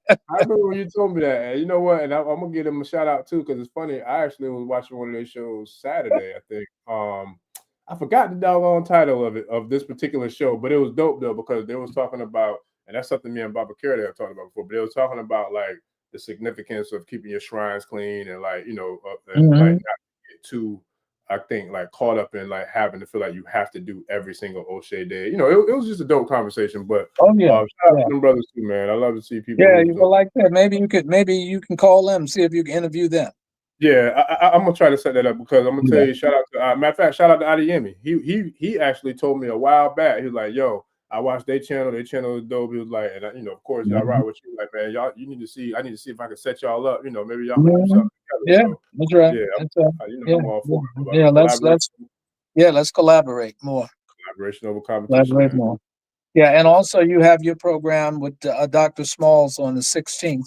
remember when you told me that. And you know what? And I'm gonna give them a shout out too, because it's funny. I actually was watching one of their shows Saturday, I think. I forgot the doggone title of this particular show, but it was dope though because they was talking about, and that's something me and Baba Carey have talked about before. But they was talking about like the significance of keeping your shrines clean and like and like not get too, I think, like caught up in like having to feel like you have to do every single O'Shea day. You know, it was just a dope conversation. But Oh yeah, shout out to them brothers too, man. I love to see people yeah. who's You will like that. Maybe you can call them, see if you can interview them. Yeah, I'm gonna try to set that up because I'm gonna tell Yeah. you. Shout out to matter of fact, shout out to Adeyemi. He actually told me a while back. He was like, "Yo, I watched their channel. Their channel is dope." He was like, and of course, y'all ride with you. Like, man, y'all, you need to see. I need to see if I can set y'all up. Maybe y'all can do something together. Yeah, So, that's right. yeah, That's right. I'm all for it. Yeah. Collaboration, Let's collaborate more. collaboration over competition, Collaborate man. more. Yeah, and also you have your program with Dr. Smalls on the 16th.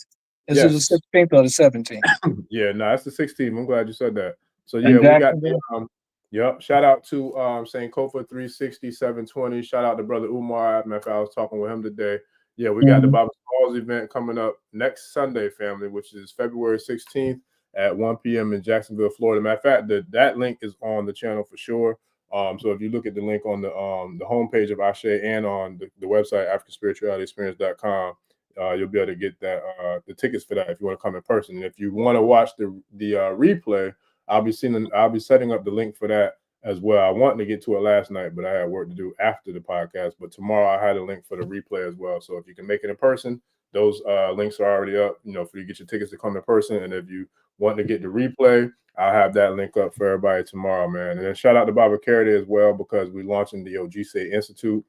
Is it the Yes. 16th or the 17th? Yeah, no, it's the 16th. I'm glad you said that. So In yeah, we got the Jacksonville? yep. Shout out to St. Kofa 360 720. Shout out to brother Umar. Matter of fact, I was talking with him today. Yeah, we got the Baba Smalls event coming up next Sunday, family, which is February 16th at 1 p.m. in Jacksonville, Florida. Matter of fact, that link is on the channel for sure. So if you look at the link on the homepage of Ashe and on the website AfricanSpiritualityExperience.com, you'll be able to get that the tickets for that if you want to come in person. And if you want to watch the replay, I'll be setting up the link for that as well. I wanted to get to it last night, but I had work to do after the podcast. But tomorrow I had a link for the replay as well. So if you can make it in person, those links are already up. For you to get your tickets to come in person. And if you want to get the replay, I'll have that link up for everybody tomorrow, man. And then shout out to Baba Carey as well because we're launching the OGC Institute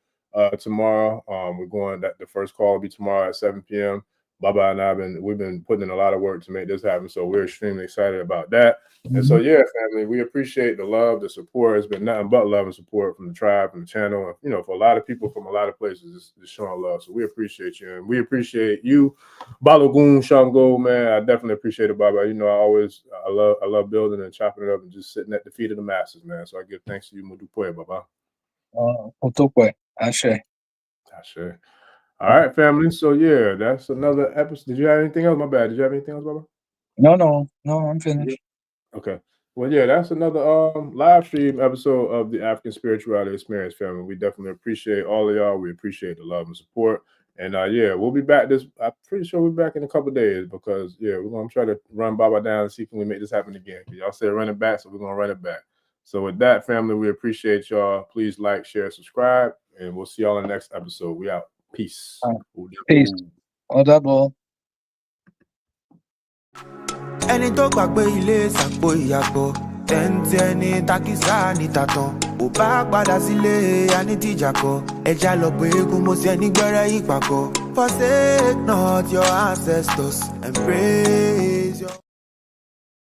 tomorrow. We're going the first call will be tomorrow at 7 p.m. Baba and we've been putting in a lot of work to make this happen. So we're extremely excited about that. And so, yeah, family, we appreciate the love, the support. It's been nothing but love and support from the tribe, from the channel, for a lot of people from a lot of places, just showing love. So we appreciate you. And we appreciate you, Balogun Sango, man. I definitely appreciate it, Baba. I love building and chopping it up and just sitting at the feet of the masses, man. So I give thanks to you, Mudupoe, Baba. Otokwe, Ashe. Ashe. All right, family. So yeah, that's another episode. Did you have anything else? My bad. Did you have anything else, Baba? No, I'm finished. Okay. Well, yeah, that's another live stream episode of the African Spirituality Experience, family. We definitely appreciate all of y'all. We appreciate the love and support. And yeah, we'll be back I'm pretty sure we'll be back in a couple of days because we're gonna try to run Baba down and see can we make this happen again. Y'all said run it back, so we're gonna run it back. So with that, family, we appreciate y'all. Please like, share, subscribe, and we'll see y'all in the next episode. We out. Peace. Peace. Odabo. Ẹni tó gbàgbé ilé ṣàpò ìyàgbọ́ tẹ́ǹtì ẹni takísà ní tàtàn ò bá padà sílé anítìjàkọ ẹja lọ pé egun mo ṣe nígbẹ́rẹ́ ìpàkọ́ forsake not your ancestors and praise your